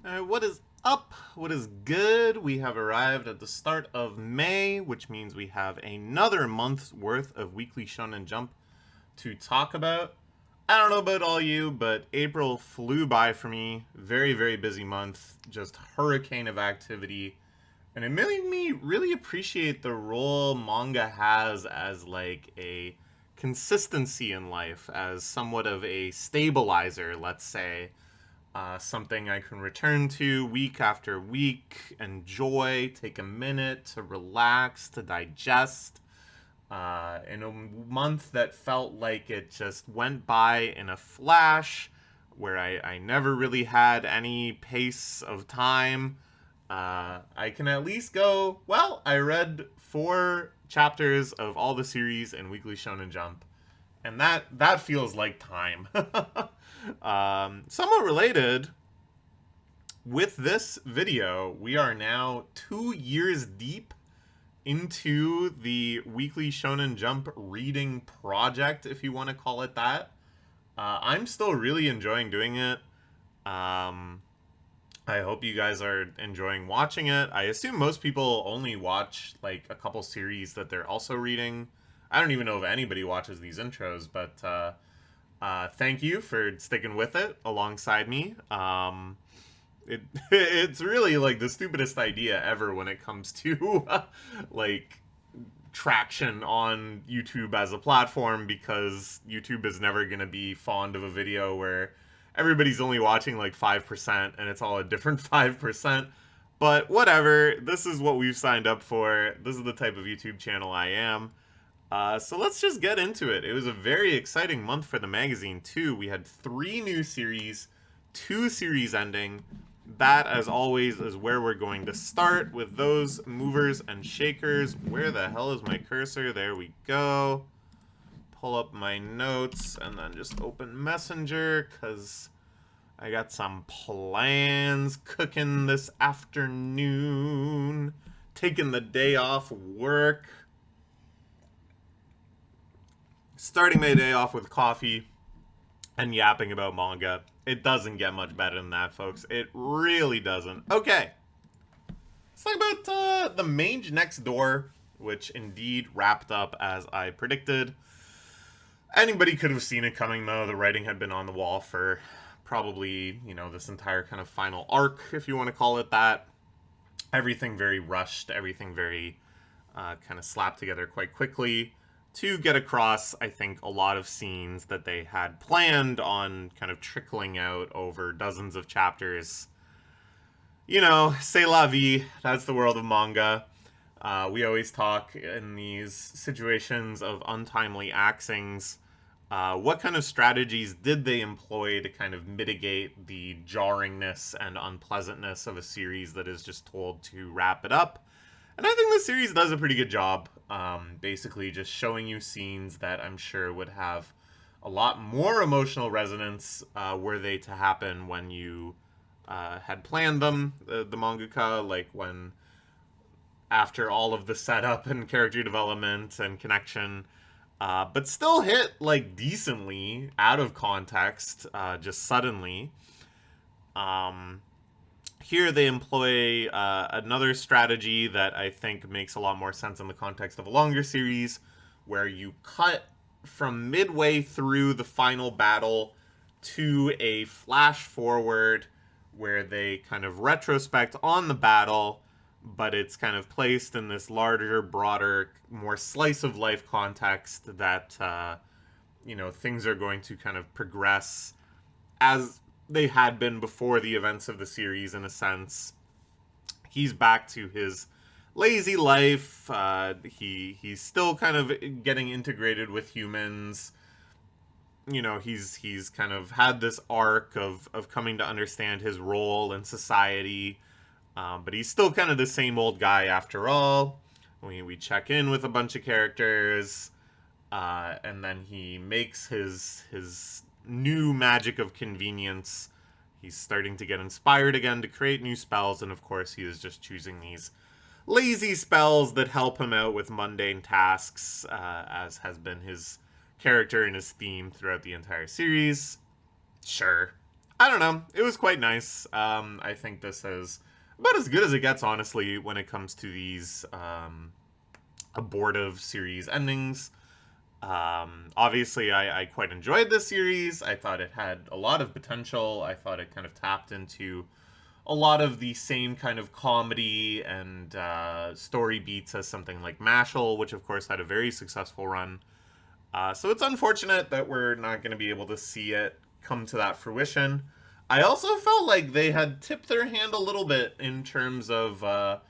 What is up? What is good? We have arrived at the start of May, which means we have another month's worth of weekly Shonen Jump to talk about. I don't know about all you, but April flew by for me. Very, very busy month. Just hurricane of activity. And it made me really appreciate the role manga has as like a consistency in life, as somewhat of a stabilizer, let's say, something I can return to week after week, enjoy, take a minute to relax, to digest. In a month that felt like it just went by in a flash, where I never really had any pace of time, I can at least go, well, I read 4 chapters of all the series in Weekly Shonen Jump, and that feels like time. Somewhat related, with this video, we are now 2 years deep into the Weekly Shonen Jump reading project, if you want to call it that. I'm still really enjoying doing it. I hope you guys are enjoying watching it. I assume most people only watch like a couple series that they're also reading. I don't even know if anybody watches these intros, but thank you for sticking with it alongside me. It's really like the stupidest idea ever when it comes to like traction on YouTube as a platform, because YouTube is never going to be fond of a video where everybody's only watching like 5% and it's all a different 5%. But whatever, this is what we've signed up for. This is the type of YouTube channel I am. So let's just get into it. It was a very exciting month for the magazine, too. We had 3 new series, 2 series ending. That, as always, is where we're going to start with those movers and shakers. Where the hell is my cursor? There we go. Pull up my notes and then just open Messenger, because I got some plans cooking this afternoon. Taking the day off work. Starting my day off with coffee and yapping about manga. It doesn't get much better than that, folks. It really doesn't. Okay. Let's talk about the Mange Next Door, which indeed wrapped up as I predicted. Anybody could have seen it coming, though. The writing had been on the wall for probably, this entire kind of final arc, if you want to call it that. Everything very rushed, everything very kind of slapped together quite quickly to get across, I think, a lot of scenes that they had planned on kind of trickling out over dozens of chapters. C'est la vie. That's the world of manga. We always talk in these situations of untimely axings. What kind of strategies did they employ to kind of mitigate the jarringness and unpleasantness of a series that is just told to wrap it up? And I think the series does a pretty good job, basically just showing you scenes that I'm sure would have a lot more emotional resonance were they to happen when you had planned them, the mangaka, like when after all of the setup and character development and connection, but still hit like decently out of context, just suddenly. Here they employ another strategy that I think makes a lot more sense in the context of a longer series, where you cut from midway through the final battle to a flash forward where they kind of retrospect on the battle, but it's kind of placed in this larger, broader, more slice of life context that, things are going to kind of progress as they had been before the events of the series, in a sense. He's back to his lazy life. He's still kind of getting integrated with humans. He's kind of had this arc of coming to understand his role in society. But he's still kind of the same old guy after all. We check in with a bunch of characters, and then he makes his new magic of convenience. He's starting to get inspired again to create new spells, and of course he is just choosing these lazy spells that help him out with mundane tasks, as has been his character and his theme throughout the entire series. Sure, I don't know. It was quite nice. I think this is about as good as it gets, honestly, when it comes to these abortive series endings. Obviously, I quite enjoyed this series. I thought it had a lot of potential. I thought it kind of tapped into a lot of the same kind of comedy and story beats as something like Mashal, which of course had a very successful run. So it's unfortunate that we're not going to be able to see it come to that fruition. I also felt like they had tipped their hand a little bit in terms of, a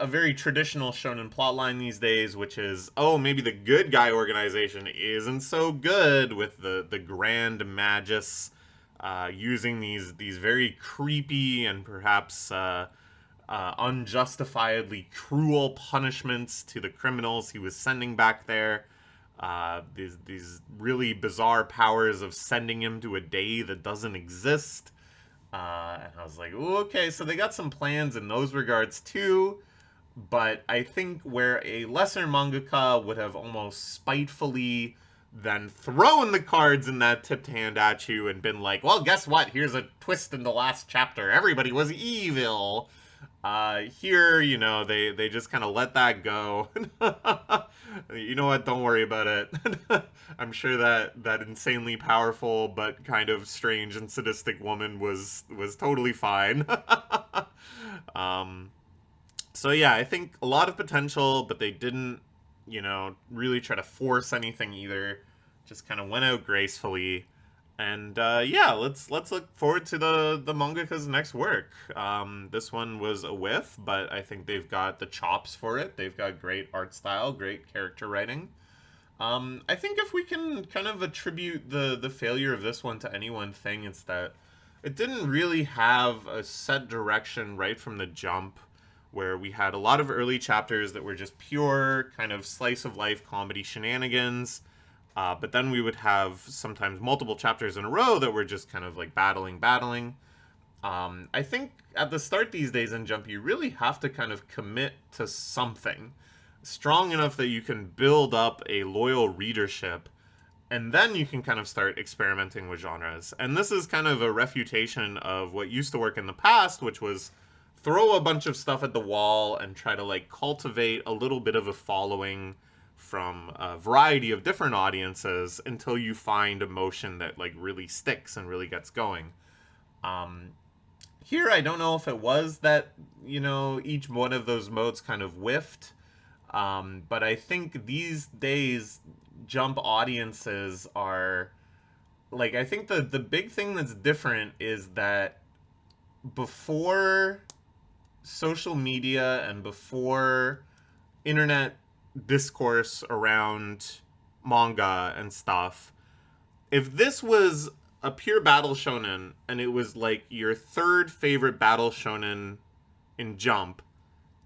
very traditional shonen plotline these days, which is, oh, maybe the good guy organization isn't so good with the Grand Magus using these very creepy and perhaps unjustifiably cruel punishments to the criminals he was sending back there. These really bizarre powers of sending him to a day that doesn't exist. And I was like, ooh, okay, so they got some plans in those regards too. But I think where a lesser mangaka would have almost spitefully then thrown the cards in that tipped hand at you and been like, well, guess what? Here's a twist in the last chapter. Everybody was evil. Here, they just kind of let that go. You know what? Don't worry about it. I'm sure that insanely powerful but kind of strange and sadistic woman was totally fine. So yeah, I think a lot of potential, but they didn't, really try to force anything either. Just kind of went out gracefully. And yeah, let's look forward to the mangaka's next work. This one was a whiff, but I think they've got the chops for it. They've got great art style, great character writing. I think if we can kind of attribute the failure of this one to any one thing, it's that it didn't really have a set direction right from the jump, where we had a lot of early chapters that were just pure kind of slice of life comedy shenanigans. But then we would have sometimes multiple chapters in a row that were just kind of like battling. I think at the start these days in Jump, you really have to kind of commit to something strong enough that you can build up a loyal readership, and then you can kind of start experimenting with genres. And this is kind of a refutation of what used to work in the past, which was throw a bunch of stuff at the wall and try to like cultivate a little bit of a following from a variety of different audiences until you find a motion that like really sticks and really gets going. Here, I don't know if it was that, each one of those modes kind of whiffed. But I think these days, Jump audiences are, like, I think the big thing that's different is that before social media and before internet discourse around manga and stuff, if this was a pure battle shonen and it was like your third favorite battle shonen in Jump,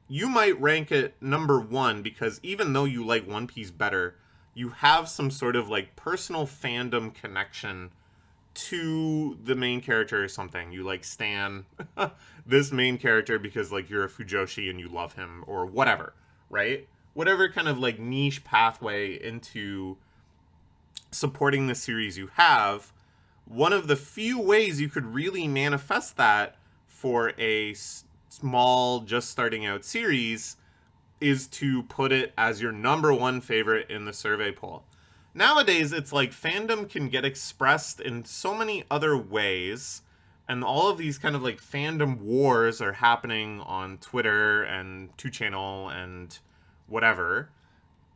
you might rank it number one because even though you like One Piece better, you have some sort of like personal fandom connection to the main character or something. You like stan this main character because like you're a Fujoshi and you love him or whatever, right? Whatever kind of like niche pathway into supporting the series you have, one of the few ways you could really manifest that for a small, just starting out series is to put it as your number one favorite in the survey poll. Nowadays, it's like fandom can get expressed in so many other ways, and all of these kind of like fandom wars are happening on Twitter and 2channel and whatever.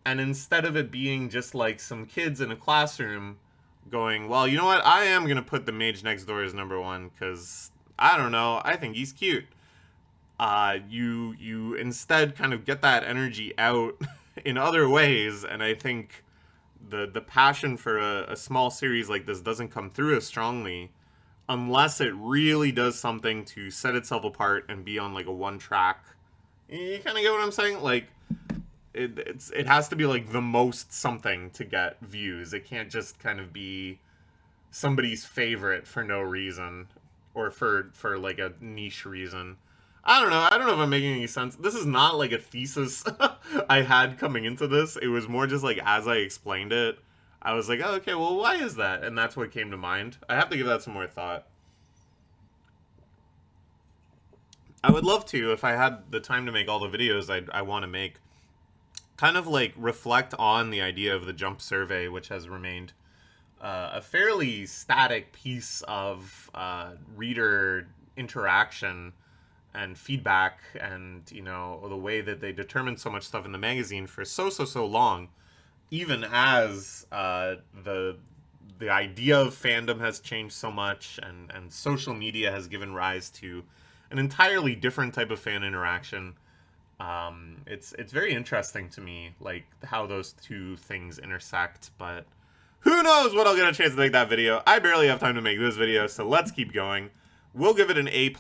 And instead of it being just like some kids in a classroom going, well, you know what, I am going to put the mage next door as number one because, I don't know, I think he's cute. You instead kind of get that energy out in other ways, and I think the passion for a small series like this doesn't come through as strongly unless it really does something to set itself apart and be on like a one track. You kind of get what I'm saying? Like, it has to be like the most something to get views. It can't just kind of be somebody's favorite for no reason or for like a niche reason. I don't know. I don't know if I'm making any sense. This is not like a thesis I had coming into this. It was more just like as I explained it, I was like, oh, okay, well, why is that? And that's what came to mind. I have to give that some more thought. I would love to, if I had the time to make all the videos I want to make, kind of like reflect on the idea of the Jump survey, which has remained a fairly static piece of reader interaction and feedback, and the way that they determined so much stuff in the magazine for so long, even as the idea of fandom has changed so much, and social media has given rise to an entirely different type of fan interaction. It's very interesting to me, like, how those two things intersect, but who knows what I'll get a chance to make that video. I barely have time to make this video, so let's keep going. We'll give it an A+.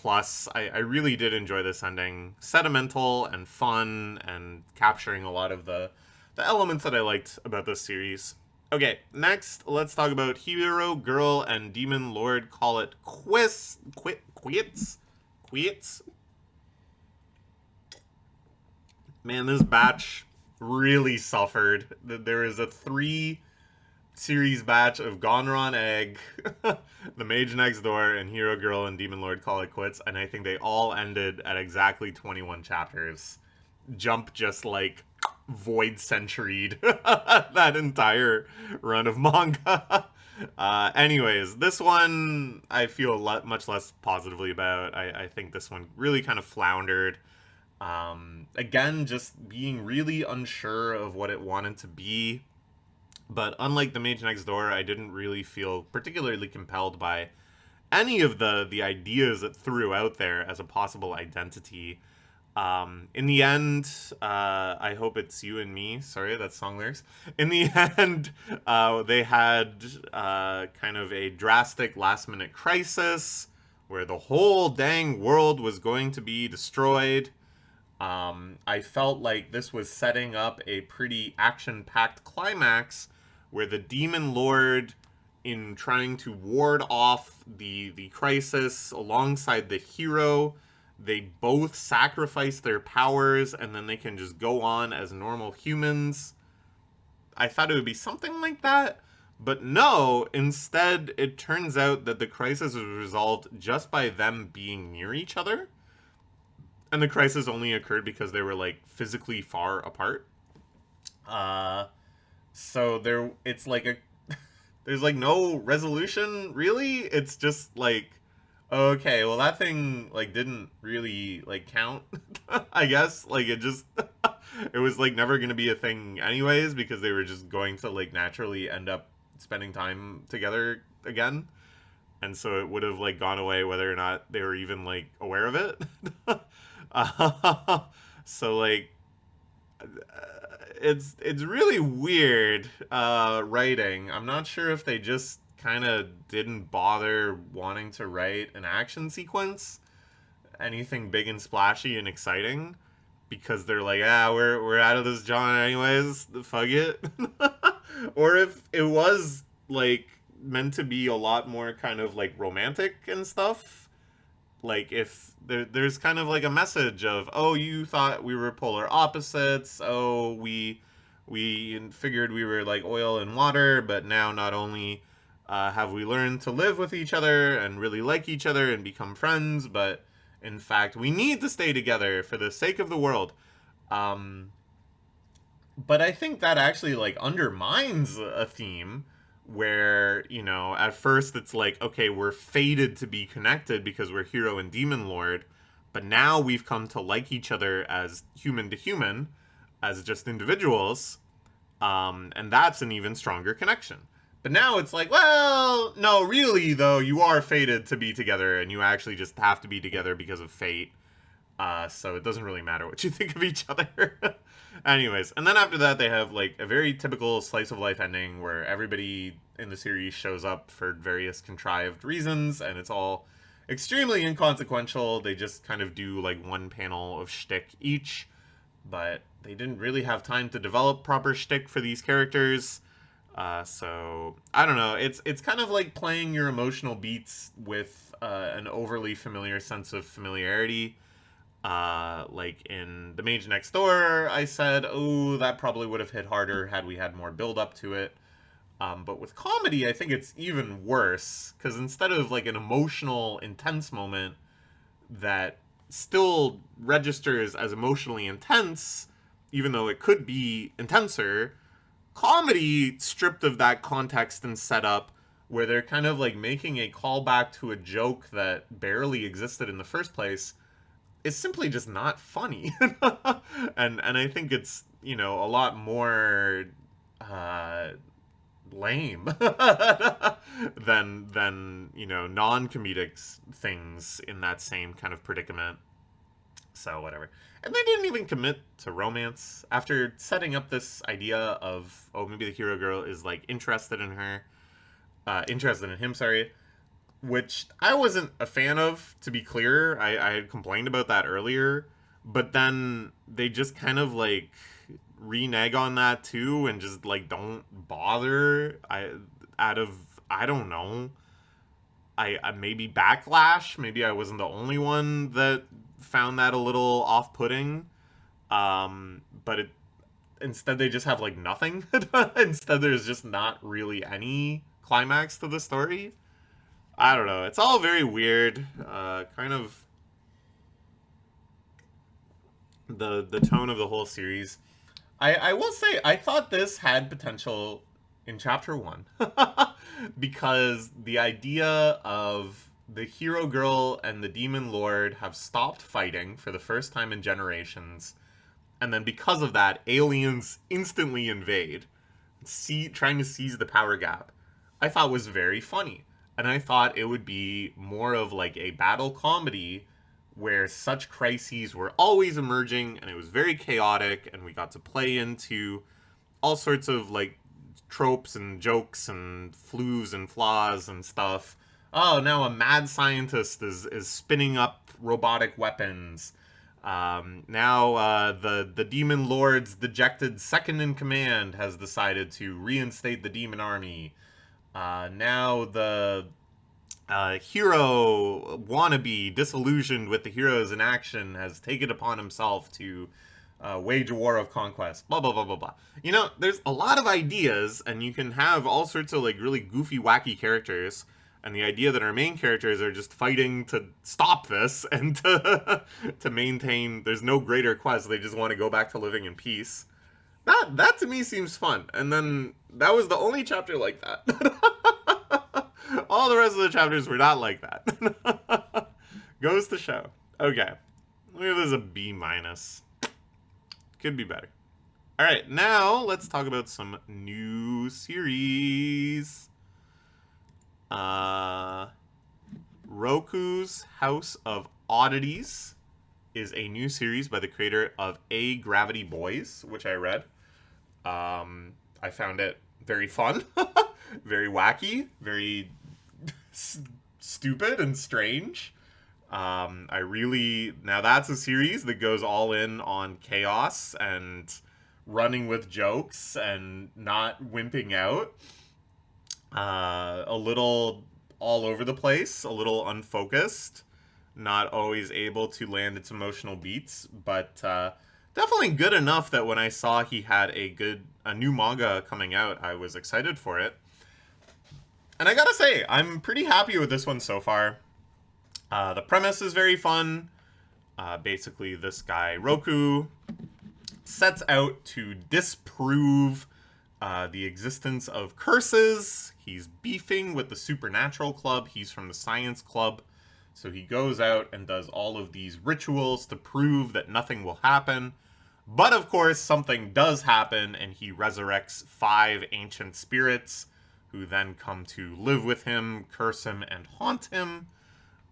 I really did enjoy this ending. Sentimental and fun, and capturing a lot of the elements that I liked about this series. Okay, next, let's talk about Hero Girl and Demon Lord Call It Quits? Man, this batch really suffered. There is a 3-series batch of Gonron Egg, The Mage Next Door, and Hero Girl and Demon Lord Call It Quits, and I think they all ended at exactly 21 chapters. Jump just, like, void centuried that entire run of manga. Anyways, this one I feel much less positively about. I think this one really kind of floundered. Again, just being really unsure of what it wanted to be. But unlike The Mage Next Door, I didn't really feel particularly compelled by any of the ideas it threw out there as a possible identity. In the end, I hope it's you and me. Sorry, that's song lyrics. In the end, they had kind of a drastic last-minute crisis where the whole dang world was going to be destroyed. I felt like this was setting up a pretty action-packed climax where the Demon Lord, in trying to ward off the crisis alongside the hero, they both sacrifice their powers and then they can just go on as normal humans. I thought it would be something like that, but no, instead it turns out that the crisis was resolved just by them being near each other. And the crisis only occurred because they were, like, physically far apart. So it's like there's, like, no resolution, really. It's just, like, okay, well, that thing, like, didn't really, like, count, I guess. Like, it just, it was, like, never gonna be a thing anyways, because they were just going to, like, naturally end up spending time together again. And so it would have, like, gone away whether or not they were even, like, aware of it. So, like, it's really weird writing. I'm not sure if they just kind of didn't bother wanting to write an action sequence, anything big and splashy and exciting, because they're like, we're out of this genre anyways, fuck it. Or if it was, like, meant to be a lot more kind of, like, romantic and stuff. Like, if there's kind of, like, a message of, oh, you thought we were polar opposites, oh, we figured we were, like, oil and water, but now not only have we learned to live with each other and really like each other and become friends, but, in fact, we need to stay together for the sake of the world. But I think that actually, like, undermines a theme where, at first it's like, okay, we're fated to be connected because we're hero and demon lord, but now we've come to like each other as human to human, as just individuals, and that's an even stronger connection. But now it's like, well, no, really, though, you are fated to be together, and you actually just have to be together because of fate. So it doesn't really matter what you think of each other. Anyways, and then after that, they have, like, a very typical slice of life ending where everybody in the series shows up for various contrived reasons, and it's all extremely inconsequential. They just kind of do, like, one panel of shtick each, but they didn't really have time to develop proper shtick for these characters. So, I don't know. It's kind of like playing your emotional beats with an overly familiar sense of familiarity. Like in The Mage Next Door, I said, oh, that probably would have hit harder had we had more build up to it. But with comedy, I think it's even worse, because instead of like an emotional, intense moment that still registers as emotionally intense, even though it could be intenser, comedy stripped of that context and setup, where they're kind of like making a callback to a joke that barely existed in the first place, is simply just not funny. And I think it's, a lot more uh lame than non-comedic things in that same kind of predicament. So whatever. And they didn't even commit to romance after setting up this idea of, oh, maybe the hero girl is like interested in her, interested in him, sorry, which I wasn't a fan of, to be clear. I had complained about that earlier, but then they just kind of like renege on that too, and just like don't bother. I don't know. I maybe backlash. Maybe I wasn't the only one that found that a little off-putting. But instead they just have like nothing. Instead, there's just not really any climax to the story. I don't know. It's all very weird. Kind of the tone of the whole series. I will say I thought this had potential in chapter one because the idea of the hero girl and the demon lord have stopped fighting for the first time in generations, and then because of that, aliens instantly invade, trying to seize the power gap. I thought was very funny, and I thought it would be more of like a battle comedy where such crises were always emerging, and it was very chaotic, and we got to play into all sorts of like tropes and jokes and flus and flaws and stuff. Oh, now a mad scientist is spinning up robotic weapons. Now the demon lord's dejected second in command has decided to reinstate the demon army. Now the hero wannabe, disillusioned with the heroes in action, has taken upon himself to wage a war of conquest. Blah blah blah blah blah. There's a lot of ideas, and you can have all sorts of like really goofy, wacky characters. And the idea that our main characters are just fighting to stop this and to maintain. There's no greater quest. They just want to go back to living in peace. That to me seems fun. And then that was the only chapter like that. All the rest of the chapters were not like that. Goes to show. Okay. Look at this, a B minus. Could be better. Alright, now let's talk about some new series. Roku's House of Oddities is a new series by the creator of A Gravity Boys, which I read. I found it very fun, very wacky, very stupid and strange. Now that's a series that goes all in on chaos and running with jokes and not wimping out. A little all over the place, a little unfocused, not always able to land its emotional beats, but definitely good enough that when I saw he had a new manga coming out, I was excited for it. And I gotta say, I'm pretty happy with this one so far. The premise is very fun. Basically, this guy, Roku, sets out to disprove the existence of curses. He's beefing with the Supernatural Club. He's from the Science Club. So he goes out and does all of these rituals to prove that nothing will happen. But of course, something does happen, and he resurrects 5 ancient spirits who then come to live with him, curse him, and haunt him.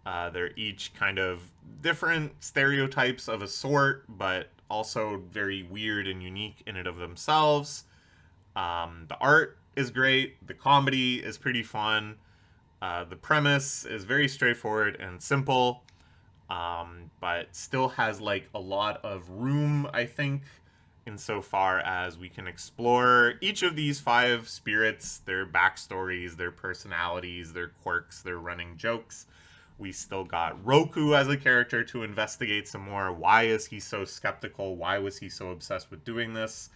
They're each kind of different stereotypes of a sort, but also very weird and unique in and of themselves. The art is great. The comedy is pretty fun. The premise is very straightforward and simple, but still has like a lot of room, I think, insofar as we can explore each of these 5 spirits, their backstories, their personalities, their quirks, their running jokes. We still got Roku as a character to investigate some more. Why is he so skeptical? Why was he so obsessed with doing this?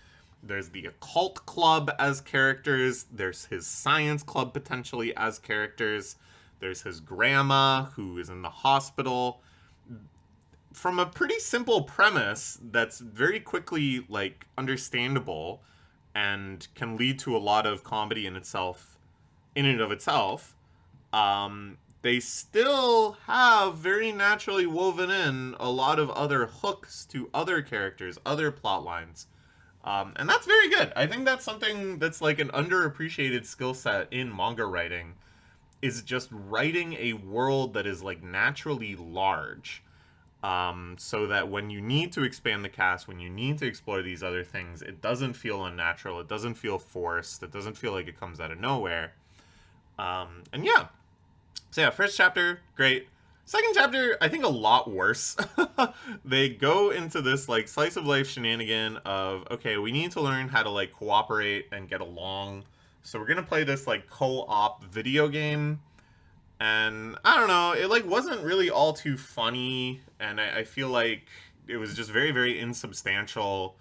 There's the occult club as characters. There's his science club potentially as characters. There's his grandma who is in the hospital. From a pretty simple premise that's very quickly like understandable and can lead to a lot of comedy in and of itself, they still have very naturally woven in a lot of other hooks to other characters, other plot lines. And that's very good. I think that's something that's like an underappreciated skill set in manga writing, is just writing a world that is like naturally large. So that when you need to expand the cast, when you need to explore these other things, it doesn't feel unnatural, it doesn't feel forced, it doesn't feel like it comes out of nowhere. And yeah. So yeah, first chapter, great. Second chapter, I think a lot worse. They go into this like slice of life shenanigan of, okay, we need to learn how to like cooperate and get along. So we're gonna play this like co-op video game. And I don't know, it like wasn't really all too funny, and I feel like it was just very, very insubstantial.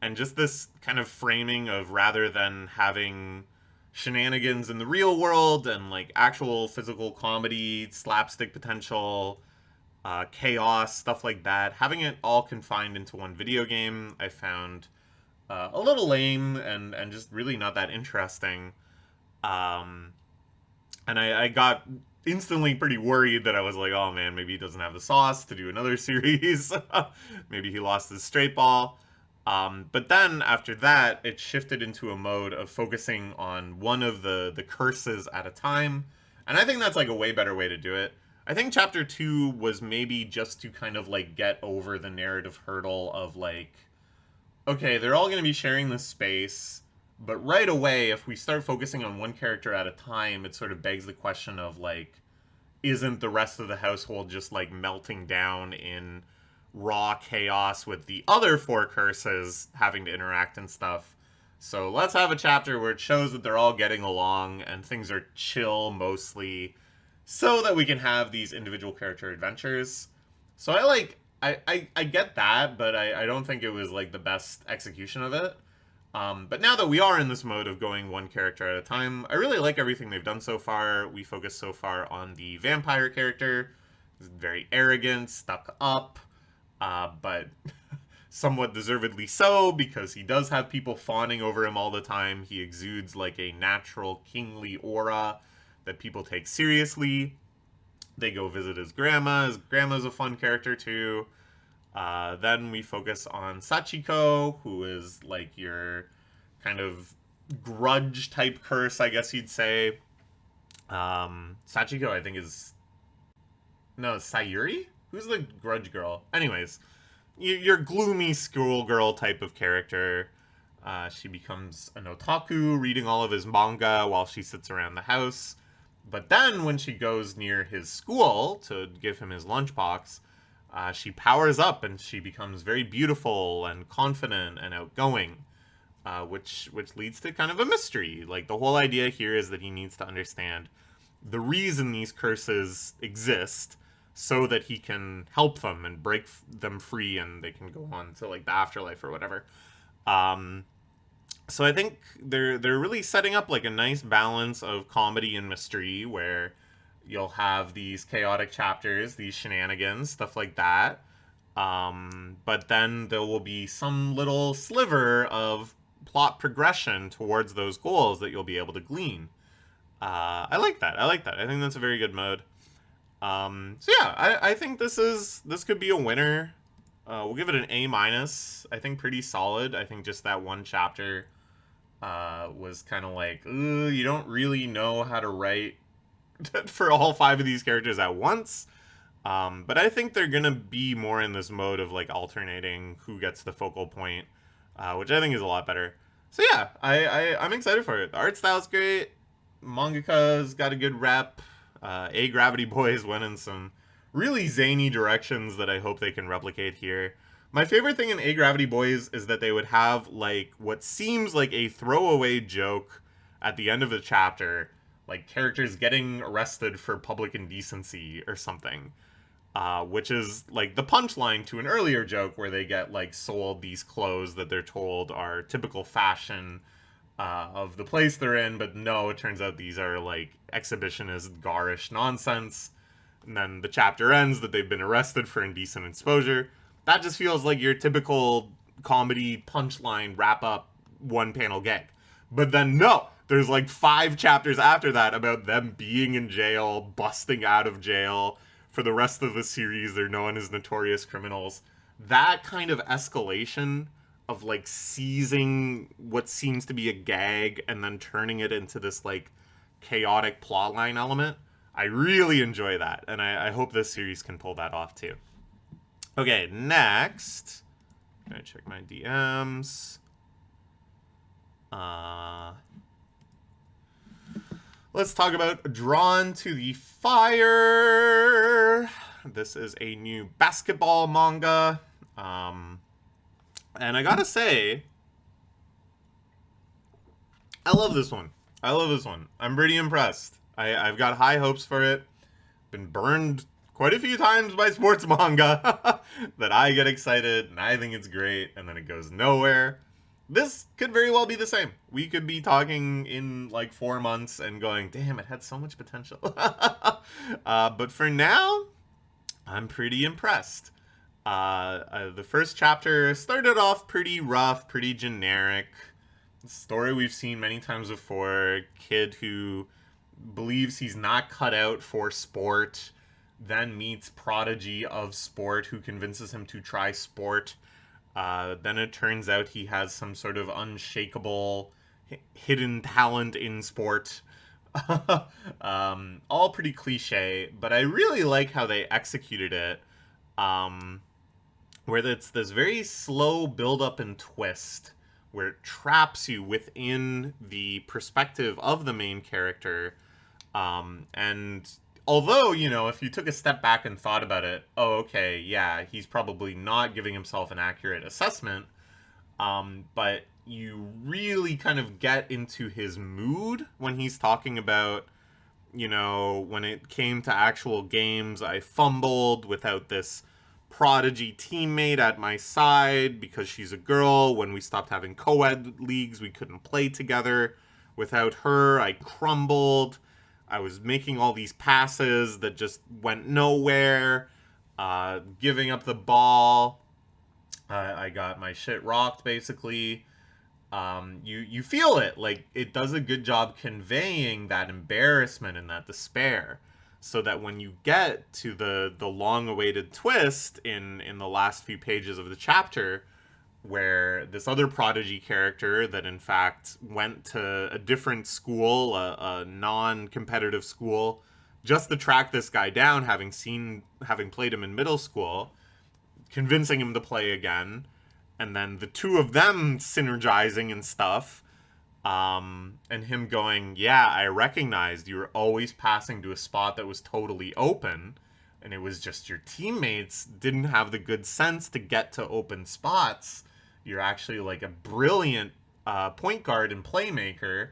And just this kind of framing of, rather than having shenanigans in the real world and like actual physical comedy, slapstick potential, chaos, stuff like that, having it all confined into one video game, I found a little lame and just really not that interesting. And I got instantly pretty worried that I was like, oh man, maybe he doesn't have the sauce to do another series. Maybe he lost his straight ball. But then after that, it shifted into a mode of focusing on one of the curses at a time. And I think that's like a way better way to do it. I think chapter 2 was maybe just to kind of like get over the narrative hurdle of like, okay, they're all going to be sharing this space. But right away, if we start focusing on one character at a time, it sort of begs the question of, like, isn't the rest of the household just, like, melting down in raw chaos with the other 4 curses having to interact and stuff? So let's have a chapter where it shows that they're all getting along and things are chill mostly, so that we can have these individual character adventures. So I get that, but I don't think it was, like, the best execution of it. But now that we are in this mode of going one character at a time, I really like everything they've done so far. We focus so far on the vampire character. He's very arrogant, stuck up, but somewhat deservedly so, because he does have people fawning over him all the time. He exudes like a natural kingly aura that people take seriously. They go visit his grandma. His grandma's a fun character too. Then we focus on Sachiko, who is like your kind of grudge type curse, I guess you'd say. Sachiko, I think, is... No, Sayuri? Who's the grudge girl? Anyways, your gloomy schoolgirl type of character. She becomes an otaku, reading all of his manga while she sits around the house. But then when she goes near his school to give him his lunchbox, she powers up and she becomes very beautiful and confident and outgoing, which leads to kind of a mystery. Like, the whole idea here is that he needs to understand the reason these curses exist, so that he can help them and break them free, and they can go on to like the afterlife or whatever. So I think they're really setting up like a nice balance of comedy and mystery, where you'll have these chaotic chapters, these shenanigans, stuff like that. But then there will be some little sliver of plot progression towards those goals that you'll be able to glean. I like that. I think that's a very good mode. So yeah, I think this could be a winner. We'll give it an A-. I think pretty solid. I think just that one chapter was kind of like, you don't really know how to write for all 5 of these characters at once. But I think they're gonna be more in this mode of like alternating who gets the focal point, which I think is a lot better. So yeah, I'm excited for it. The art style's great. Mangaka's got a good rep. A Gravity Boys went in some really zany directions that I hope they can replicate here. My favorite thing in A Gravity Boys is that they would have like what seems like a throwaway joke at the end of the chapter, like characters getting arrested for public indecency or something. which is like the punchline to an earlier joke where they get like sold these clothes that they're told are typical fashion of the place they're in, but no, it turns out these are like exhibitionist, garish nonsense. And then the chapter ends that they've been arrested for indecent exposure. That just feels like your typical comedy punchline wrap up one panel gag. But then no, there's like 5 chapters after that about them being in jail, busting out of jail. For the rest of the series, they're known as notorious criminals. That kind of escalation of like seizing what seems to be a gag and then turning it into this like chaotic plotline element, I really enjoy that, and I hope this series can pull that off too. Okay, next, I'm gonna check my DMs. Let's talk about Drawn to the Fire. This is a new basketball manga. And I gotta say, I love this one. I'm pretty impressed. I've got high hopes for it. Been burned quite a few times by sports manga that I get excited and I think it's great, and then it goes nowhere. This could very well be the same. We could be talking in like 4 months and going, damn, it had so much potential. But for now, I'm pretty impressed. The first chapter started off pretty rough, pretty generic. Story we've seen many times before. Kid who believes he's not cut out for sport, then meets prodigy of sport who convinces him to try sport. Then it turns out he has some sort of unshakable hidden talent in sport. All pretty cliche, but I really like how they executed it. Where it's this very slow build up and twist where it traps you within the perspective of the main character. And although, you know, if you took a step back and thought about it, oh, okay, yeah, he's probably not giving himself an accurate assessment, but you really kind of get into his mood when he's talking about, you know, when it came to actual games, I fumbled without this prodigy teammate at my side because she's a girl. When we stopped having co-ed leagues, we couldn't play together. Without her, I crumbled. I was making all these passes that just went nowhere, giving up the ball. I got my shit rocked, basically. You feel it. Like, it does a good job conveying that embarrassment and that despair, so that when you get to the long-awaited twist in the last few pages of the chapter, where this other prodigy character that in fact went to a different school, a non-competitive school, just to track this guy down, having played him in middle school, convincing him to play again, and then the two of them synergizing and stuff, and him going, yeah, I recognized you were always passing to a spot that was totally open, and it was just your teammates didn't have the good sense to get to open spots. You're actually like a brilliant point guard and playmaker.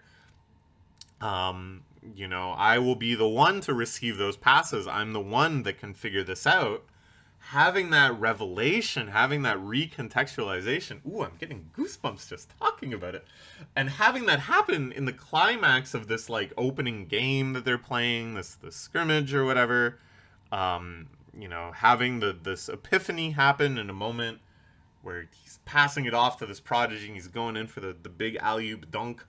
You know, I will be the one to receive those passes. I'm the one that can figure this out. Having that revelation, having that recontextualization. Ooh, I'm getting goosebumps just talking about it. And having that happen in the climax of this like opening game that they're playing, this scrimmage or whatever. You know, having this epiphany happen in a moment where he's passing it off to this prodigy and he's going in for the big alley-oop dunk.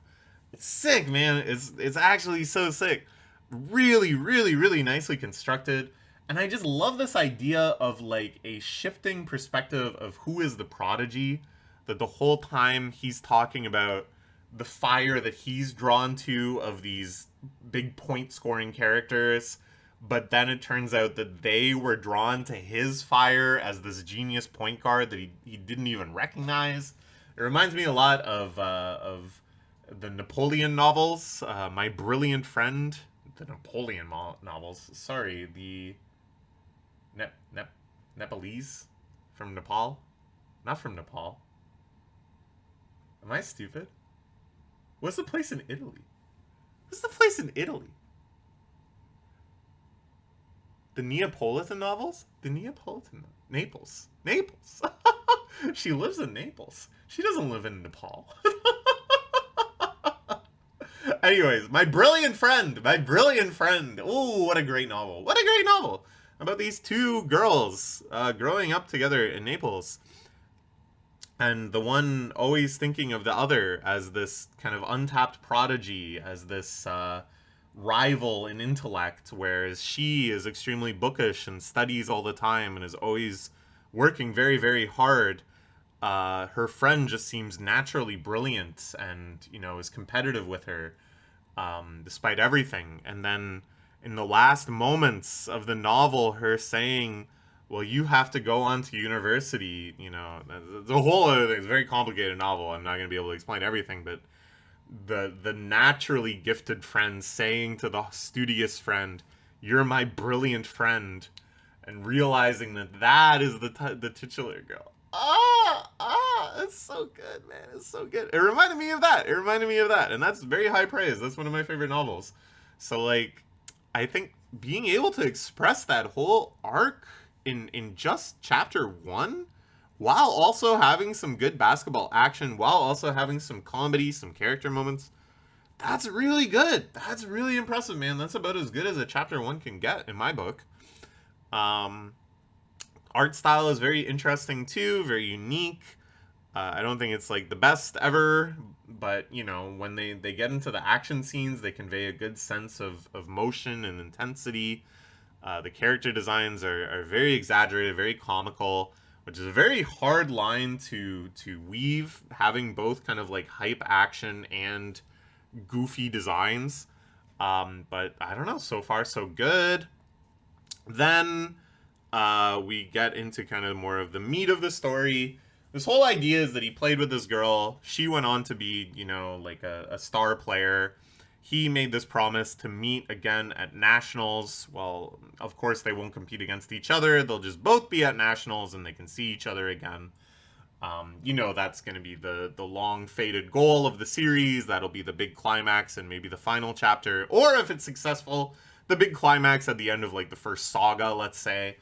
It's sick, man. It's actually so sick. Really, really, really nicely constructed. And I just love this idea of like a shifting perspective of who is the prodigy, that the whole time he's talking about the fire that he's drawn to of these big point scoring characters, but then it turns out that they were drawn to his fire as this genius point guard that he didn't even recognize. It reminds me a lot of the Napoleon novels, My Brilliant Friend, the Napoleon novels. Sorry, the Nepalese from Nepal, not from Nepal. Am I stupid? What's the place in Italy? What's the place in Italy? The Neapolitan novels? The Neapolitan... Naples. Naples. She lives in Naples. She doesn't live in Nepal. Anyways, My Brilliant Friend. My Brilliant Friend. Ooh, what a great novel. What a great novel. About these two girls growing up together in Naples. And the one always thinking of the other as this kind of untapped prodigy, as this rival in intellect, whereas she is extremely bookish and studies all the time and is always working very, very hard. Her friend just seems naturally brilliant and, you know, is competitive with her despite everything. And then in the last moments of the novel, her saying, well, you have to go on to university, you know, the whole other thing. It's a very complicated novel. I'm not going to be able to explain everything, but the naturally gifted friend saying to the studious friend, you're my brilliant friend, and realizing that that is the titular girl. It's so good, man. It's so good. It reminded me of that. And that's very high praise. That's one of my favorite novels. So, like, I think being able to express that whole arc in just chapter 1, while also having some good basketball action, while also having some comedy, some character moments, that's really good. That's really impressive, man. That's about as good as a chapter 1 can get in my book. Art style is very interesting too, very unique. I don't think it's like the best ever, but you know, when they get into the action scenes, they convey a good sense of motion and intensity. The character designs are very exaggerated, very comical, which is a very hard line to weave, having both kind of like hype action and goofy designs. But I don't know, so far so good. Then we get into kind of more of the meat of the story. This whole idea is that he played with this girl. She went on to be, you know, like a star player. He made this promise to meet again at Nationals. Well, of course, they won't compete against each other. They'll just both be at Nationals and they can see each other again. You know, that's going to be the long-fated goal of the series. That'll be the big climax and maybe the final chapter. Or if it's successful, the big climax at the end of, like, the first saga, let's say.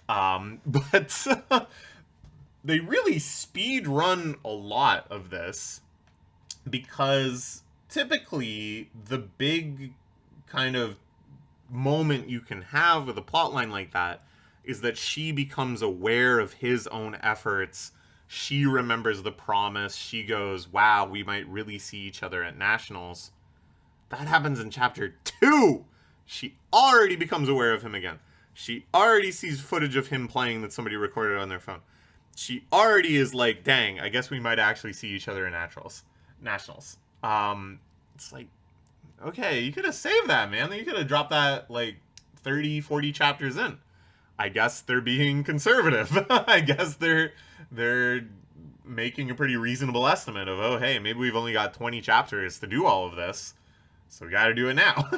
But they really speed run a lot of this because typically the big kind of moment you can have with a plotline like that is that she becomes aware of his own efforts. She remembers the promise. She goes, wow, we might really see each other at Nationals. That happens in chapter 2. She already becomes aware of him again. She already sees footage of him playing that somebody recorded on their phone. She already is like, dang, I guess we might actually see each other in Nationals. It's like, okay, you could have saved that, man. You could have dropped that like 30, 40 chapters in. I guess they're being conservative. I guess they're making a pretty reasonable estimate of, oh, hey, maybe we've only got 20 chapters to do all of this, so we got to do it now.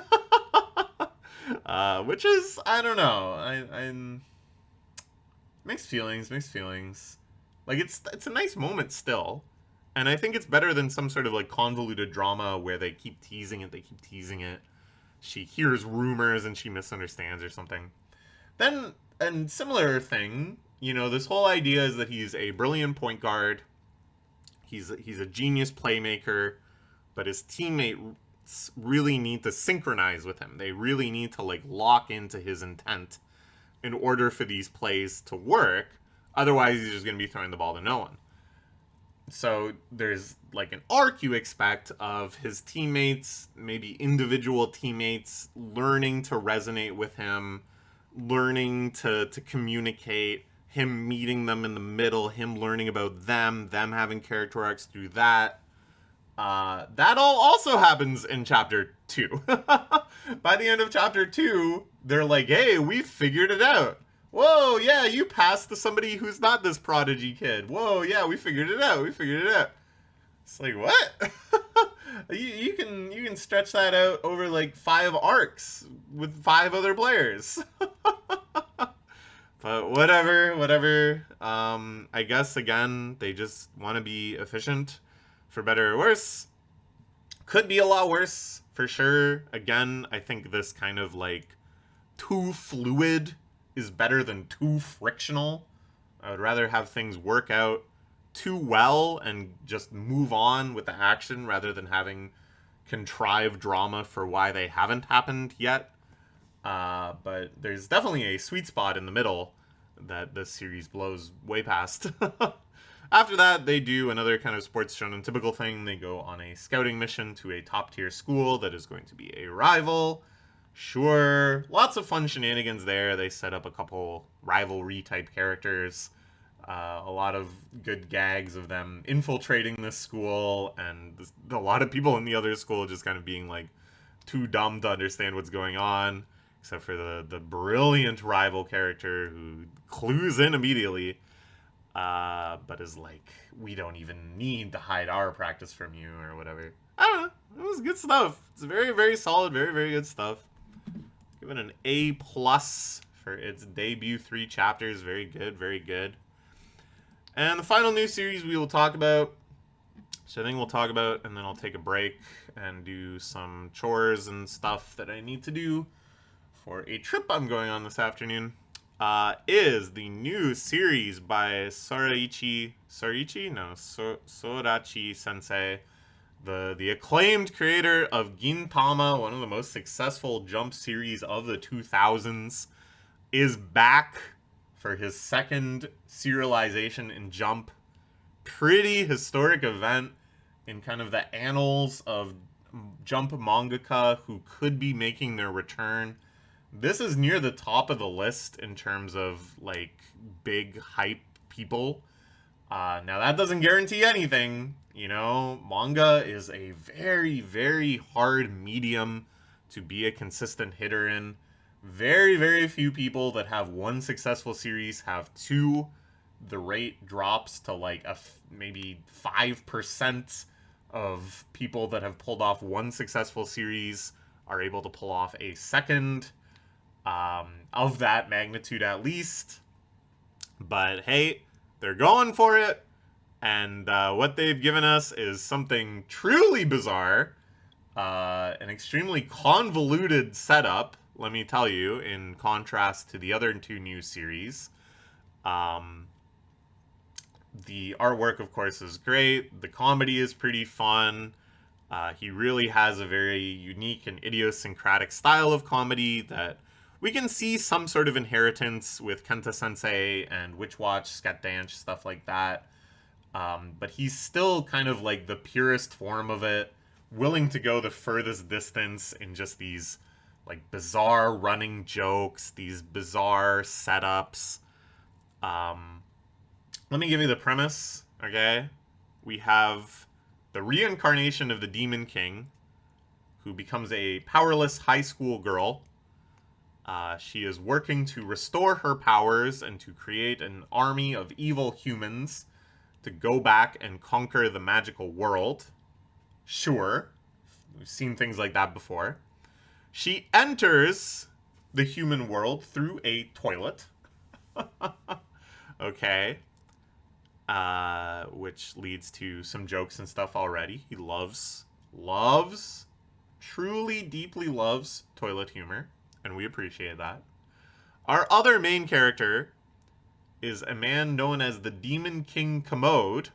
Which is, I don't know, I'm mixed feelings. Like, it's a nice moment still, and I think it's better than some sort of like convoluted drama where they keep teasing it. She hears rumors and she misunderstands or something. Then, and similar thing, you know, this whole idea is that he's a brilliant point guard. He's a genius playmaker, but his teammates really need to synchronize with him. They really need to like lock into his intent in order for these plays to work. Otherwise, he's just going to be throwing the ball to no one. So there's like an arc you expect of his teammates, maybe individual teammates, learning to resonate with him, learning to communicate, him meeting them in the middle, him learning about them having character arcs through that. That all also happens in chapter 2. By the end of chapter 2, they're like, hey, we figured it out. Whoa, yeah, you passed to somebody who's not this prodigy kid. Whoa, yeah, we figured it out. It's like, what? you can stretch that out over like 5 arcs with 5 other players. But whatever. I guess, again, they just want to be efficient, for better or worse. Could be a lot worse, for sure. Again, I think this kind of like too fluid is better than too frictional. I would rather have things work out too well and just move on with the action rather than having contrived drama for why they haven't happened yet. But there's definitely a sweet spot in the middle that this series blows way past. After that, they do another kind of sports shonen typical thing. They go on a scouting mission to a top tier school that is going to be a rival. Sure, lots of fun shenanigans there. They set up a couple rivalry type characters. A lot of good gags of them infiltrating this school, and a lot of people in the other school just kind of being like too dumb to understand what's going on, except for the brilliant rival character who clues in immediately, but is like, we don't even need to hide our practice from you, or whatever. I don't know. It was good stuff. It's very, very solid, very, very good stuff. Give it an A+ for its debut 3 chapters. Very good, very good. And the final new series we will talk about, so I think we'll talk about, and then I'll take a break and do some chores and stuff that I need to do for a trip I'm going on this afternoon, is the new series by Sorachi Sensei, the acclaimed creator of Gintama, one of the most successful Jump series of the 2000s, is back for his second serialization in Jump. Pretty historic event in kind of the annals of Jump mangaka who could be making their return. This is near the top of the list in terms of like big hype people. Now that doesn't guarantee anything. You know, manga is a very, very hard medium to be a consistent hitter in. Very, very few people that have one successful series have 2. The rate drops to like maybe 5% of people that have pulled off one successful series are able to pull off a second, of that magnitude at least. But hey, they're going for it, and what they've given us is something truly bizarre, an extremely convoluted setup, let me tell you, in contrast to the other 2 new series. The artwork, of course, is great. The comedy is pretty fun. He really has a very unique and idiosyncratic style of comedy that we can see some sort of inheritance with Kenta Sensei and Witch Watch, Sket Dance, stuff like that. But he's still kind of like the purest form of it, willing to go the furthest distance in just these like bizarre running jokes, these bizarre setups. Let me give you the premise, okay? We have the reincarnation of the Demon King, who becomes a powerless high school girl. She is working to restore her powers and to create an army of evil humans to go back and conquer the magical world. Sure, we've seen things like that before. She enters the human world through a toilet. Okay. Which leads to some jokes and stuff already. He loves, truly, deeply loves toilet humor, and we appreciate that. Our other main character is a man known as the Demon King Commode,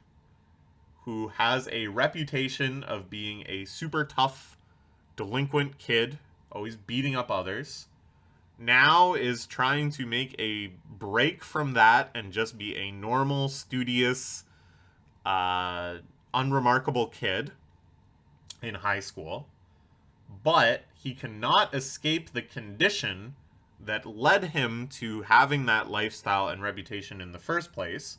who has a reputation of being a super tough, delinquent kid, always beating up others. Now is trying to make a break from that and just be a normal, studious, unremarkable kid in high school. But he cannot escape the condition that led him to having that lifestyle and reputation in the first place,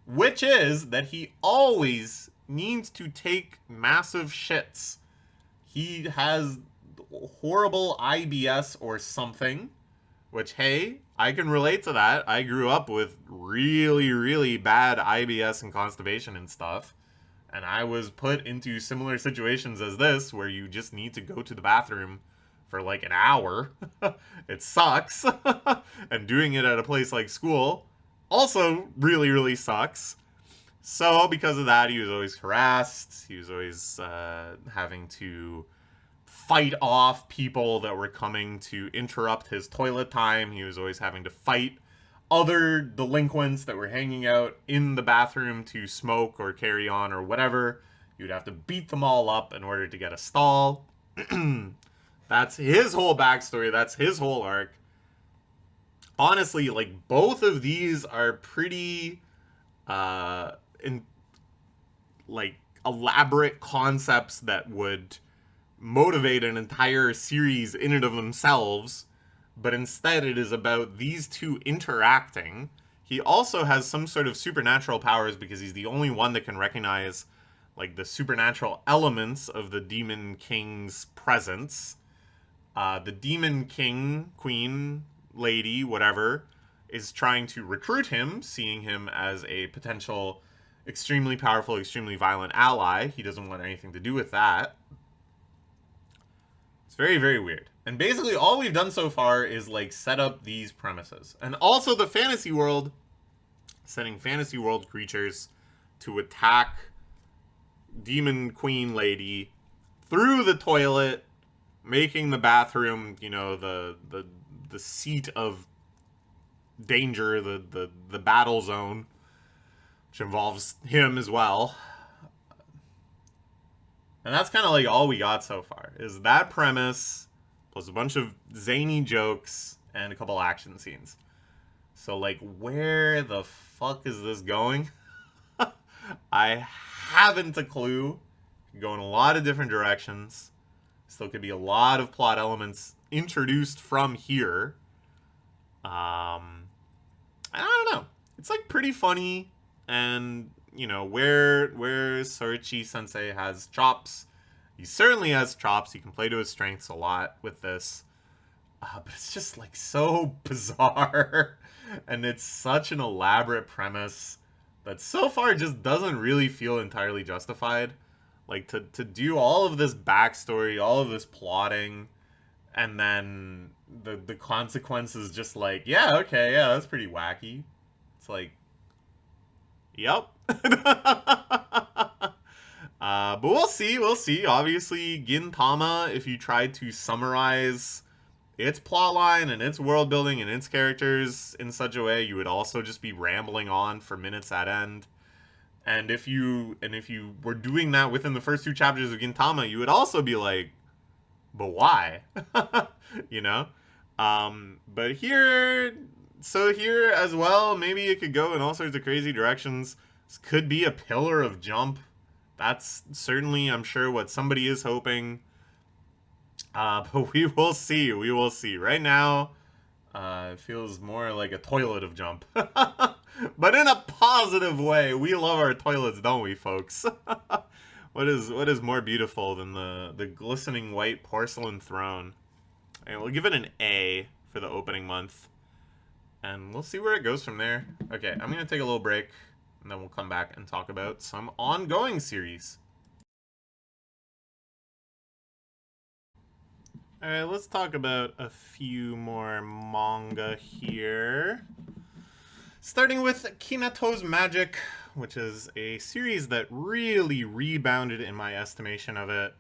which is that he always needs to take massive shits. He has horrible IBS or something, which, hey, I can relate to that. I grew up with really, really bad IBS and constipation and stuff, and I was put into similar situations as this, where you just need to go to the bathroom for like an hour. It sucks. And doing it at a place like school also really, really sucks. So because of that, he was always harassed. He was always having to fight off people that were coming to interrupt his toilet time. He was always having to fight other delinquents that were hanging out in the bathroom to smoke or carry on or whatever. You'd have to beat them all up in order to get a stall. That's his whole backstory. That's his whole arc. Honestly, like, both of these are pretty elaborate concepts that would motivate an entire series in and of themselves, but instead it is about these two interacting. He also has some sort of supernatural powers because he's the only one that can recognize like the supernatural elements of the Demon King's presence. The Demon King, Queen, Lady, whatever, is trying to recruit him, seeing him as a potential extremely powerful, extremely violent ally. He doesn't want anything to do with that. It's very, very weird. And basically all we've done so far is like set up these premises. And also the fantasy world, setting fantasy world creatures to attack Demon Queen Lady through the toilet, making the bathroom, you know, the seat of danger, the battle zone, which involves him as well. And that's kind of like all we got so far, is that premise, plus a bunch of zany jokes, and a couple action scenes. So, like, where the fuck is this going? I haven't a clue. Could go in a lot of different directions. Still could be a lot of plot elements introduced from here. I don't know. It's, like, pretty funny, and you know, where Soichi Sensei has chops, he certainly has chops. He can play to his strengths a lot with this. But it's just, like, so bizarre. And it's such an elaborate premise that so far just doesn't really feel entirely justified. Like, to do all of this backstory, all of this plotting, and then the consequences just like, yeah, okay, yeah, that's pretty wacky. It's like, yep. But we'll see. Obviously, Gintama, if you tried to summarize its plotline and its world building and its characters in such a way, you would also just be rambling on for minutes at end. And if you were doing that within the first two chapters of Gintama, you would also be like, but why? You know? But here as well, maybe it could go in all sorts of crazy directions. This could be a pillar of jump. That's certainly, I'm sure, what somebody is hoping. But we will see. We will see. Right now, it feels more like a toilet of jump. But in a positive way. We love our toilets, don't we, folks? What is more beautiful than the glistening white porcelain throne? And we'll give it an A for the opening month. And we'll see where it goes from there. Okay, I'm going to take a little break, and then we'll come back and talk about some ongoing series. Alright, let's talk about a few more manga here. Starting with Kinato's Magic, which is a series that really rebounded in my estimation of it.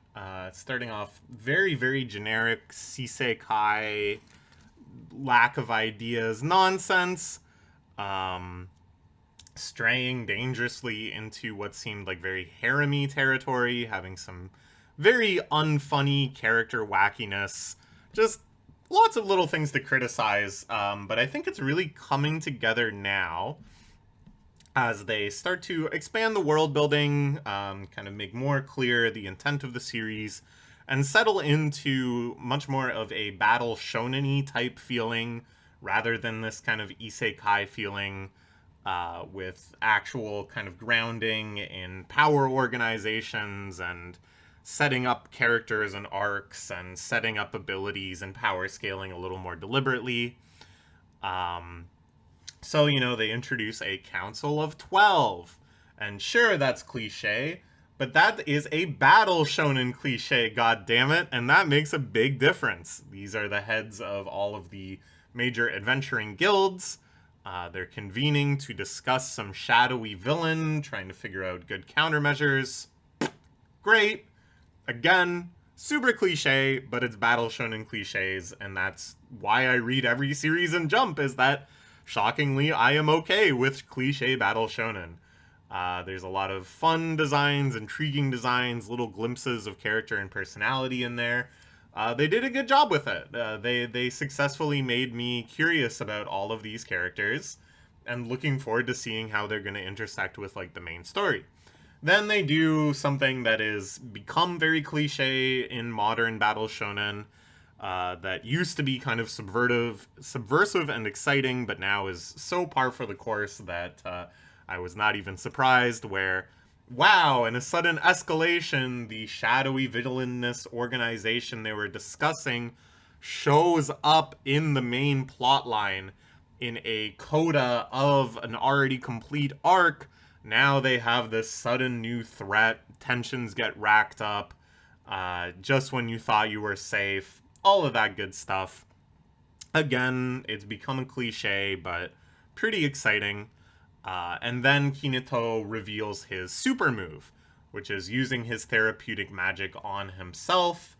Starting off very, very generic Isekai, lack of ideas nonsense, straying dangerously into what seemed like very harem-y territory, having some very unfunny character wackiness, just lots of little things to criticize, but I think it's really coming together now as they start to expand the world building, kind of make more clear the intent of the series, and settle into much more of a battle shonen-y type feeling, rather than this kind of isekai feeling, with actual kind of grounding in power organizations and setting up characters and arcs and setting up abilities and power scaling a little more deliberately. So, you know, they introduce a Council of 12. And sure, that's cliche, but that is a battle shonen cliche, goddammit, and that makes a big difference. These are the heads of all of the major adventuring guilds. They're convening to discuss some shadowy villain, trying to figure out good countermeasures. Great. Again, Super cliche, but it's battle shonen cliches, and that's why I read every series in Jump, is that, shockingly, I am okay with cliche battle shonen. There's a lot of fun designs, intriguing designs, little glimpses of character and personality in there. They did a good job with it. They successfully made me curious about all of these characters, and looking forward to seeing how they're going to intersect with like the main story. Then they do something that is become very cliche in modern battle shonen, that used to be kind of subversive and exciting, but now is so par for the course that I was not even surprised. Where, wow, in a sudden escalation, the shadowy villainous organization they were discussing shows up in the main plot line in a coda of an already complete arc. Now they have this sudden new threat. Tensions get racked up. Just when you thought you were safe. All of that good stuff. Again, it's become a cliche, but pretty exciting. And then Kineto reveals his super move, which is using his therapeutic magic on himself.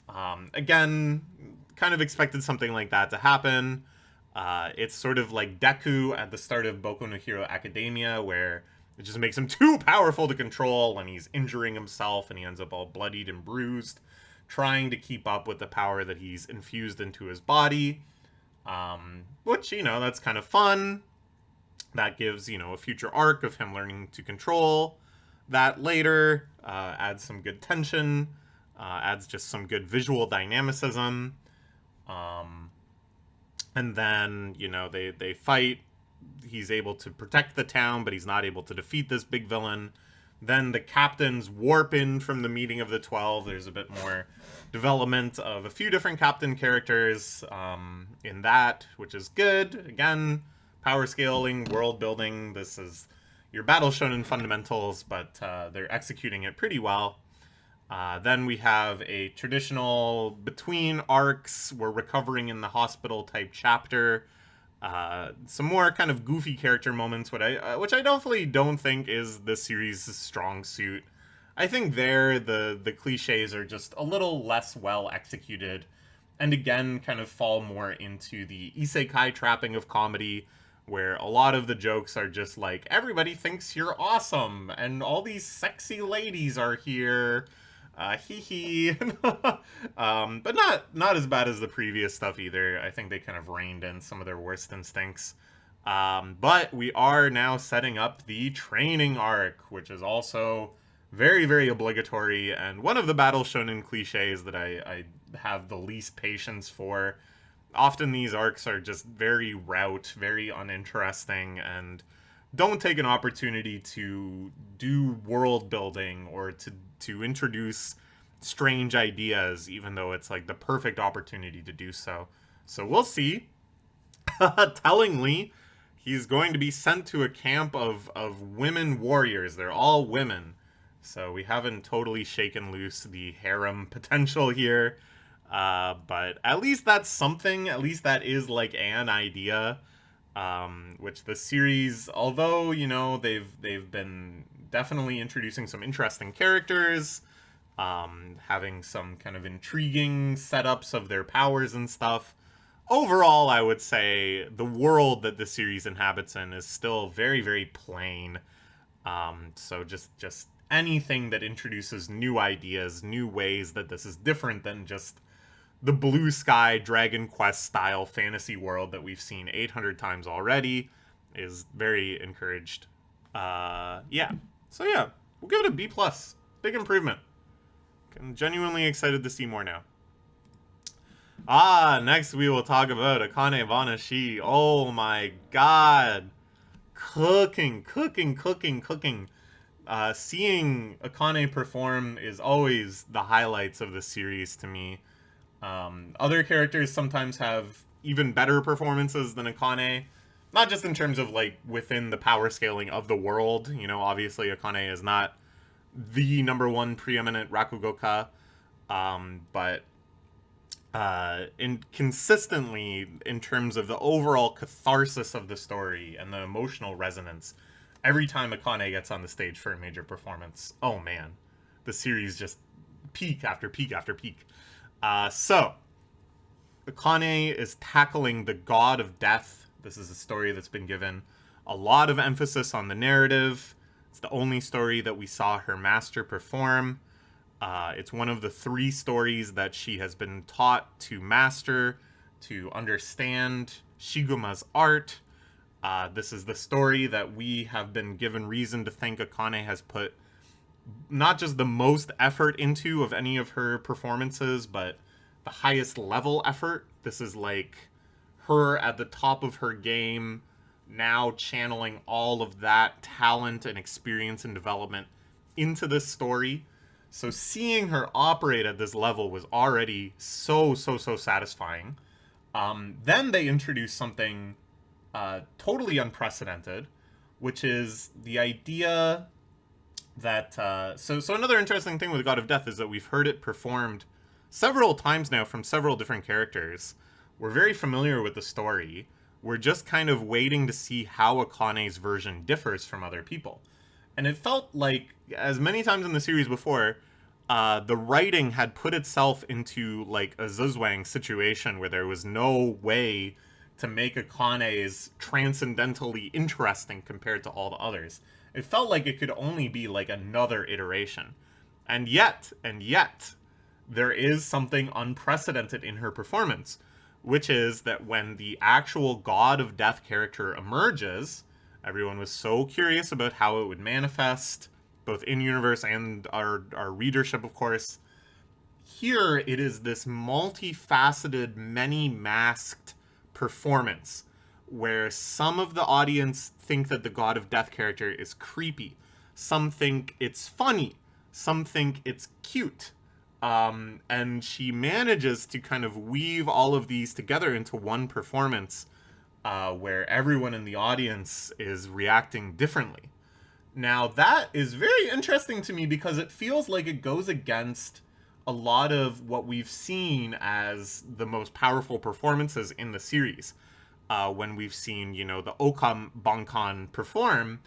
Again, kind of expected something like that to happen. It's sort of like Deku at the start of Boku no Hero Academia, where it just makes him too powerful to control, and he's injuring himself, and he ends up all bloodied and bruised, trying to keep up with the power that he's infused into his body. Which, that's kind of fun. That gives, a future arc of him learning to control that later. Adds some good tension. Adds just some good visual dynamicism. And then, they fight. He's able to protect the town, but he's not able to defeat this big villain. Then the captains warp in from the meeting of the 12. There's a bit more development of a few different captain characters in that, which is good. Again, power scaling, world building. This is your battle shonen fundamentals, but they're executing it pretty well. Then we have a traditional between arcs, we're recovering in the hospital type chapter. Some more kind of goofy character moments, which I definitely don't think is the series' strong suit. I think the cliches are just a little less well executed, and again kind of fall more into the isekai trapping of comedy, where a lot of the jokes are just like, everybody thinks you're awesome, and all these sexy ladies are here. Hee hee. But not as bad as the previous stuff either. I think they kind of reined in some of their worst instincts. But we are now setting up the training arc, which is also very, very obligatory, and one of the battle shonen cliches that I have the least patience for. Often these arcs are just very route, very uninteresting, and don't take an opportunity to do world building or to introduce strange ideas, even though it's like the perfect opportunity to do so. So we'll see. Tellingly, he's going to be sent to a camp of women warriors. They're all women. So we haven't totally shaken loose the harem potential here. But at least that's something. At least that is like an idea. Which the series, although they've been definitely introducing some interesting characters, having some kind of intriguing setups of their powers and stuff. Overall, I would say the world that the series inhabits in is still very, very plain. So just anything that introduces new ideas, new ways that this is different than just the blue sky Dragon Quest style fantasy world that we've seen 800 times already is very encouraged. Yeah. So yeah, we'll give it a B+. Big improvement. I'm genuinely excited to see more now. Next we will talk about Akane Banashi. Oh my god. Cooking. Seeing Akane perform is always the highlights of the series to me. Other characters sometimes have even better performances than Akane. Not just in terms of, like, within the power scaling of the world. Obviously Akane is not the #1 preeminent Rakugoka. But consistently, in terms of the overall catharsis of the story and the emotional resonance, every time Akane gets on the stage for a major performance, oh man, the series just peak after peak after peak. So, Akane is tackling the god of death. This is a story that's been given a lot of emphasis on the narrative. It's the only story that we saw her master perform. It's one of the 3 stories that she has been taught to master, to understand Shiguma's art. This is the story that we have been given reason to think Akane has put not just the most effort into of any of her performances, but the highest level effort. This is like her at the top of her game, now channeling all of that talent and experience and development into this story. So seeing her operate at this level was already so satisfying. Then they introduced something totally unprecedented, which is the idea that so another interesting thing with God of Death is that we've heard it performed several times now from several different characters. We're very familiar with the story. We're just kind of waiting to see how Akane's version differs from other people. And it felt like, as many times in the series before, the writing had put itself into like a Zuzwang situation where there was no way to make Akane's transcendentally interesting compared to all the others. It felt like it could only be like another iteration. And yet, there is something unprecedented in her performance, which is that when the actual God of Death character emerges, everyone was so curious about how it would manifest, both in-universe and our readership, of course. Here, it is this multifaceted, many-masked performance where some of the audience think that the God of Death character is creepy. Some think it's funny. Some think it's cute. And she manages to kind of weave all of these together into one performance where everyone in the audience is reacting differently. Now, that is very interesting to me because it feels like it goes against a lot of what we've seen as the most powerful performances in the series. When we've seen, you know, the Okam Bankan perform,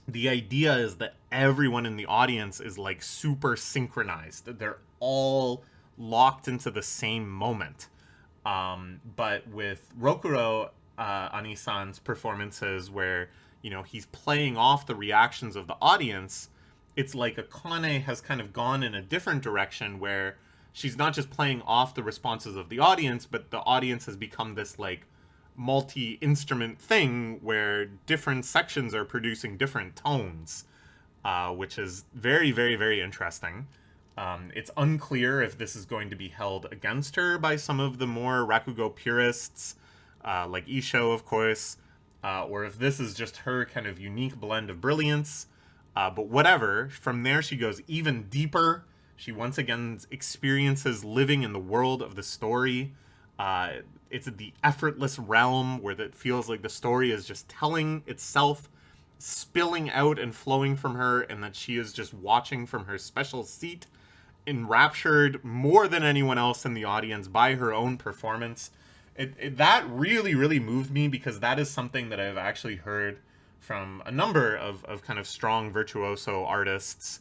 the idea is that everyone in the audience is like super synchronized. They're all locked into the same moment. But with Rokuro Anisan's performances where, you know, he's playing off the reactions of the audience, it's like Akane has kind of gone in a different direction where she's not just playing off the responses of the audience, but the audience has become this like multi-instrument thing where different sections are producing different tones, which is very, very, very interesting. It's unclear if this is going to be held against her by some of the more Rakugo purists, like Isho, of course, or if this is just her kind of unique blend of brilliance. But whatever, from there she goes even deeper. She once again experiences living in the world of the story. It's the effortless realm where it feels like the story is just telling itself, spilling out and flowing from her, and that she is just watching from her special seat, enraptured more than anyone else in the audience by her own performance. That really, really moved me because that is something that I've actually heard from a number of kind of strong virtuoso artists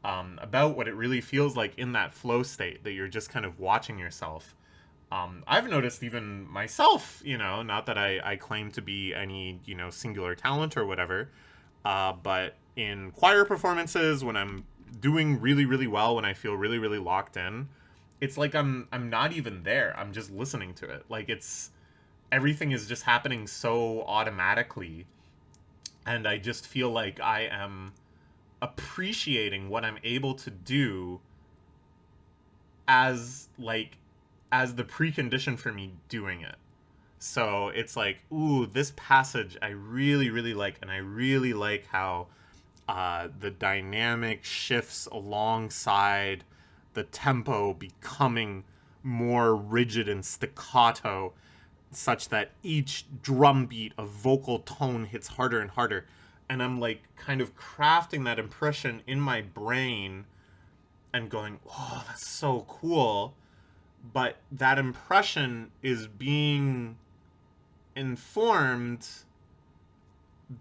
about what it really feels like in that flow state, that you're just kind of watching yourself. I've noticed even myself, you know, not that I claim to be any, you know, singular talent or whatever, but in choir performances, when I'm doing really, really well, when I feel really, really locked in, it's like I'm not even there. I'm just listening to it. Like everything is just happening so automatically. And I just feel like I am appreciating what I'm able to do as the precondition for me doing it. So it's like, ooh, this passage I really, really like, and I really like how the dynamic shifts alongside the tempo becoming more rigid and staccato, such that each drum beat of vocal tone hits harder and harder. And I'm like kind of crafting that impression in my brain and going, oh, that's so cool. But that impression is being informed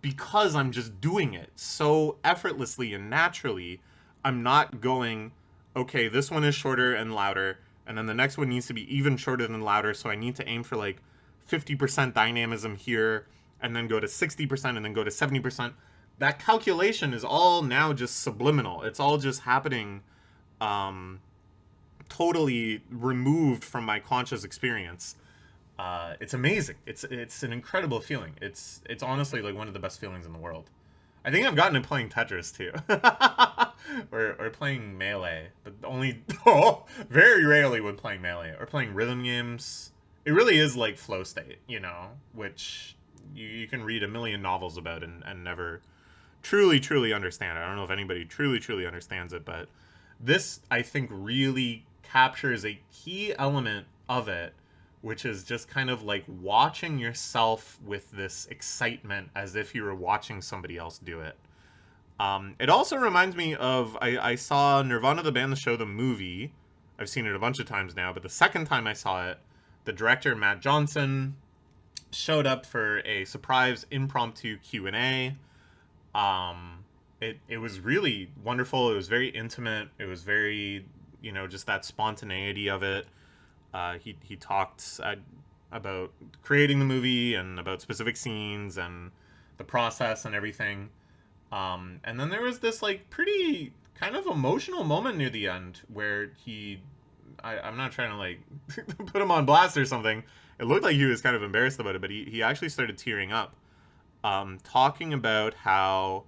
because I'm just doing it so effortlessly and naturally. I'm not going, okay, this one is shorter and louder, and then the next one needs to be even shorter and louder, so I need to aim for like 50% dynamism here, and then go to 60%, and then go to 70%. That calculation is all now just subliminal. It's all just happening totally removed from my conscious experience. It's amazing. It's an incredible feeling. It's honestly like one of the best feelings in the world. I think I've gotten into playing Tetris too, or playing Melee, but only very rarely when playing Melee or playing rhythm games. It really is like flow state, you know, which you can read a million novels about and never truly understand it. I don't know if anybody truly understands it, but this I think really captures a key element of it, which is just kind of like watching yourself with this excitement as if you were watching somebody else do it. It also reminds me of, I saw Nirvana the Band, the show, the movie. I've seen it a bunch of times now, but the second time I saw it, the director, Matt Johnson, showed up for a surprise impromptu Q&A. It was really wonderful. It was very intimate. It was very, you know, just that spontaneity of it. He talked about creating the movie and about specific scenes and the process and everything. And then there was this like pretty kind of emotional moment near the end where I'm not trying to like put him on blast or something. It looked like he was kind of embarrassed about it, but he actually started tearing up, talking about how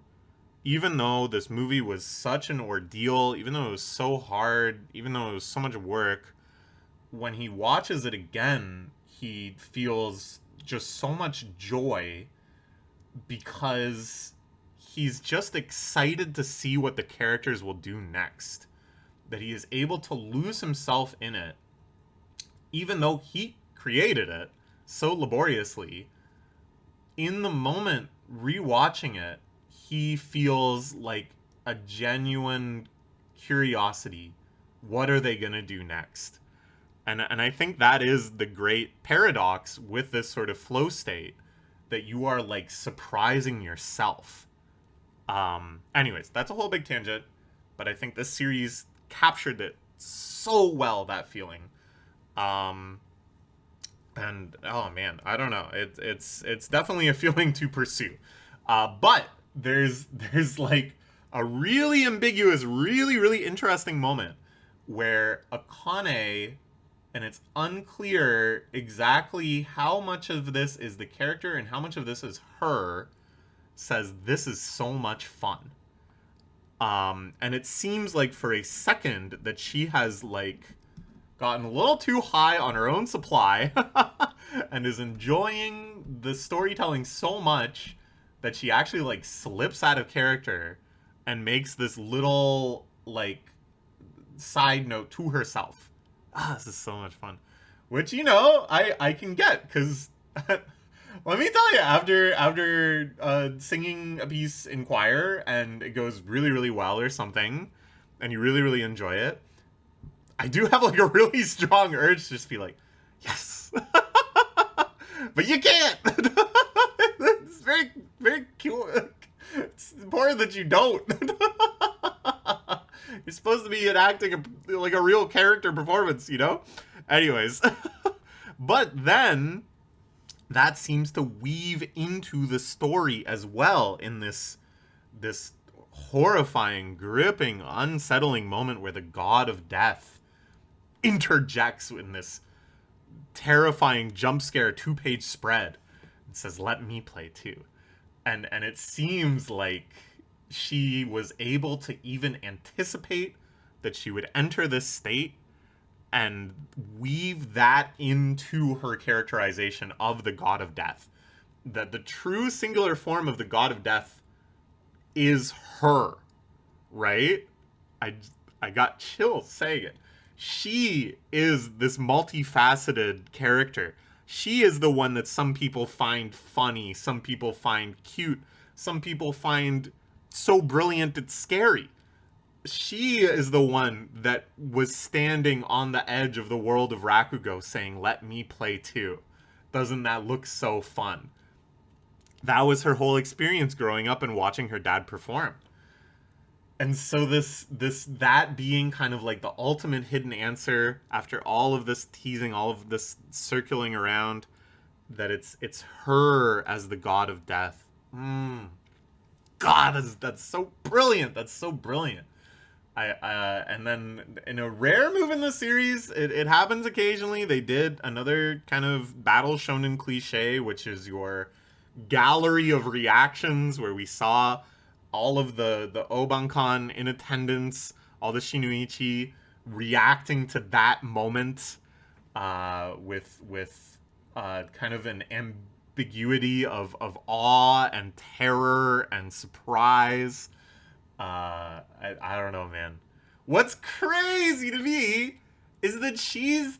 even though this movie was such an ordeal, even though it was so hard, even though it was so much work, when he watches it again, he feels just so much joy because he's just excited to see what the characters will do next. That he is able to lose himself in it, even though he created it so laboriously. In the moment, rewatching it, he feels like a genuine curiosity. What are they going to do next? And I think that is the great paradox with this sort of flow state, that you are like surprising yourself. Anyways, that's a whole big tangent, but I think this series captured it so well, that feeling. And oh man, I don't know. It's definitely a feeling to pursue. But there's like a really ambiguous, really interesting moment where Akane, and it's unclear exactly how much of this is the character and how much of this is her, says this is so much fun. And it seems like for a second that she has like gotten a little too high on her own supply and is enjoying the storytelling so much that she actually like slips out of character and makes this little like side note to herself. This is so much fun. Which, you know, I can get, because let me tell you, after singing a piece in choir and it goes really well or something, and you really enjoy it, I do have like a really strong urge to just be like, yes. But you can't. It's very cute. It's important that you don't. You're supposed to be enacting like a real character performance, you know? Anyways. But then that seems to weave into the story as well in this horrifying, gripping, unsettling moment where the god of death interjects in this terrifying jump scare 2-page spread and says, "Let me play too." And it seems like she was able to even anticipate that she would enter this state and weave that into her characterization of the god of death. That the true singular form of the god of death is her, right? I got chills saying it. She is this multifaceted character. She is the one that some people find funny, some people find cute, some people find so brilliant it's scary. She is the one that was standing on the edge of the world of Rakugo saying, "Let me play too." Doesn't that look so fun? That was her whole experience growing up and watching her dad perform. And so that being kind of like the ultimate hidden answer after all of this teasing, all of this circling around, that it's her as the god of death. God, that's so brilliant. That's so brilliant. And then in a rare move in the series, it happens occasionally. They did another kind of battle shonen cliche, which is your gallery of reactions, where we saw all of the Obankan in attendance, all the Shinuichi reacting to that moment with kind of an ambiguity of awe and terror and surprise. I don't know, man. What's crazy to me is that she's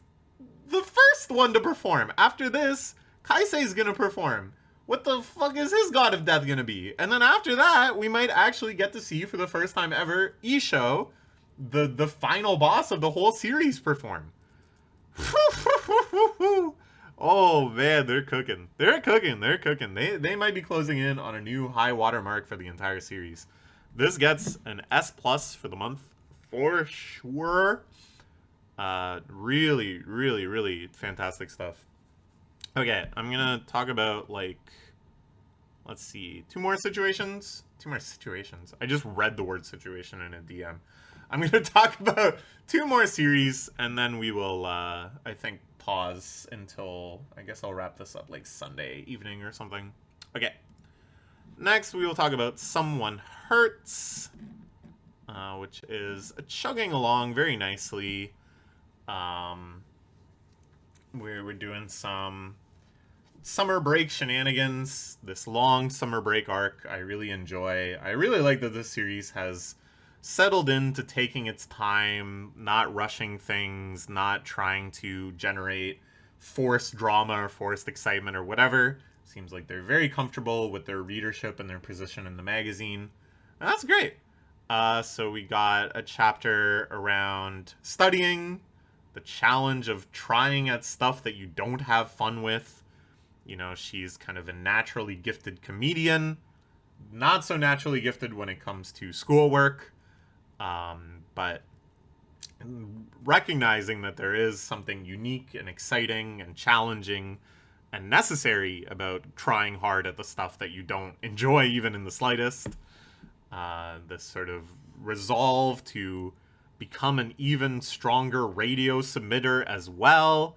the first one to perform. After this, Kaisei's gonna perform. What the fuck is his god of death gonna be? And then after that, we might actually get to see for the first time ever Isho, the final boss of the whole series, perform. Oh man, they're cooking. They're cooking. They're cooking. They might be closing in on a new high water mark for the entire series. This gets an S+ for the month for sure. Really, really, really fantastic stuff. Okay, I'm gonna talk about, like, let's see, two more situations. I just read the word situation in a DM. I'm gonna talk about two more series, and then we will, I think, pause until, I guess I'll wrap this up like Sunday evening or something. Okay. Next, we will talk about Someone Hurts, which is chugging along very nicely. We're doing some summer break shenanigans, this long summer break arc I really enjoy. I really like that this series has settled into taking its time, not rushing things, not trying to generate forced drama or forced excitement or whatever. Seems like they're very comfortable with their readership and their position in the magazine. And that's great. So we got a chapter around studying, the challenge of trying at stuff that you don't have fun with. You know, she's kind of a naturally gifted comedian, not so naturally gifted when it comes to schoolwork, but recognizing that there is something unique and exciting and challenging and necessary about trying hard at the stuff that you don't enjoy even in the slightest. This sort of resolve to become an even stronger radio submitter as well.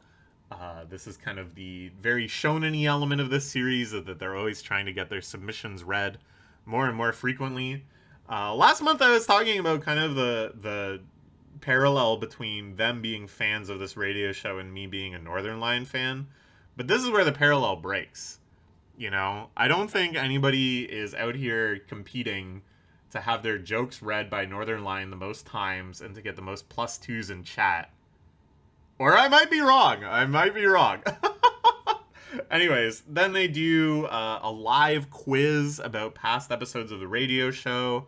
This is kind of the very shonen-y element of this series, that they're always trying to get their submissions read more and more frequently. Last month I was talking about kind of the parallel between them being fans of this radio show and me being a Northern Lion fan. But this is where the parallel breaks. You know, I don't think anybody is out here competing to have their jokes read by Northern Lion the most times and to get the most +2s in chat. Or I might be wrong. Anyways, then they do a live quiz about past episodes of the radio show.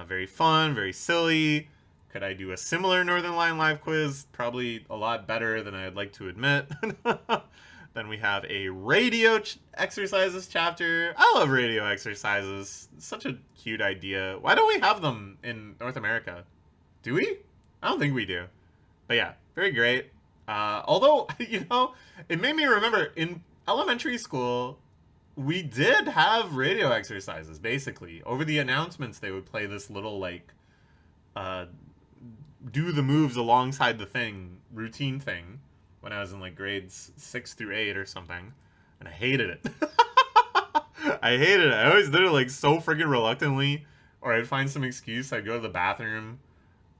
Very fun, very silly. Could I do a similar Northern Lion live quiz? Probably a lot better than I'd like to admit. Then we have a radio exercises chapter. I love radio exercises. It's such a cute idea. Why don't we have them in North America? Do we? I don't think we do. But yeah, very great. Although, you know, it made me remember in elementary school, we did have radio exercises, basically. Over the announcements, they would play this little, like, do the moves alongside the thing, routine thing, when I was in, like, grades 6 through 8 or something. And I hated it. I hated it. I always did it, like, so freaking reluctantly. Or I'd find some excuse. I'd go to the bathroom,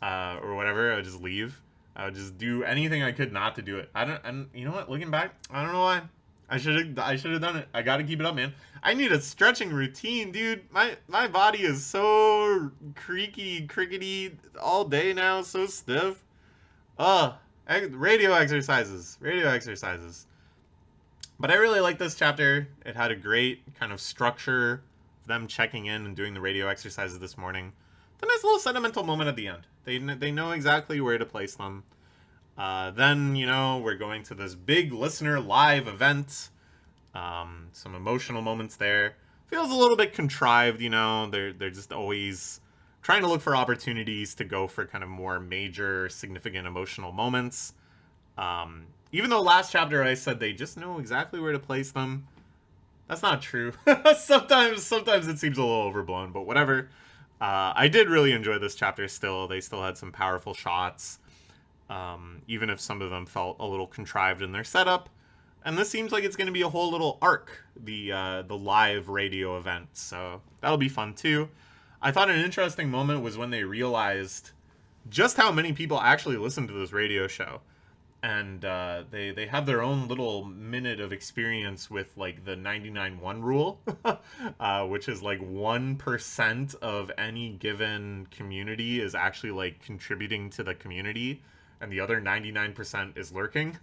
or whatever. I would just leave. I would just do anything I could not to do it. And you know what? Looking back, I don't know why. I should have done it. I got to keep it up, man. I need a stretching routine, dude. My body is so creaky, crickety all day now, so stiff. Radio exercises. But I really like this chapter. It had a great kind of structure of them checking in and doing the radio exercises this morning. A nice little sentimental moment at the end. They know exactly where to place them. Then, you know, we're going to this big listener live event. Some emotional moments there. Feels a little bit contrived, you know. They're just always trying to look for opportunities to go for kind of more major, significant emotional moments. Even though last chapter I said they just know exactly where to place them, that's not true. sometimes it seems a little overblown, but whatever. I did really enjoy this chapter still. They still had some powerful shots, even if some of them felt a little contrived in their setup. And this seems like it's going to be a whole little arc, the live radio event, so that'll be fun too. I thought an interesting moment was when they realized just how many people actually listen to this radio show. And they have their own little minute of experience with like the 99-1 rule, which is like 1% of any given community is actually like contributing to the community, and the other 99% is lurking.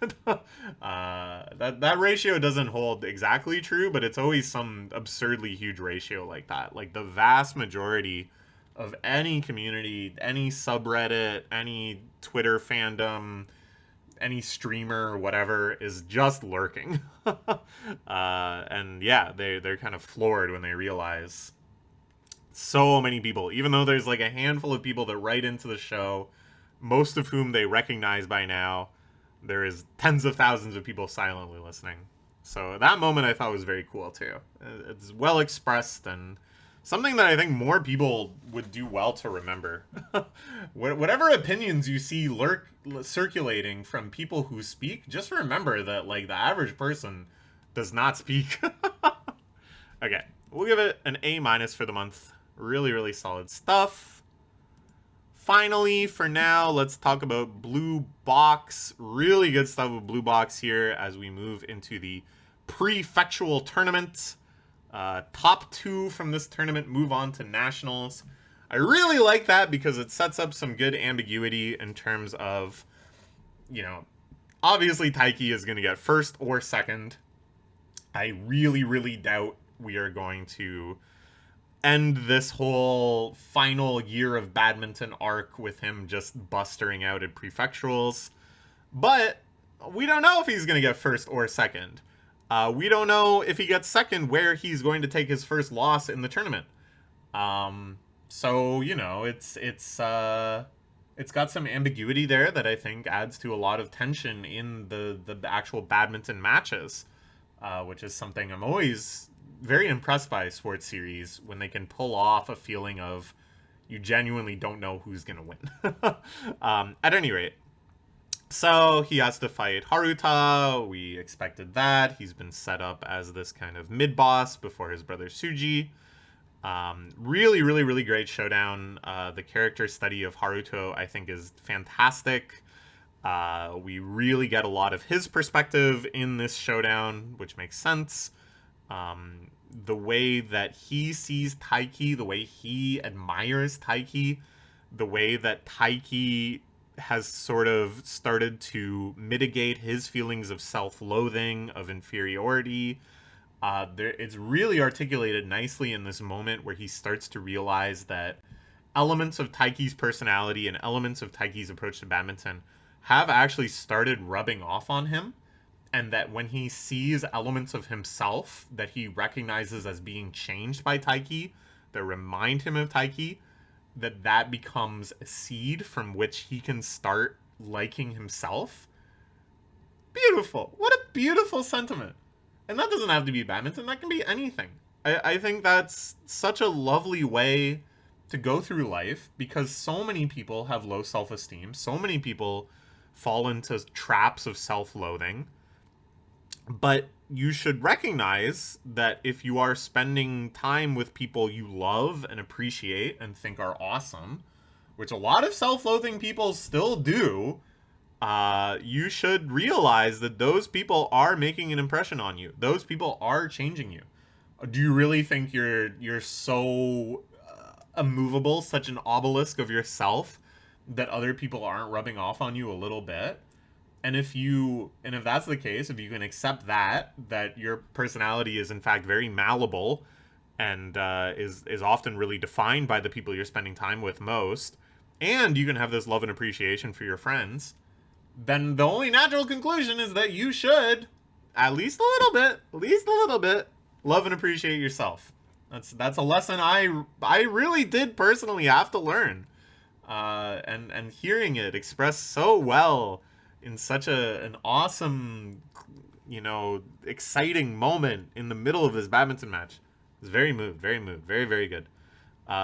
That ratio doesn't hold exactly true, but it's always some absurdly huge ratio like that. Like the vast majority of any community, any subreddit, any Twitter fandom, any streamer or whatever is just lurking. And yeah, they're kind of floored when they realize so many people, even though there's like a handful of people that write into the show, most of whom they recognize by now, there is tens of thousands of people silently listening. So that moment I thought was very cool too. It's well expressed and something that I think more people would do well to remember. Whatever opinions you see circulating from people who speak, just remember that like the average person does not speak. Okay, we'll give it an A- for the month. Really, really solid stuff. Finally, for now, let's talk about Blue Box. Really good stuff with Blue Box here as we move into the prefectual tournament. Top 2 from this tournament move on to nationals. I really like that because it sets up some good ambiguity in terms of, you know, obviously Taiki is going to get first or second. I really, really doubt we are going to end this whole final year of badminton arc with him just bustering out at prefecturals. But we don't know if he's going to get first or second. We don't know if he gets second where he's going to take his first loss in the tournament. So, you know, it's got some ambiguity there that I think adds to a lot of tension in the actual badminton matches, which is something I'm always very impressed by sports series when they can pull off a feeling of you genuinely don't know who's going to win. At any rate, so he has to fight Haruta. We expected that. He's been set up as this kind of mid-boss before his brother Suji. Really, really, really great showdown. The character study of Haruto, I think, is fantastic. We really get a lot of his perspective in this showdown, which makes sense. The way that he sees Taiki, the way he admires Taiki, the way that Taiki has sort of started to mitigate his feelings of self-loathing, of inferiority. It's really articulated nicely in this moment where he starts to realize that elements of Taiki's personality and elements of Taiki's approach to badminton have actually started rubbing off on him. And that when he sees elements of himself that he recognizes as being changed by Taiki, that remind him of Taiki, that becomes a seed from which he can start liking himself. Beautiful. What a beautiful sentiment. And that doesn't have to be badminton. That can be anything. I think that's such a lovely way to go through life because so many people have low self-esteem. So many people fall into traps of self-loathing. But you should recognize that if you are spending time with people you love and appreciate and think are awesome, which a lot of self-loathing people still do, you should realize that those people are making an impression on you. Those people are changing you. Do you really think you're so immovable, such an obelisk of yourself, that other people aren't rubbing off on you a little bit? And if that's the case, if you can accept that your personality is in fact very malleable and is often really defined by the people you're spending time with most, and you can have this love and appreciation for your friends, then the only natural conclusion is that you should, at least a little bit, love and appreciate yourself. That's a lesson I really did personally have to learn. And hearing it expressed so well in such an awesome, exciting moment in the middle of this badminton match. It was very moved, very, very good.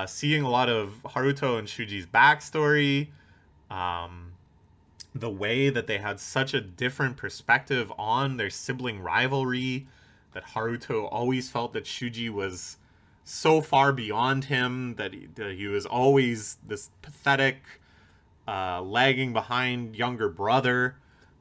Seeing a lot of Haruto and Shuji's backstory, um, the way that they had such a different perspective on their sibling rivalry, that Haruto always felt that Shuji was so far beyond him, that he was always this pathetic, lagging behind younger brother,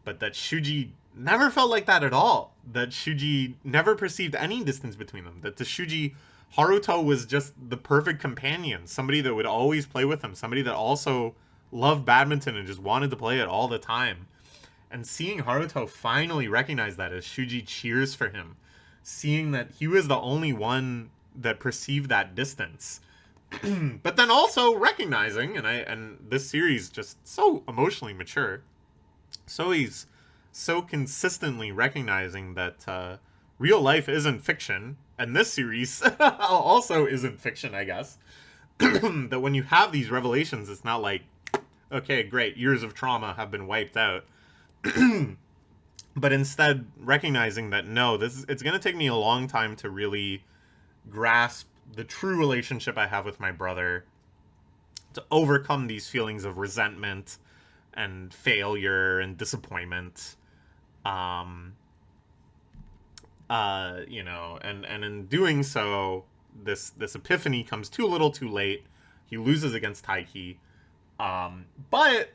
but that Shuji never felt like that at all. That Shuji never perceived any distance between them. That to Shuji, Haruto was just the perfect companion, somebody that would always play with him, somebody that also loved badminton and just wanted to play it all the time. And seeing Haruto finally recognize that as Shuji cheers for him, seeing that he was the only one that perceived that distance, but then also recognizing, and this series just so emotionally mature, so he's so consistently recognizing that real life isn't fiction, and this series also isn't fiction, I guess. That when you have these revelations, it's not like, okay, great, years of trauma have been wiped out. But instead recognizing that no, it's going to take me a long time to really grasp the true relationship I have with my brother, to overcome these feelings of resentment and failure and disappointment. And in doing so, this epiphany comes too little too late. He loses against Taiki. But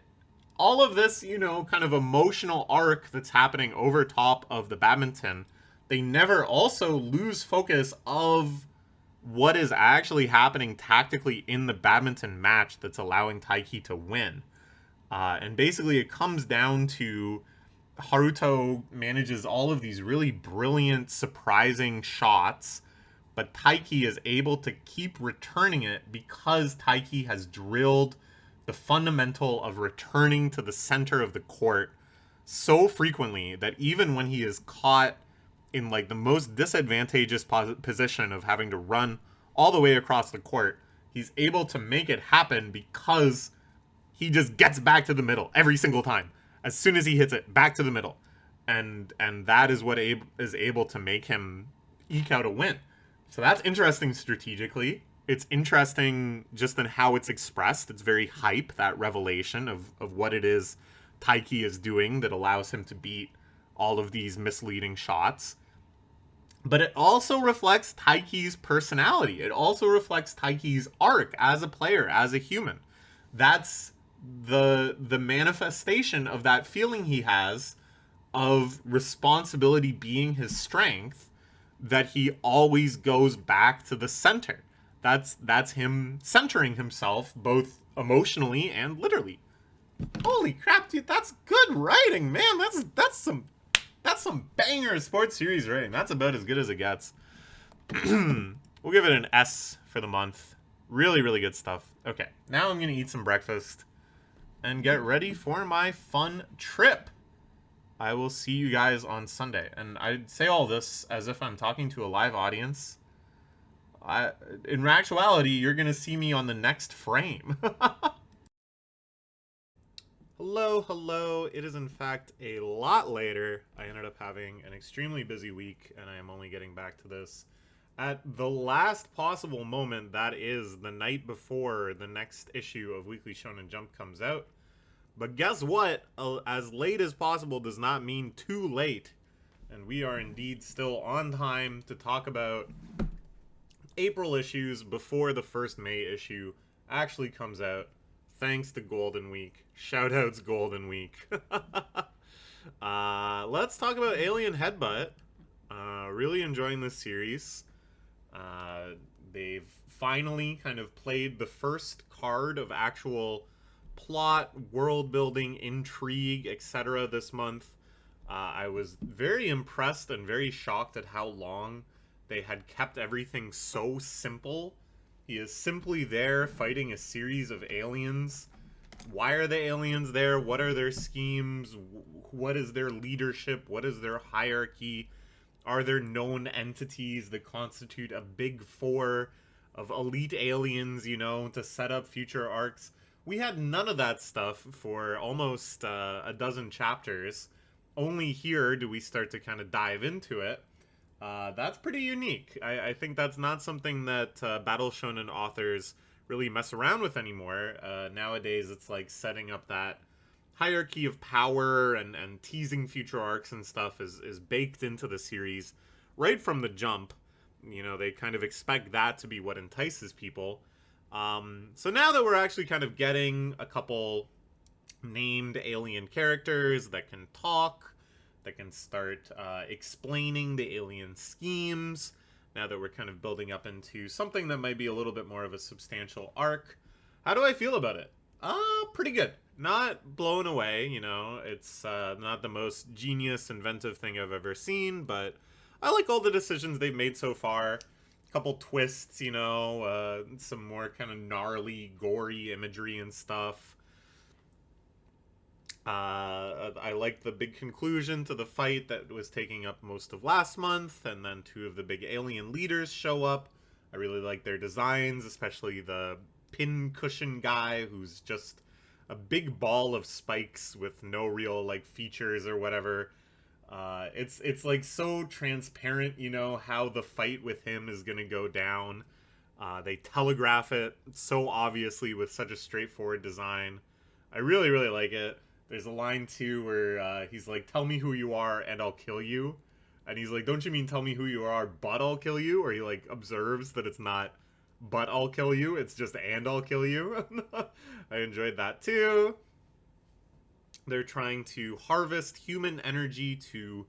all of this, kind of emotional arc that's happening over top of the badminton, they never also lose focus of what is actually happening tactically in the badminton match that's allowing Taiki to win. And basically it comes down to Haruto manages all of these really brilliant, surprising shots, but Taiki is able to keep returning it because Taiki has drilled the fundamental of returning to the center of the court so frequently that even when he is caught in like the most disadvantageous position of having to run all the way across the court, he's able to make it happen because he just gets back to the middle every single time. As soon as he hits it, back to the middle. And that is what is able to make him eke out a win. So that's interesting strategically. It's interesting just in how it's expressed. It's very hype, that revelation of what it is Taiki is doing that allows him to beat all of these misleading shots. But it also reflects Taiki's personality. It also reflects Taiki's arc as a player, as a human. That's the manifestation of that feeling he has of responsibility being his strength, that he always goes back to the center. That's him centering himself both emotionally and literally. Holy crap, dude, that's good writing, man. That's some banger sports series writing. That's about as good as it gets. We'll give it an S for the month. Really, really good stuff. Okay, now I'm gonna eat some breakfast and get ready for my fun trip. I will see you guys on Sunday. And I say all this as if I'm talking to a live audience. In actuality, you're going to see me on the next frame. Hello. It is in fact a lot later. I ended up having an extremely busy week, and I am only getting back to this at the last possible moment, that is the night before the next issue of Weekly Shonen Jump comes out. But guess what? As late as possible does not mean too late. And we are indeed still on time to talk about April issues before the first May issue actually comes out. Thanks to Golden Week. Shoutouts Golden Week. Let's talk about Alien Headbutt. Really enjoying this series. They've finally kind of played the first card of actual plot, world building, intrigue, etc. this month. I was very impressed and very shocked at how long they had kept everything so simple. He is simply there fighting a series of aliens. Why are the aliens there? What are their schemes? What is their leadership? What is their hierarchy? Are there known entities that constitute a big four of elite aliens, you know, to set up future arcs? We had none of that stuff for almost a dozen chapters. Only here do we start to kind of dive into it. That's pretty unique. I think that's not something that Battle Shonen authors really mess around with anymore. Nowadays, it's like setting up that hierarchy of power and teasing future arcs and stuff is baked into the series right from the jump. You know, they kind of expect that to be what entices people. So now that we're actually kind of getting a couple named alien characters that can talk, that can start explaining the alien schemes, now that we're kind of building up into something that might be a little bit more of a substantial arc, how do I feel about it? Pretty good. Not blown away, you know. It's not the most genius, inventive thing I've ever seen, but I like all the decisions they've made so far. Couple twists, you know, some more kind of gnarly, gory imagery and stuff. I liked the big conclusion to the fight that was taking up most of last month, and then two of the big alien leaders show up. I really like their designs, especially the pin cushion guy, who's just a big ball of spikes with no real like features or whatever. It's like so transparent, you know, how the fight with him is gonna go down. They telegraph it so obviously with such a straightforward design. I really, really like it. There's a line too where he's like, "Tell me who you are and I'll kill you," and he's like, "Don't you mean tell me who you are but I'll kill you?" Or he like observes that it's not "but I'll kill you," it's just "and I'll kill you." I enjoyed that too. They're trying to harvest human energy to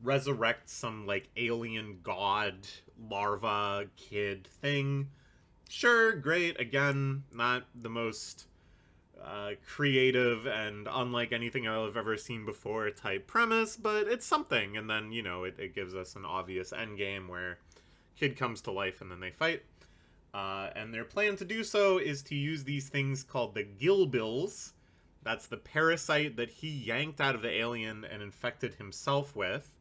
resurrect some like alien god larva kid thing. Sure, great. Again, not the most creative and unlike anything I've ever seen before type premise, but it's something. And then, you know, it gives us an obvious end game where kid comes to life and then they fight. And their plan to do so is to use these things called the Gilbills. That's the parasite that he yanked out of the alien and infected himself with,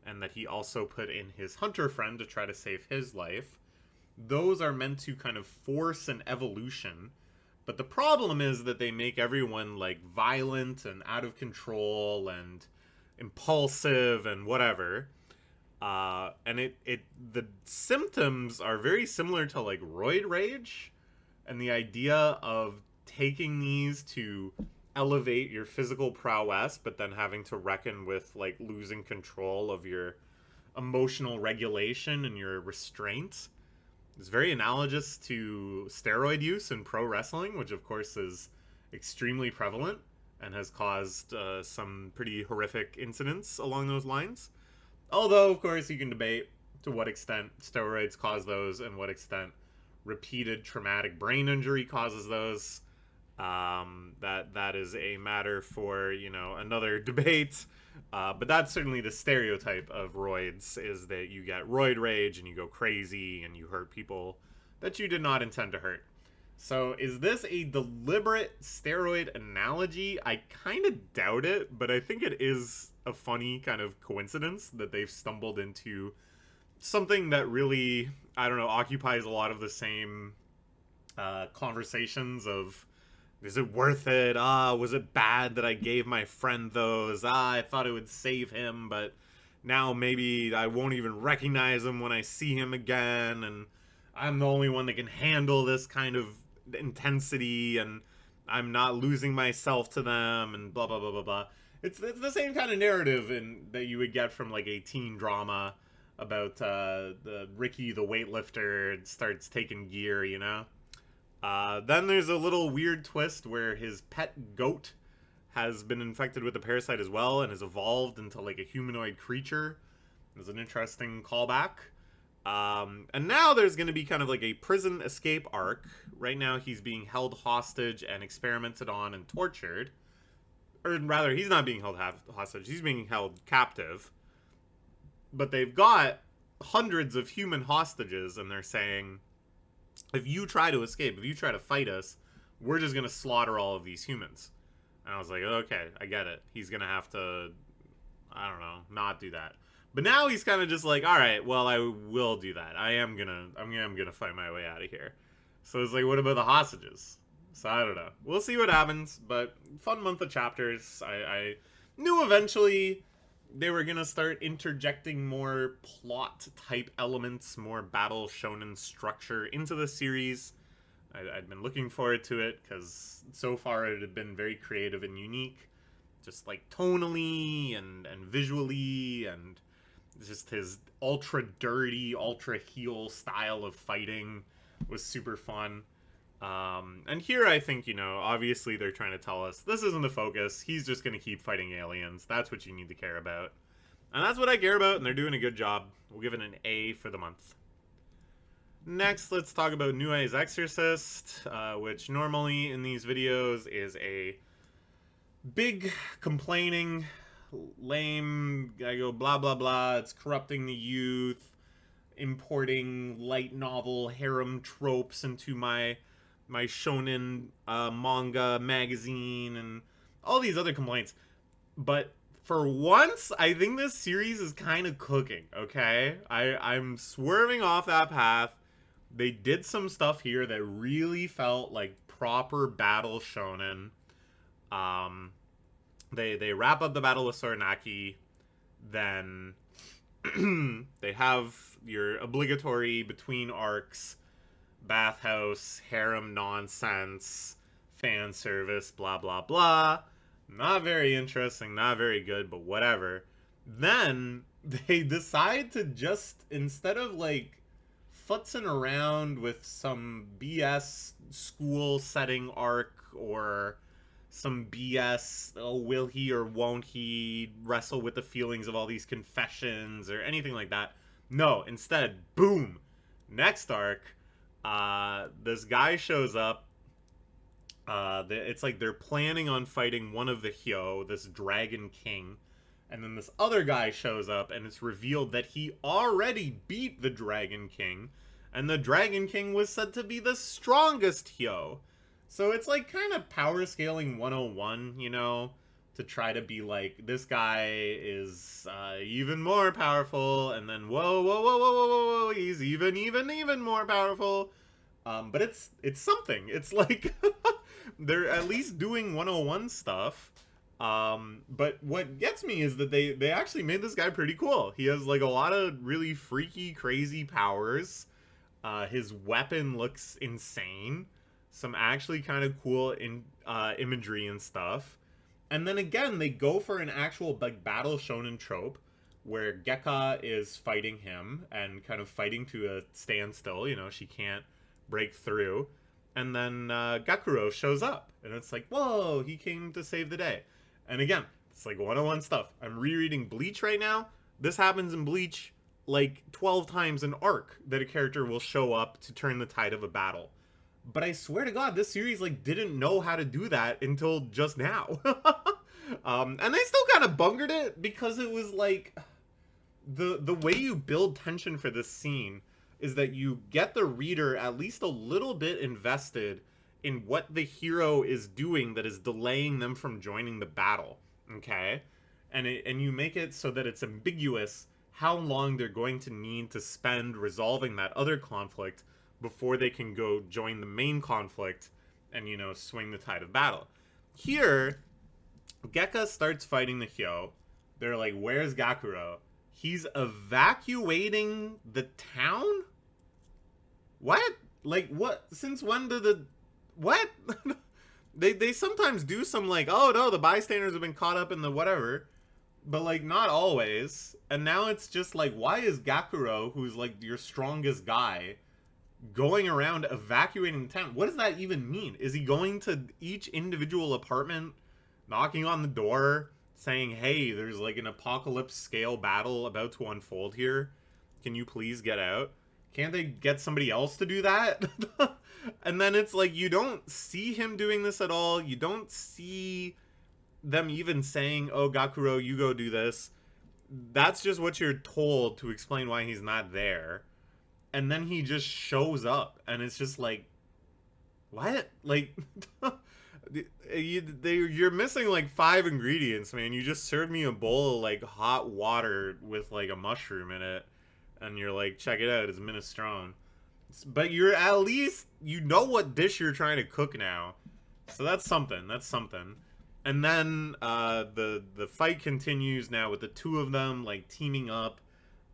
and that he also put in his hunter friend to try to save his life. Those are meant to kind of force an evolution, but the problem is that they make everyone like violent and out of control and impulsive and whatever. And the symptoms are very similar to like roid rage, and the idea of taking these to elevate your physical prowess, but then having to reckon with like losing control of your emotional regulation and your restraint is very analogous to steroid use in pro wrestling, which of course is extremely prevalent and has caused some pretty horrific incidents along those lines. Although, of course, you can debate to what extent steroids cause those and what extent repeated traumatic brain injury causes those. That is a matter for, you know, another debate. But that's certainly the stereotype of roids, is that you get roid rage and you go crazy and you hurt people that you did not intend to hurt. So is this a deliberate steroid analogy? I kind of doubt it, but I think it is a funny kind of coincidence that they've stumbled into something that really, I don't know, occupies a lot of the same conversations of, is it worth it? Was it bad that I gave my friend those? I thought it would save him, but now maybe I won't even recognize him when I see him again, and I'm the only one that can handle this kind of intensity, and I'm not losing myself to them, and blah, blah, blah, blah, blah. It's the same kind of narrative that you would get from like a teen drama about the Ricky the weightlifter starts taking gear, you know? Then there's a little weird twist where his pet goat has been infected with the parasite as well and has evolved into like a humanoid creature. There's an interesting callback. And now there's going to be kind of like a prison escape arc. Right now he's being held hostage and experimented on and tortured. Or rather, he's not being held hostage. He's being held captive. But they've got hundreds of human hostages, and they're saying, if you try to escape, if you try to fight us, we're just going to slaughter all of these humans. And I was like, okay, I get it. He's going to have to, I don't know, not do that. But now he's kind of just like, all right, well, I will do that. I'm gonna fight my way out of here. So it's like, what about the hostages? So I don't know. We'll see what happens. But fun month of chapters. I knew eventually they were gonna start interjecting more plot type elements, more battle shonen structure into the series. I'd been looking forward to it because so far it had been very creative and unique, just like tonally and visually, and just his ultra dirty, ultra heel style of fighting was super fun. And here I think, you know, obviously they're trying to tell us this isn't the focus. He's just going to keep fighting aliens. That's what you need to care about. And that's what I care about, and they're doing a good job. We'll give it an A for the month. Next, let's talk about New Eyes Exorcist, which normally in these videos is a big complaining, lame, I go blah blah blah, it's corrupting the youth, importing light novel harem tropes into my shonen manga magazine and all these other complaints. But for once, I think this series is kind of cooking, okay? I'm swerving off that path. They did some stuff here that really felt like proper battle shonen. They wrap up the battle with Soranaki, then they have your obligatory between arcs, bathhouse, harem nonsense, fan service, blah blah blah. Not very interesting, not very good, but whatever. Then they decide to just, instead of like futzing around with some BS school setting arc or some BS, oh, will he or won't he wrestle with the feelings of all these confessions or anything like that. No, instead, boom, next arc, this guy shows up. It's like they're planning on fighting one of the Hyo, this Dragon King. And then this other guy shows up, and it's revealed that he already beat the Dragon King. And the Dragon King was said to be the strongest Hyo. So it's like kind of power scaling 101, you know, to try to be like, this guy is even more powerful. And then, whoa, whoa, whoa, whoa, whoa, whoa, whoa, he's even more powerful. But it's something. It's like, they're at least doing 101 stuff. But what gets me is that they actually made this guy pretty cool. He has like a lot of really freaky, crazy powers. His weapon looks insane. Some actually kind of cool imagery and stuff. And then again, they go for an actual like battle shonen trope where Gekka is fighting him and kind of fighting to a standstill. You know, she can't break through. And then Gakuro shows up. And it's like, whoa, he came to save the day. And again, it's like 101 stuff. I'm rereading Bleach right now. This happens in Bleach like 12 times an arc that a character will show up to turn the tide of a battle. But I swear to God, this series like didn't know how to do that until just now. And they still kind of bungered it because it was like the way you build tension for this scene is that you get the reader at least a little bit invested in what the hero is doing that is delaying them from joining the battle, okay? And you make it so that it's ambiguous how long they're going to need to spend resolving that other conflict before they can go join the main conflict and, you know, swing the tide of battle. Here, Gekka starts fighting the Hyo. They're like, where's Gakuro? He's evacuating the town? What? Like, what? Since when did the... What? They sometimes do some, like, oh, no, the bystanders have been caught up in the whatever. But, like, not always. And now it's just, like, why is Gakuro, who's, like, your strongest guy, going around evacuating the town? What does that even mean? Is he going to each individual apartment, knocking on the door, saying, hey, there's, like, an apocalypse-scale battle about to unfold here? Can you please get out? Can't they get somebody else to do that? And then it's like, you don't see him doing this at all. You don't see them even saying, oh, Gakuro, you go do this. That's just what you're told to explain why he's not there. And then he just shows up. And it's just like, what? Like, You're missing like 5 ingredients, man. You just served me a bowl of like hot water with like a mushroom in it, and you're like, check it out, it's minestrone. But you're at least you know what dish you're trying to cook now, so that's something. That's something. And then the fight continues now with the two of them like teaming up.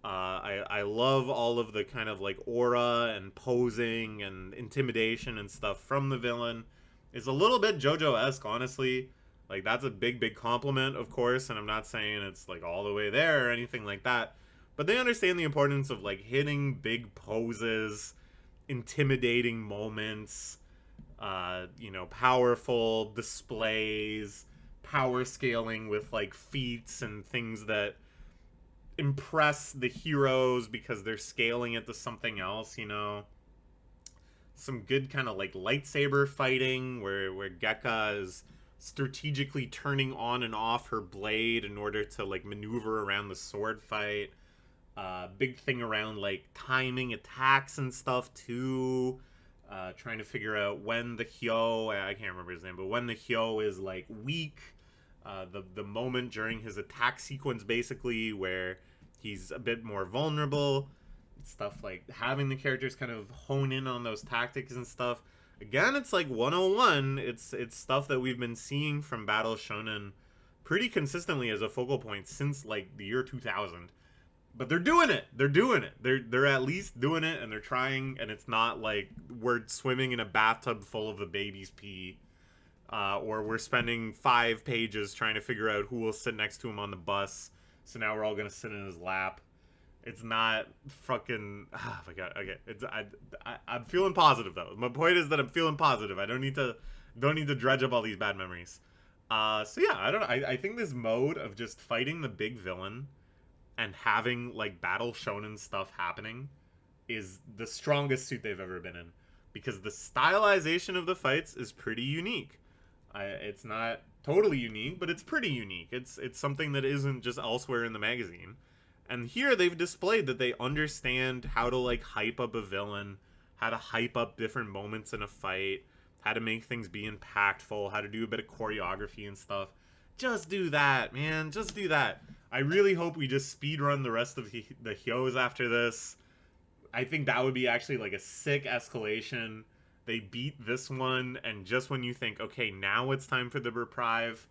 I love all of the kind of like aura and posing and intimidation and stuff from the villain. It's a little bit JoJo-esque, honestly. Like that's a big compliment, of course, and I'm not saying it's like all the way there or anything like that. But they understand the importance of like hitting big poses, intimidating moments, powerful displays, power scaling with like feats and things that impress the heroes because they're scaling it to something else. Some good kind of like lightsaber fighting where Gekka is strategically turning on and off her blade in order to like maneuver around the sword fight. Big thing around like timing attacks and stuff too. Trying to figure out when the Hyo, I can't remember his name, but when the Hyo is like weak. The moment during his attack sequence basically where he's a bit more vulnerable. Stuff like having the characters kind of hone in on those tactics and stuff. Again, it's like 101. It's stuff that we've been seeing from Battle Shonen pretty consistently as a focal point since like the year 2000. But they're doing it. They're doing it. They're at least doing it, and they're trying. And it's not like we're swimming in a bathtub full of the baby's pee, or we're spending 5 pages trying to figure out who will sit next to him on the bus. So now we're all gonna sit in his lap. It's not fucking. Oh my god. Okay. I'm feeling positive though. My point is that I'm feeling positive. I don't need to dredge up all these bad memories. So yeah, I don't know. I think this mode of just fighting the big villain and having like battle shonen stuff happening is the strongest suit they've ever been in, because the stylization of the fights is pretty unique. It's not totally unique, but it's pretty unique. It's something that isn't just elsewhere in the magazine. And here they've displayed that they understand how to like hype up a villain, how to hype up different moments in a fight, how to make things be impactful, how to do a bit of choreography and stuff. Just do that, man. Just do that. I really hope we just speedrun the rest of the Hyos after this. I think that would be actually like a sick escalation. They beat this one, and just when you think, okay, now it's time for the reprieve,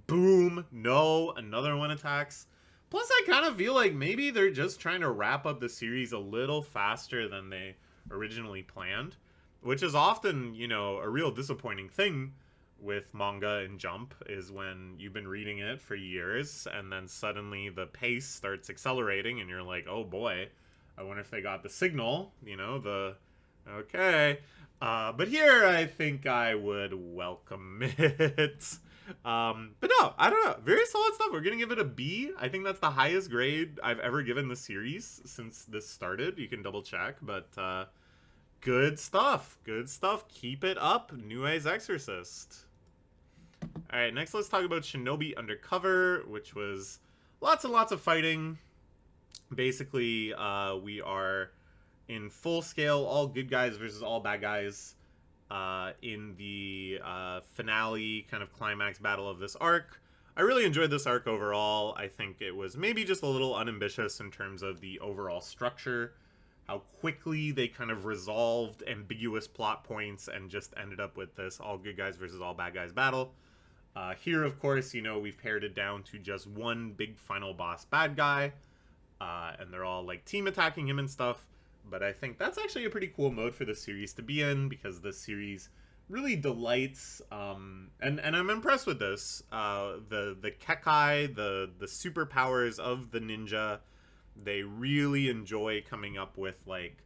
boom, no, another one attacks. Plus, I kind of feel like maybe they're just trying to wrap up the series a little faster than they originally planned, which is often, a real disappointing thing with manga and Jump, is when you've been reading it for years and then suddenly the pace starts accelerating and you're like, oh boy, I wonder if they got the signal, okay. But here I think I would welcome it. But no, I don't know. Very solid stuff. We're gonna give it a B. I think that's the highest grade I've ever given the series since this started. You can double check, but good stuff. Good stuff. Keep it up, New Eyes Exorcist. Alright, next let's talk about Shinobi Undercover, which was lots and lots of fighting. Basically, we are in full scale, all good guys versus all bad guys, in the finale kind of climax battle of this arc. I really enjoyed this arc overall. I think it was maybe just a little unambitious in terms of the overall structure, how quickly they kind of resolved ambiguous plot points and just ended up with this all good guys versus all bad guys battle. Here, of course, we've pared it down to just one big final boss bad guy, and they're all like team attacking him and stuff. But I think that's actually a pretty cool mode for the series to be in, because this series really delights, and I'm impressed with this. The Kekai, the superpowers of the ninja, they really enjoy coming up with like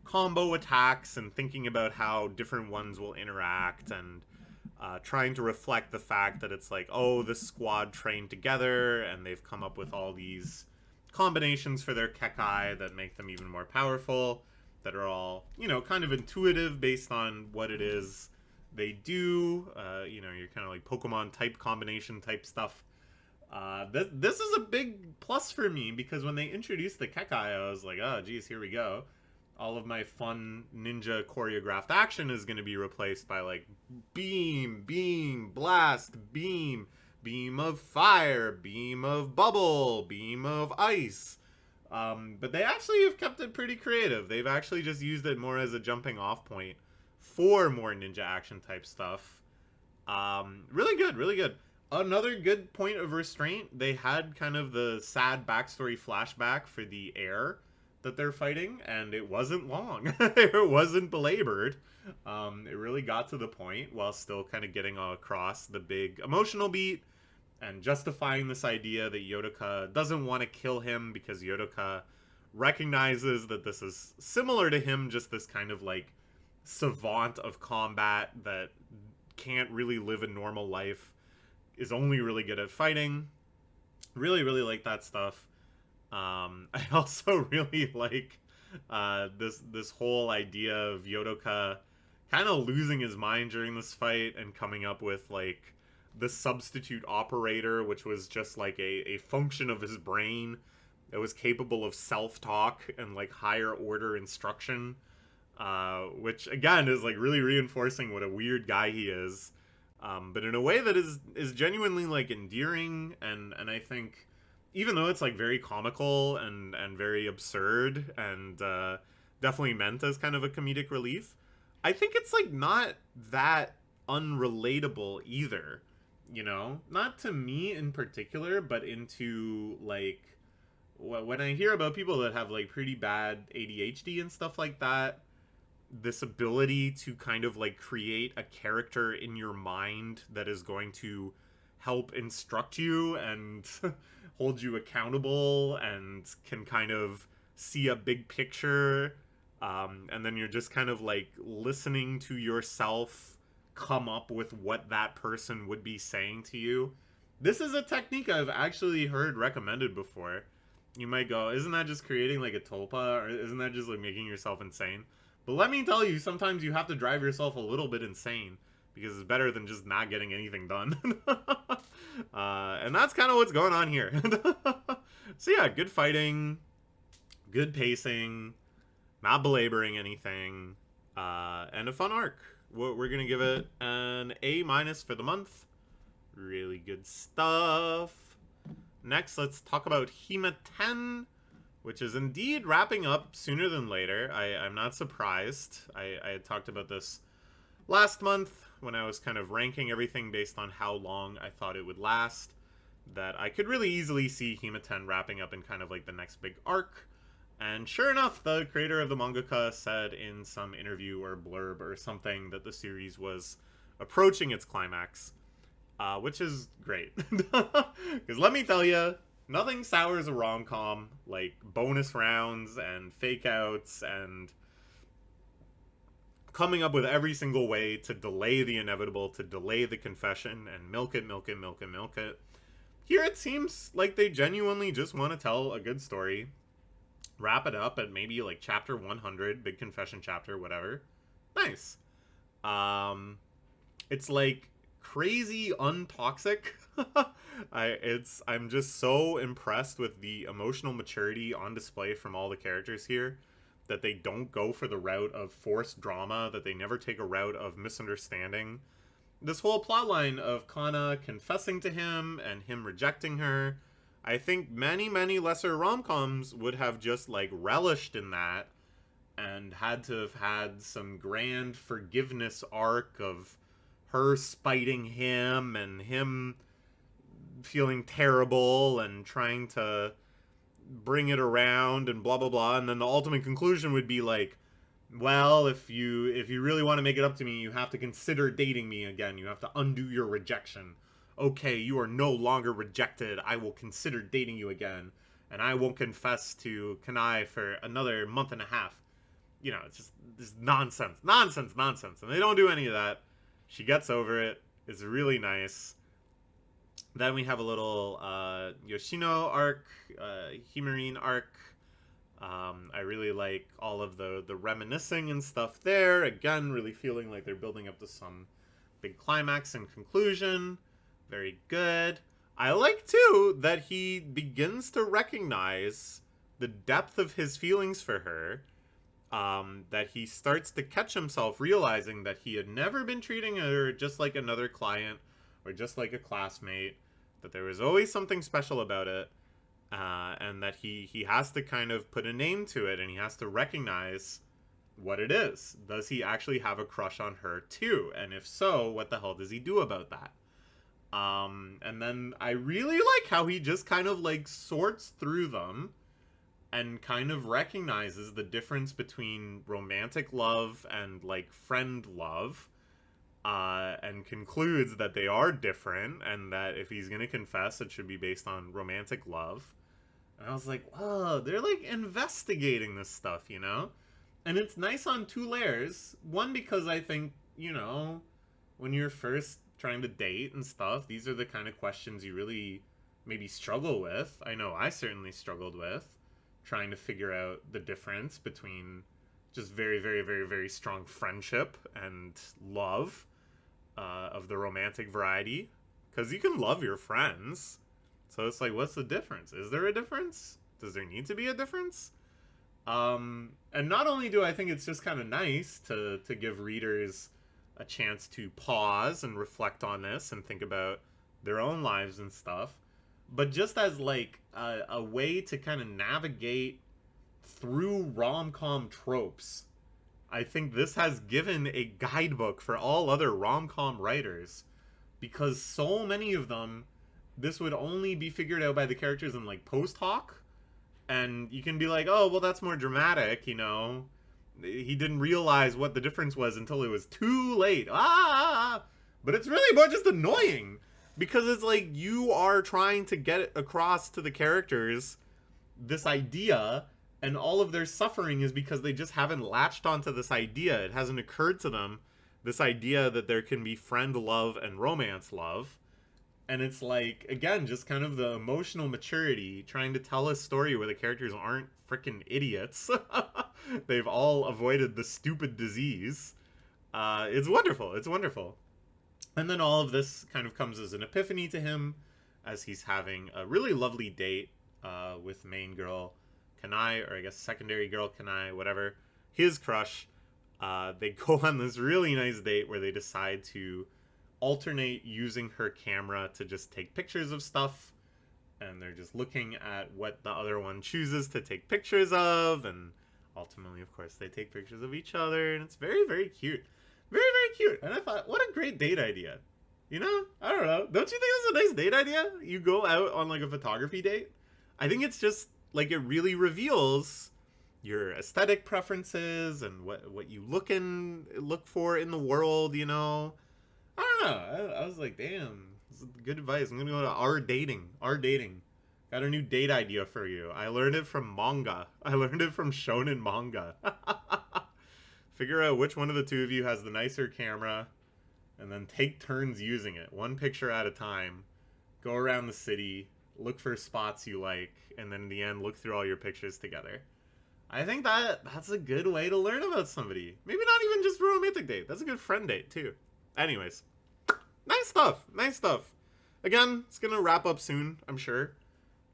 combo attacks and thinking about how different ones will interact, and trying to reflect the fact that it's like, oh, this squad trained together and they've come up with all these combinations for their Kekai that make them even more powerful, that are all, kind of intuitive based on what it is they do. You're kind of like Pokemon type combination type stuff. This is a big plus for me, because when they introduced the Kekai, I was like, oh, geez, here we go. all of my fun ninja choreographed action is going to be replaced by like beam, blast, beam of fire, beam of bubble, beam of ice. But they actually have kept it pretty creative. They've actually just used it more as a jumping off point for more ninja action type stuff. Really good, really good. Another good point of restraint, they had kind of the sad backstory flashback for the heir that they're fighting, and it wasn't long. It wasn't belabored. It really got to the point while still kind of getting across the big emotional beat and justifying this idea that Yodoka doesn't want to kill him because Yodoka recognizes that this is similar to him, just this kind of like savant of combat that can't really live a normal life, is only really good at fighting. Really, really like that stuff. I also really like this whole idea of Yodoka kind of losing his mind during this fight and coming up with like the substitute operator, which was just like a function of his brain that was capable of self-talk and like higher order instruction, which again is like really reinforcing what a weird guy he is, but in a way that is genuinely like endearing, and I think even though it's like very comical and very absurd and definitely meant as kind of a comedic relief, I think it's like not that unrelatable either. You know, not to me in particular, but into like when I hear about people that have like pretty bad ADHD and stuff like that, this ability to kind of like create a character in your mind that is going to help instruct you and hold you accountable and can kind of see a big picture, and then you're just kind of like listening to yourself come up with what that person would be saying to you. This is a technique I've actually heard recommended before. You might go, isn't that just creating like a tulpa, or isn't that just like making yourself insane? But let me tell you, sometimes you have to drive yourself a little bit insane because it's better than just not getting anything done. And that's kind of what's going on here. So yeah, good fighting, good pacing, not belaboring anything, and a fun arc. We're gonna give it an A- for the month. Really good stuff. Next, let's talk about Hima 10, which is indeed wrapping up sooner than later. I'm not surprised. I had talked about this last month when I was kind of ranking everything based on how long I thought it would last, that I could really easily see Hima 10 wrapping up in kind of like the next big arc. And sure enough, the creator of the mangaka said in some interview or blurb or something that the series was approaching its climax, which is great. Because let me tell you, nothing sours a rom-com like bonus rounds and fake outs and coming up with every single way to delay the inevitable, to delay the confession, and milk it. Here it seems like they genuinely just want to tell a good story, wrap it up at maybe like chapter 100, big confession chapter, whatever. Nice. It's like crazy untoxic. I'm just so impressed with the emotional maturity on display from all the characters here, that they don't go for the route of forced drama, that they never take a route of misunderstanding. This whole plotline of Kana confessing to him and him rejecting her, I think many, many lesser rom-coms would have just like relished in that and had to have had some grand forgiveness arc of her spiting him and him feeling terrible and trying to bring it around and blah blah blah, and then the ultimate conclusion would be like, well, if you really want to make it up to me, you have to consider dating me again. You have to undo your rejection. Okay, you are no longer rejected. I will consider dating you again, and I won't confess to Kanai for another month and a half. You know, it's just this nonsense, and they don't do any of that. She gets over it. It's really nice. Then we have a little Yoshino arc, Himarine arc. I really like all of the reminiscing and stuff there. Again, really feeling like they're building up to some big climax and conclusion. Very good. I like, too, that he begins to recognize the depth of his feelings for her. that he starts to catch himself realizing that he had never been treating her just like another client or just like a classmate, that there was always something special about it, and that he has to kind of put a name to it, and he has to recognize what it is. Does he actually have a crush on her too? And if so, what the hell does he do about that? And then I really like how he just kind of like sorts through them and kind of recognizes the difference between romantic love and like friend love, and concludes that they are different, and that if he's gonna confess, it should be based on romantic love. And I was like, whoa, they're like investigating this stuff, you know? And it's nice on two layers. One, because I think, you know, when you're first trying to date and stuff, these are the kind of questions you really maybe struggle with. I know I certainly struggled with trying to figure out the difference between just very, very, very, very strong friendship and love, of the romantic variety. Because you can love your friends. So it's like, what's the difference? Is there a difference? Does there need to be a difference? And not only do I think it's just kind of nice to give readers a chance to pause and reflect on this and think about their own lives and stuff, but just as like a way to kind of navigate through rom-com tropes, I think this has given a guidebook for all other rom-com writers, because so many of them, this would only be figured out by the characters in like post hoc, and you can be like, oh, well, that's more dramatic, you know, he didn't realize what the difference was until it was too late. But it's really more just annoying, because it's like you are trying to get across to the characters this idea, and all of their suffering is because they just haven't latched onto this idea. It hasn't occurred to them, this idea that there can be friend love and romance love. And it's like, again, just kind of the emotional maturity, trying to tell a story where the characters aren't freaking idiots. They've all avoided the stupid disease. It's wonderful. It's wonderful. And then all of this kind of comes as an epiphany to him as he's having a really lovely date with main girl Kanai, or I guess secondary girl Kanai, whatever, his crush. They go on this really nice date where they decide to alternate using her camera to just take pictures of stuff, and they're just looking at what the other one chooses to take pictures of, and ultimately, of course, they take pictures of each other, and it's very, very cute. Very, very cute. And I thought, what a great date idea. You know? I don't know. Don't you think that's a nice date idea? You go out on like a photography date. I think it's just like, it really reveals your aesthetic preferences and what you look for in the world, you know? I don't know. I was like, damn, this is good advice. I'm gonna go to our dating. Got a new date idea for you. I learned it from manga. I learned it from Shonen manga. Figure out which one of the two of you has the nicer camera, and then take turns using it, one picture at a time. Go around the city, look for spots you like, and then in the end, look through all your pictures together. I think that's a good way to learn about somebody. Maybe not even just a romantic date. That's a good friend date, too. Anyways, nice stuff. Nice stuff. Again, it's gonna wrap up soon, I'm sure.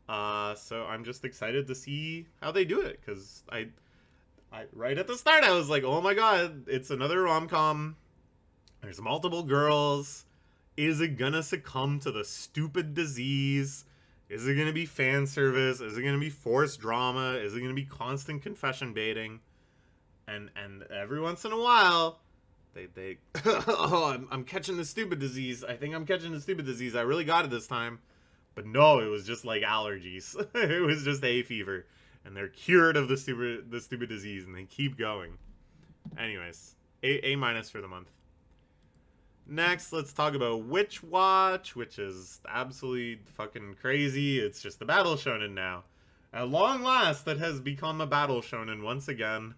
So I'm just excited to see how they do it, because I right at the start I was like, oh my god, it's another rom-com. There's multiple girls. Is it gonna succumb to the stupid disease? Is it gonna be fan service? Is it gonna be forced drama? Is it gonna be constant confession baiting? And every once in a while, they oh, I'm catching the stupid disease. I think I'm catching the stupid disease. I really got it this time. But no, it was just like allergies. It was just hay fever. And they're cured of the stupid disease, and they keep going. Anyways, A- for the month. Next, let's talk about Witch Watch, which is absolutely fucking crazy. It's just a battle shonen now. At long last, that has become a battle shonen once again.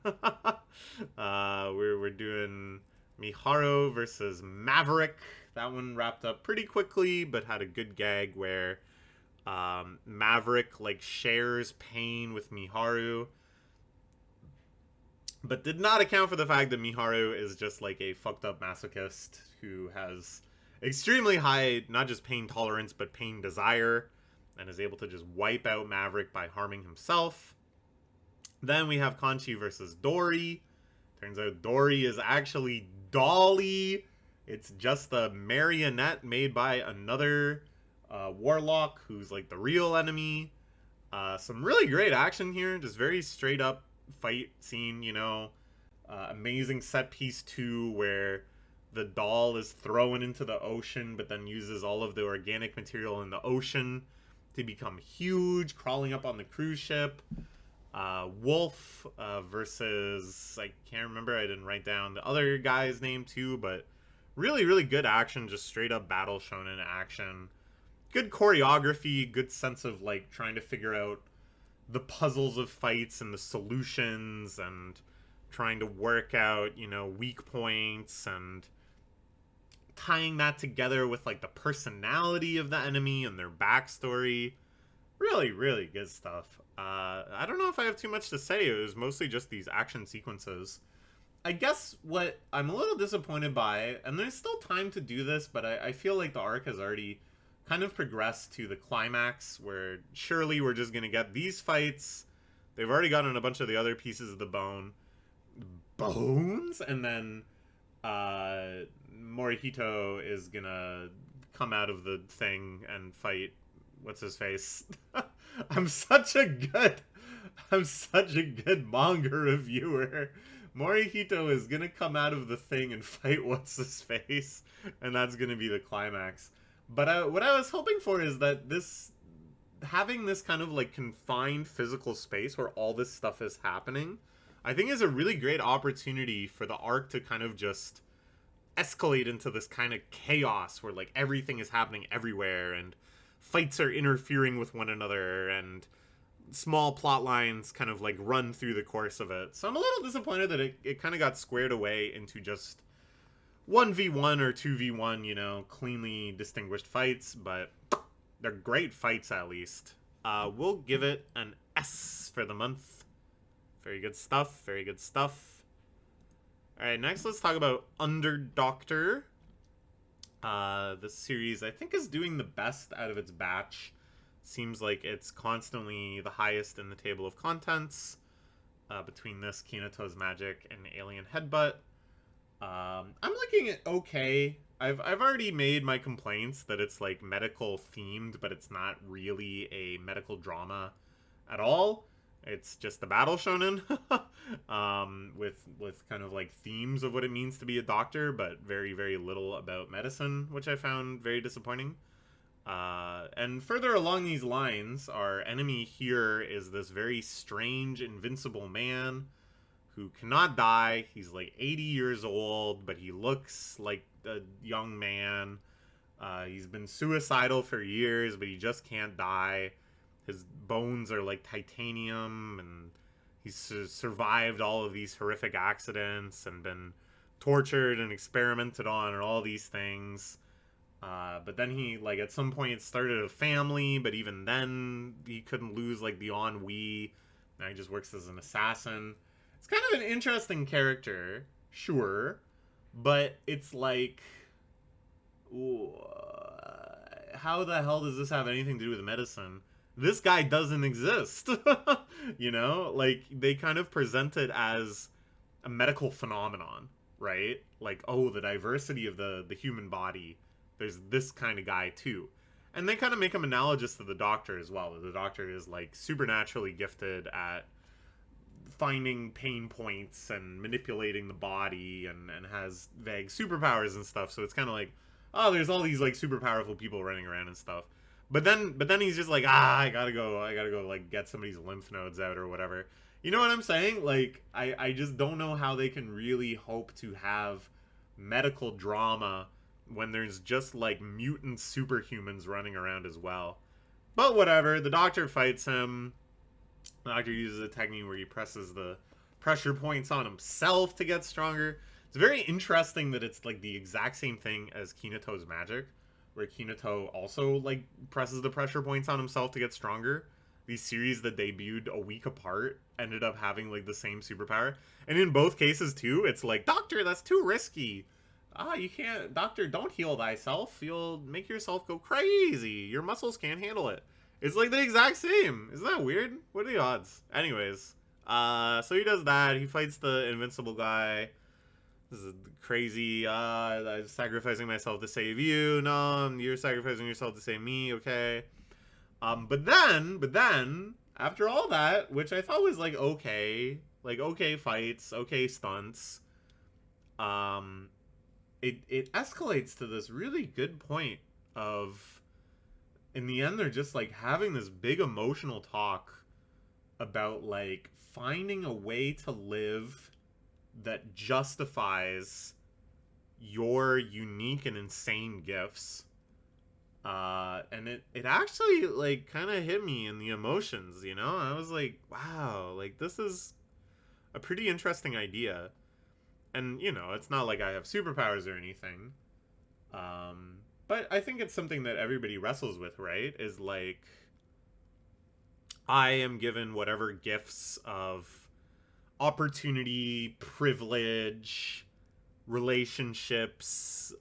We're doing Miharu versus Maverick. That one wrapped up pretty quickly, but had a good gag where Maverick like shares pain with Miharu, but did not account for the fact that Miharu is just like a fucked up masochist who has extremely high, not just pain tolerance, but pain desire, and is able to just wipe out Maverick by harming himself. Then we have Conchi versus Dory. Turns out Dory is actually Dolly. It's just a marionette made by another warlock who's like the real enemy. Some really great action here. Just very straight up fight scene, you know. Amazing set piece too, where the doll is thrown into the ocean, but then uses all of the organic material in the ocean to become huge, crawling up on the cruise ship. Wolf versus, I can't remember, I didn't write down the other guy's name too, but really, really good action, just straight up battle shonen action. Good choreography, good sense of like trying to figure out the puzzles of fights and the solutions and trying to work out, you know, weak points and tying that together with like the personality of the enemy and their backstory. Really, really good stuff. I don't know if I have too much to say. It was mostly just these action sequences. I guess what I'm a little disappointed by, and there's still time to do this, but I feel like the arc has already kind of progressed to the climax where surely we're just going to get these fights. They've already gotten a bunch of the other pieces of the bones, and then Morihito is going to come out of the thing and fight what's his face. I'm such a good manga reviewer. Morihito is gonna come out of the thing and fight what's his face, and that's gonna be the climax. But what I was hoping for is that having this kind of like confined physical space where all this stuff is happening, I think is a really great opportunity for the arc to kind of just escalate into this kind of chaos where like everything is happening everywhere and fights are interfering with one another and small plot lines kind of like run through the course of it. So I'm a little disappointed that it kind of got squared away into just 1v1 or 2v1, you know, cleanly distinguished fights, but they're great fights at least. We'll give it an S for the month. Very good stuff, very good stuff. Alright, next let's talk about Underdoctor. This series I think is doing the best out of its batch. Seems like it's constantly the highest in the table of contents between this, Kineto's Magic, and Alien Headbutt. I'm liking at okay. I've already made my complaints that it's like medical themed, but it's not really a medical drama at all. It's just a battle shonen with kind of like themes of what it means to be a doctor, but very, very little about medicine, which I found very disappointing. And further along these lines, our enemy here is this very strange, invincible man who cannot die. He's like 80 years old, but he looks like a young man. He's been suicidal for years, but he just can't die. His bones are like titanium, and he's survived all of these horrific accidents and been tortured and experimented on and all these things. But then he, like, at some point started a family, but even then he couldn't lose, like, the ennui. Now he just works as an assassin. It's kind of an interesting character, sure, but it's like, how the hell does this have anything to do with medicine? This guy doesn't exist. You know, like, they kind of present it as a medical phenomenon, right? Like, oh, the diversity of the human body. There's this kind of guy too. And they kind of make him analogous to the Doctor as well. The Doctor is like supernaturally gifted at finding pain points and manipulating the body and has vague superpowers and stuff. So it's kind of like, oh, there's all these like super powerful people running around and stuff. But then he's just like, I gotta go like get somebody's lymph nodes out or whatever. You know what I'm saying? Like, I just don't know how they can really hope to have medical drama when there's just like mutant superhumans running around as well. But whatever, the Doctor fights him. The Doctor uses a technique where he presses the pressure points on himself to get stronger. It's very interesting that it's like the exact same thing as Kineto's Magic, where Kineto also like presses the pressure points on himself to get stronger. These series that debuted a week apart ended up having like the same superpower. And in both cases too, it's like, Doctor, that's too risky. You can't, Doctor, don't heal thyself. You'll make yourself go crazy. Your muscles can't handle it. It's like the exact same. Isn't that weird? What are the odds? Anyways, So he does that. He fights the invincible guy. This is crazy. I'm sacrificing myself to save you. No, you're sacrificing yourself to save me. Okay. But then, after all that, which I thought was like okay fights, okay stunts, um, it escalates to this really good point of, in the end, they're just like having this big emotional talk about like finding a way to live that justifies your unique and insane gifts. And it actually like kind of hit me in the emotions, you know? I was like, wow, like this is a pretty interesting idea. And, you know, it's not like I have superpowers or anything. But I think it's something that everybody wrestles with, right? Is like, I am given whatever gifts of opportunity, privilege, relationships,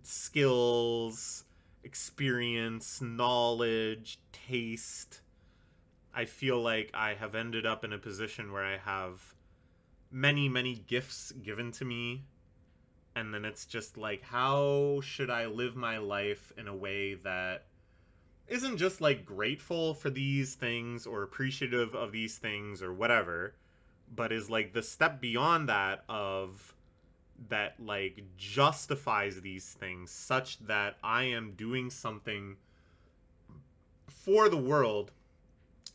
skills, experience, knowledge, taste. I feel like I have ended up in a position where I have many, many gifts given to me. And then it's just like, how should I live my life in a way that isn't just like grateful for these things or appreciative of these things or whatever, but is like the step beyond that of that like justifies these things such that I am doing something for the world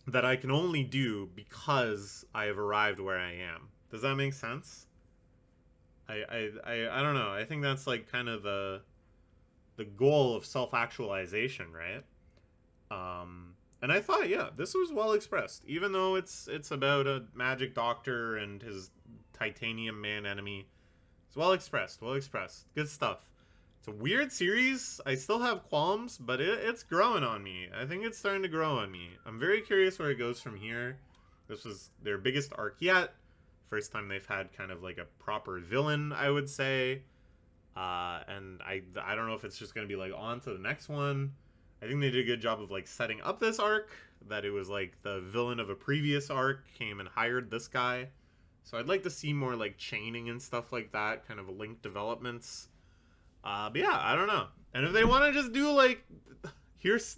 that I can only do because I have arrived where I am. Does that make sense? I don't know. I think that's like kind of the goal of self-actualization, right? And I thought, yeah, this was well expressed, even though it's about a magic doctor and his titanium man enemy. It's well expressed, well expressed. Good stuff. It's a weird series. I still have qualms, but it's growing on me. I think it's starting to grow on me. I'm very curious where it goes from here. This was their biggest arc yet. First time they've had kind of like a proper villain, I would say. And I don't know if it's just going to be like on to the next one. I think they did a good job of like setting up this arc, that it was like the villain of a previous arc came and hired this guy. So I'd like to see more like chaining and stuff like that, kind of linked developments. But yeah, I don't know. And if they want to just do like, here's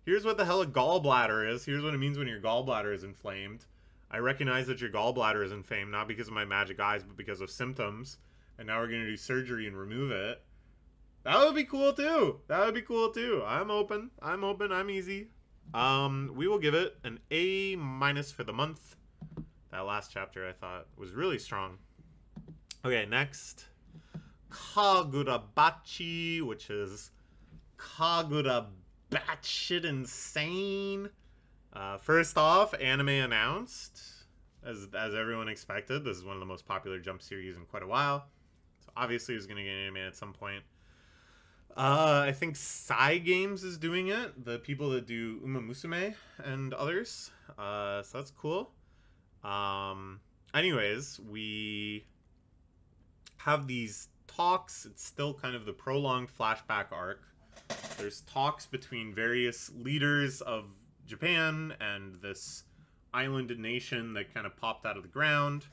what the hell a gallbladder is. Here's what it means when your gallbladder is inflamed. I recognize that your gallbladder is inflamed, not because of my magic eyes, but because of symptoms. And now we're going to do surgery and remove it. That would be cool too. That would be cool too. I'm open. I'm easy. We will give it an A- for the month. That last chapter I thought was really strong. Okay, next. Kagurabachi, which is Kagura batshit insane. First off, anime announced. As everyone expected, this is one of the most popular Jump series in quite a while. So obviously it's going to get animated at some point. I think Psy Games is doing it. The people that do Uma Musume and others. So that's cool. Anyways, we have these talks. It's still kind of the prolonged flashback arc. There's talks between various leaders of Japan and this island nation that kind of popped out of the ground.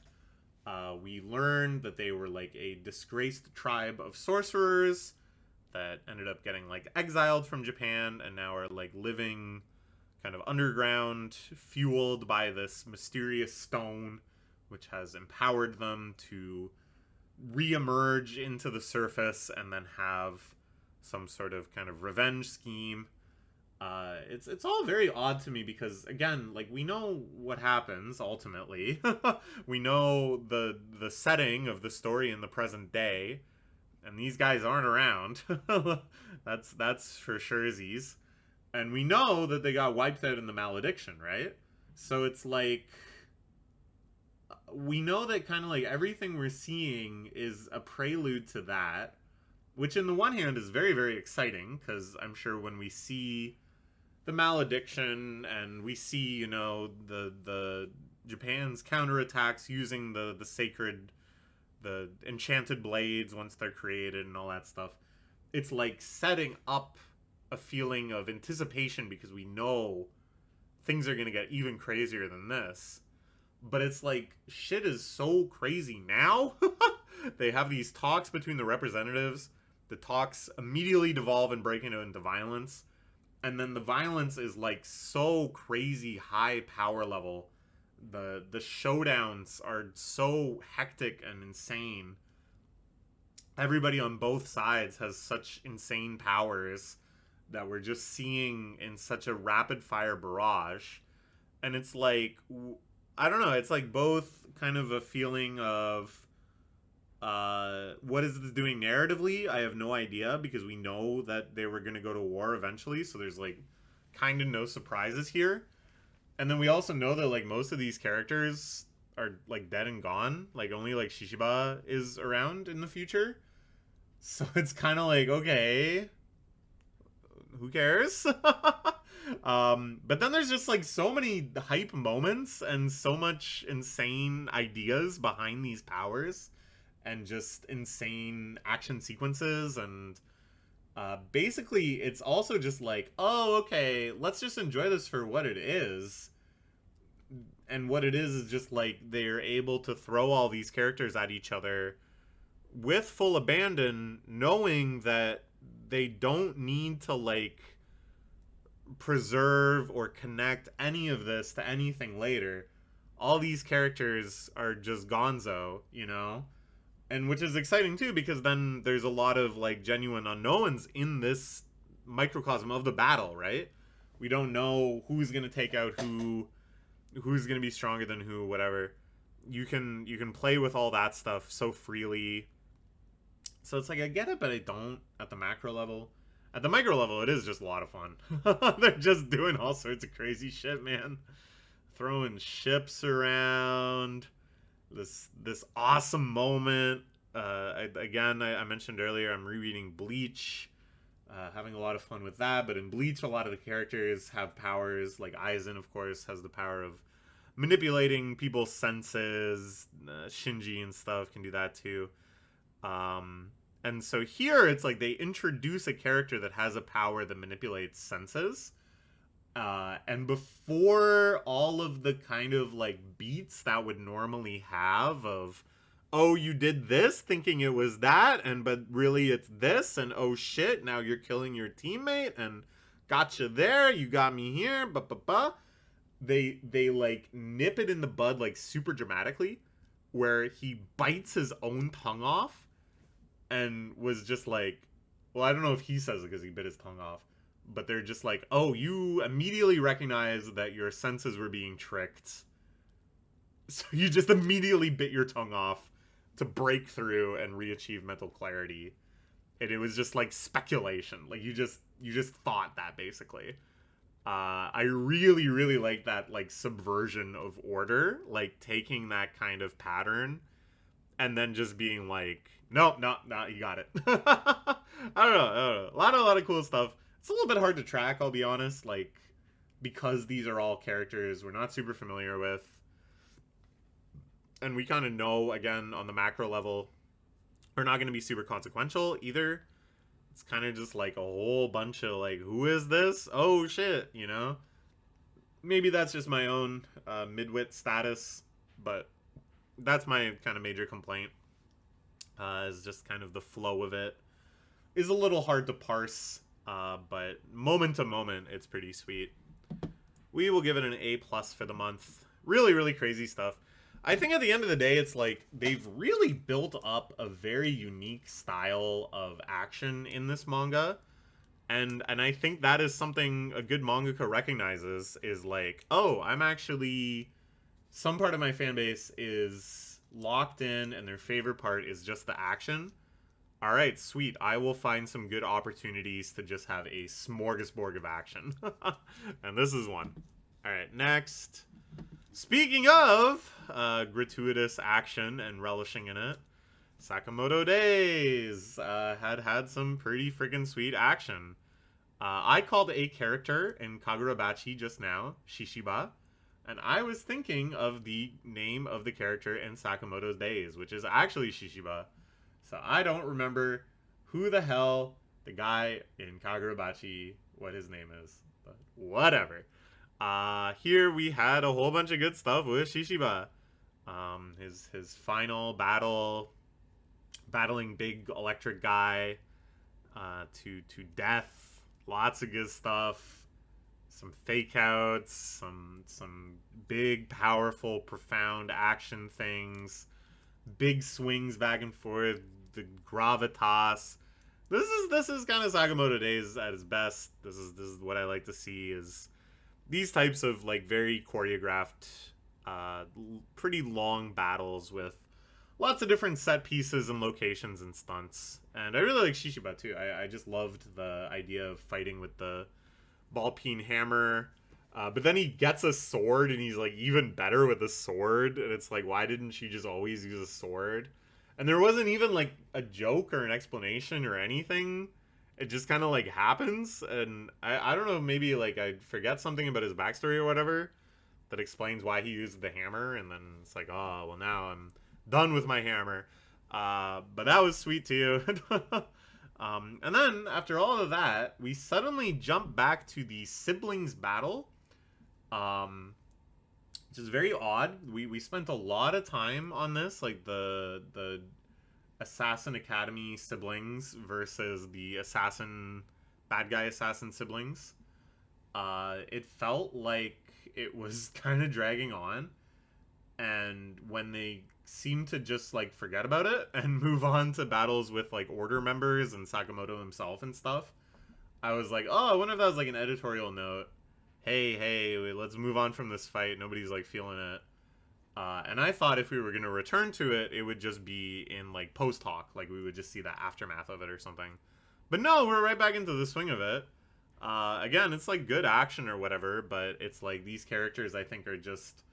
We learned that they were like a disgraced tribe of sorcerers that ended up getting like exiled from Japan and now are like living kind of underground, fueled by this mysterious stone, which has empowered them to re-emerge into the surface and then have some sort of kind of revenge scheme. It's all very odd to me because, again, like, we know what happens ultimately. We know the setting of the story in the present day, and these guys aren't around. that's for surezies. And we know that they got wiped out in the malediction, right? So it's like, we know that kind of like everything we're seeing is a prelude to that, which in the one hand is very, very exciting, because I'm sure when we see the malediction and we see, you know, the Japan's counterattacks using the sacred, the enchanted blades once they're created and all that stuff, it's like setting up a feeling of anticipation because we know things are gonna get even crazier than this. But it's like, shit is so crazy now. They have these talks between the representatives. The talks immediately devolve and break into violence. And then the violence is like so crazy high power level. The showdowns are so hectic and insane. Everybody on both sides has such insane powers that we're just seeing in such a rapid fire barrage. And it's like, I don't know, it's like both kind of a feeling of what is this doing narratively? I have no idea, because we know that they were going to go to war eventually, so there's like kind of no surprises here. And then we also know that like most of these characters are like dead and gone. Like only like Shishiba is around in the future. So it's kind of like, okay, who cares? But then there's just like so many hype moments and so much insane ideas behind these powers and just insane action sequences. And basically it's also just like, oh, okay, let's just enjoy this for what it is. And what it is just like they're able to throw all these characters at each other with full abandon, knowing that they don't need to like preserve or connect any of this to anything later. All these characters are just gonzo, you know? And which is exciting too, because then there's a lot of like genuine unknowns in this microcosm of the battle, right? We don't know who's gonna take out who's gonna be stronger than who, whatever. You can play with all that stuff so freely. So it's like, I get it, but I don't at the macro level. At the micro level, it is just a lot of fun. They're just doing all sorts of crazy shit, man. Throwing ships around. This awesome moment. I mentioned earlier, I'm rereading Bleach. Having a lot of fun with that. But in Bleach, a lot of the characters have powers. Like Aizen, of course, has the power of manipulating people's senses. Shinji and stuff can do that too. And so here it's like they introduce a character that has a power that manipulates senses. And before all of the kind of like beats that would normally have of, oh, you did this thinking it was that, and but really it's this, and oh shit, now you're killing your teammate, and gotcha there, you got me here, they like nip it in the bud like super dramatically, where he bites his own tongue off and was just like, well, I don't know if he says it because he bit his tongue off, but they're just like, oh, you immediately recognized that your senses were being tricked, so you just immediately bit your tongue off to break through and re-achieve mental clarity. And it was just like speculation, like you just thought that, basically. I really, really like that like subversion of order, like taking that kind of pattern and then just being like, no, you got it. I don't know. A lot of cool stuff. It's a little bit hard to track, I'll be honest, like, because these are all characters we're not super familiar with. And we kind of know, again, on the macro level, we're not going to be super consequential either. It's kind of just like a whole bunch of like, who is this? Oh shit, you know? Maybe that's just my own midwit status, but that's my kind of major complaint. Is just kind of the flow of it is a little hard to parse, but moment to moment, it's pretty sweet. We will give it an A+ for the month. Really, really crazy stuff. I think at the end of the day, it's like they've really built up a very unique style of action in this manga. And I think that is something a good mangaka recognizes, is like, oh, I'm actually, some part of my fan base is locked in and their favorite part is just the action. All right, sweet. I will find some good opportunities to just have a smorgasbord of action. And this is one. All right, next. Speaking of gratuitous action and relishing in it, Sakamoto Days had some pretty freaking sweet action. I called a character in Kagurabachi just now Shishiba, and I was thinking of the name of the character in Sakamoto's Days, which is actually Shishiba. So I don't remember who the hell the guy in Kagurabachi, what his name is, but whatever. Here we had a whole bunch of good stuff with Shishiba. His final battle, battling big electric guy, to death. Lots of good stuff. Some fake outs, some big, powerful, profound action things. Big swings back and forth. The gravitas. This is kind of Sakamoto Days at its best. This is what I like to see, is these types of like very choreographed, pretty long battles with lots of different set pieces and locations and stunts. And I really like Shishiba too. I just loved the idea of fighting with the ball peen hammer. But then he gets a sword and he's like even better with a sword. And it's like, why didn't she just always use a sword? And there wasn't even like a joke or an explanation or anything. It just kind of like happens. And I don't know, maybe like I forget something about his backstory or whatever that explains why he used the hammer. And then it's like, oh, well, now I'm done with my hammer. But that was sweet too. And then after all of that, we suddenly jump back to the siblings battle. Which is very odd. We spent a lot of time on this, like the Assassin Academy siblings versus the bad guy assassin siblings. It felt like it was kind of dragging on, and when they seemed to just like forget about it and move on to battles with like Order members and Sakamoto himself and stuff, I was like, oh, I wonder if that was like an editorial note. Hey, let's move on from this fight. Nobody's like feeling it. And I thought if we were going to return to it, it would just be in like post-talk. Like we would just see the aftermath of it or something. But no, we're right back into the swing of it. Again, it's like good action or whatever, but it's like these characters I think are just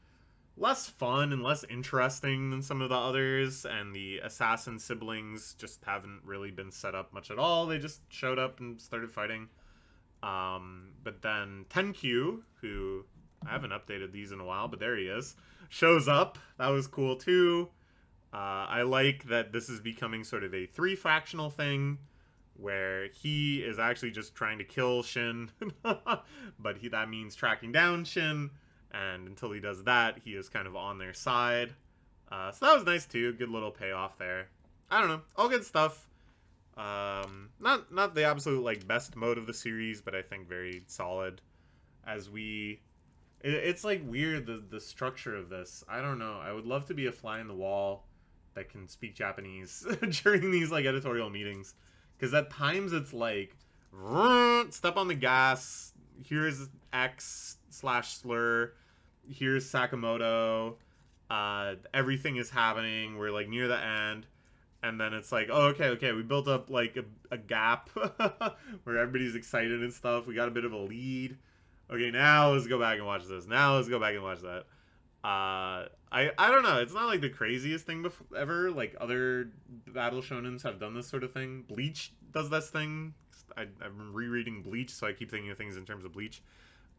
less fun and less interesting than some of the others. And the assassin siblings just haven't really been set up much at all. They just showed up and started fighting. But then Tenkyu, who I haven't updated these in a while, but there he is, shows up. That was cool too. I like that this is becoming sort of a three-factional thing where he is actually just trying to kill Shin, but that means tracking down Shin, and until he does that, he is kind of on their side. So that was nice too. Good little payoff there. I don't know. All good stuff. Not the absolute like best mode of the series, but I think very solid. It's like weird the structure of this. I don't know. I would love to be a fly in the wall that can speak Japanese during these like editorial meetings, because at times it's like step on the gas. Here's X/slur. Here's Sakamoto. Everything is happening. We're like near the end. And then it's like, oh, okay, we built up like a gap where everybody's excited and stuff. We got a bit of a lead. Okay, now let's go back and watch this. Now let's go back and watch that. I don't know. It's not like the craziest thing ever. Like other battle shonens have done this sort of thing. Bleach does this thing. I've been rereading Bleach, so I keep thinking of things in terms of Bleach.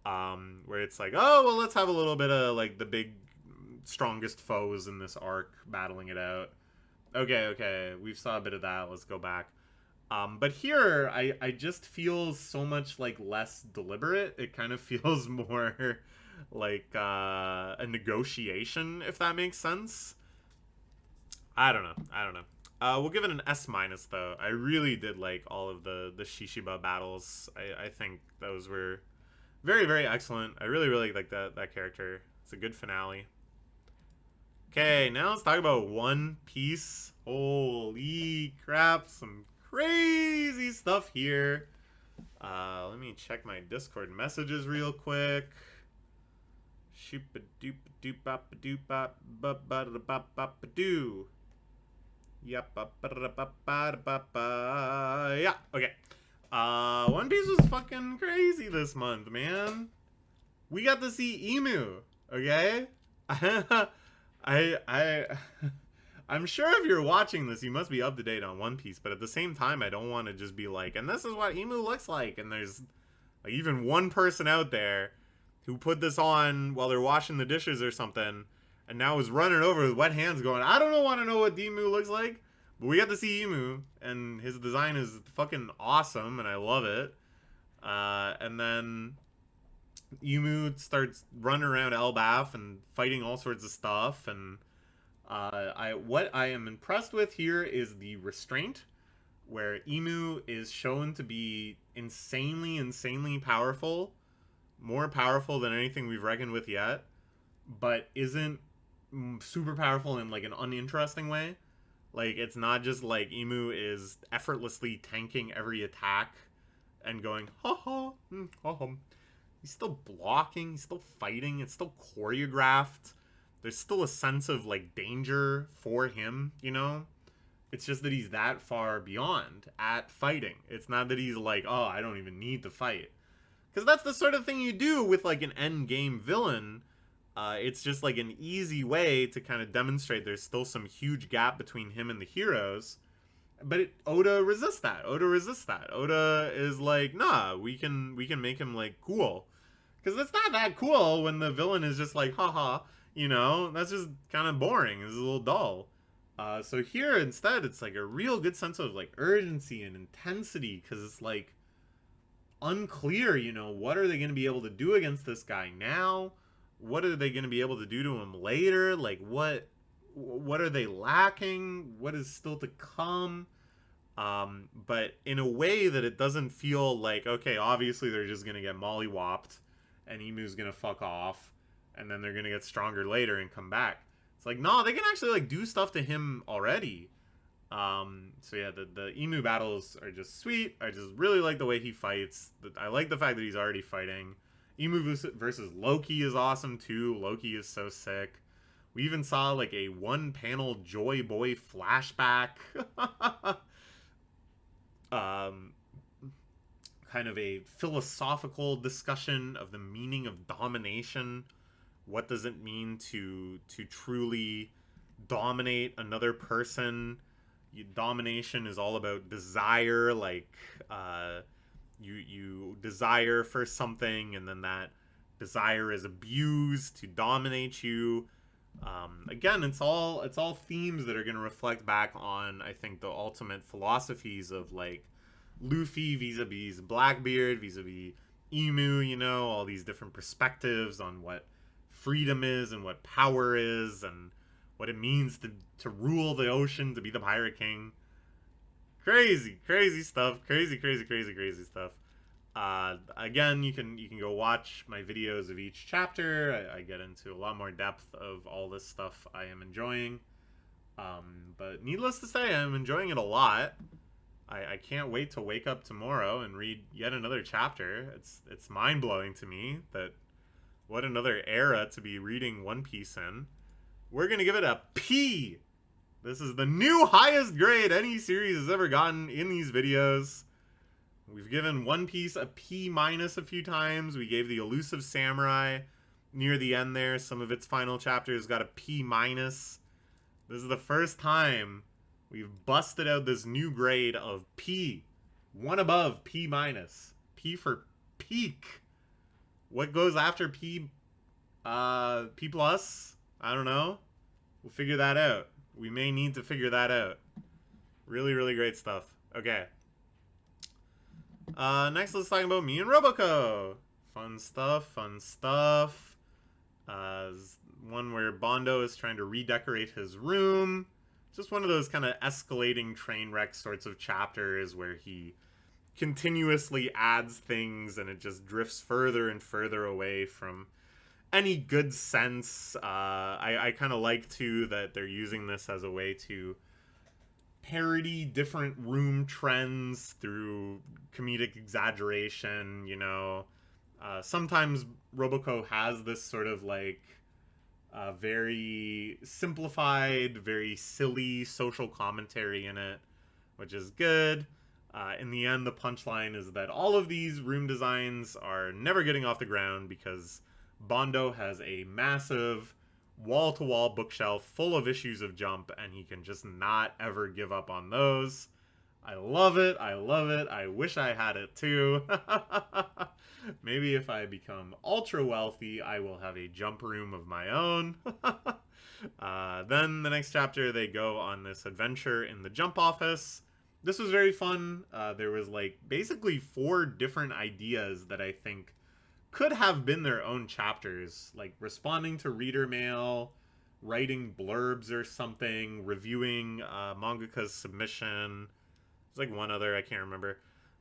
Where it's like, oh, well, let's have a little bit of like the big, strongest foes in this arc battling it out. Okay, we've saw a bit of that. Let's go back. But here, I just feel so much like less deliberate. It kind of feels more like a negotiation, if that makes sense. I don't know. We'll give it an S- though. I really did like all of the Shishiba battles. I think those were very, very excellent. I really like that character. It's a good finale. Okay, now let's talk about One Piece. Holy crap, some crazy stuff here. Let me check my Discord messages real quick. Shoop-a-doop-a-doop-bop-a-doop-bop-ba-da-bop-bop-a-doo. Yeah, okay. One Piece was fucking crazy this month, man. We got to see Emu, okay? I'm sure if you're watching this, you must be up to date on One Piece, but at the same time, I don't want to just be like, and this is what Emu looks like, and there's like even one person out there who put this on while they're washing the dishes or something, and now is running over with wet hands going, I don't want to know what Emu looks like, but we got to see Emu, and his design is fucking awesome, and I love it. And then Emu starts running around Elbaf and fighting all sorts of stuff. And what I am impressed with here is the restraint, where Emu is shown to be insanely powerful, more powerful than anything we've reckoned with yet, but isn't super powerful in like an uninteresting way. Like, it's not just like Emu is effortlessly tanking every attack and going ha ha ha ha. He's still blocking, he's still fighting, it's still choreographed. There's still a sense of like danger for him, you know? It's just that he's that far beyond at fighting. It's not that he's like, oh, I don't even need to fight. Because that's the sort of thing you do with like an end game villain. It's just like an easy way to kind of demonstrate there's still some huge gap between him and the heroes. But Oda resists that. Oda is like, nah, we can make him like cool. Because it's not that cool when the villain is just like, haha, you know? That's just kind of boring. It's a little dull. So here, instead, it's like a real good sense of like urgency and intensity, because it's like unclear, you know, what are they going to be able to do against this guy now? What are they going to be able to do to him later? Like, what are they lacking? What is still to come? But in a way that it doesn't feel like, okay, obviously they're just going to get mollywopped and Emu's going to fuck off, and then they're going to get stronger later and come back. It's like, no, they can actually like do stuff to him already. So yeah, the Emu battles are just sweet. I just really like the way he fights. I like the fact that he's already fighting. Emu versus Loki is awesome too. Loki is so sick. We even saw like a one-panel Joy Boy flashback. Kind of a philosophical discussion of the meaning of domination. What does it mean to truly dominate another person? Domination is all about desire, like you desire for something, and then that desire is abused to dominate you. Again, it's all themes that are going to reflect back on, I think, the ultimate philosophies of like Luffy vis-a-vis Blackbeard, vis-a-vis Emu, you know, all these different perspectives on what freedom is and what power is and what it means to rule the ocean, to be the Pirate King. Crazy stuff. Crazy stuff. Again, you can go watch my videos of each chapter. I get into a lot more depth of all this stuff I am enjoying. But needless to say, I'm enjoying it a lot. I can't wait to wake up tomorrow and read yet another chapter. It's mind-blowing to me that what another era to be reading One Piece in. We're going to give it a P. This is the new highest grade any series has ever gotten in these videos. We've given One Piece a P- a few times. We gave the Elusive Samurai near the end there. Some of its final chapters got a P-. This is the first time we've busted out this new grade of P. One above P-. P for peak. What goes after P? P+? I don't know. We'll figure that out. We may need to figure that out. Really great stuff. Okay. Next, let's talk about me and Roboco. Fun stuff. One where Bondo is trying to redecorate his room. Just one of those kind of escalating train wreck sorts of chapters where he continuously adds things and it just drifts further and further away from any good sense. I kind of like, too, that they're using this as a way to parody different room trends through comedic exaggeration, you know. Sometimes Roboco has this sort of, like, very simplified, very silly social commentary in it, which is good. In the end, the punchline is that all of these room designs are never getting off the ground because Bondo has a massive wall-to-wall bookshelf full of issues of Jump, and he can just not ever give up on those. I love it. I wish I had it too. Maybe if I become ultra wealthy, I will have a Jump room of my own. Then the next chapter, they go on this adventure in the Jump office. This was very fun. There was like basically 4 different ideas that I think could have been their own chapters, like responding to reader mail, writing blurbs or something, reviewing mangaka's submission. There's like one other, I can't remember.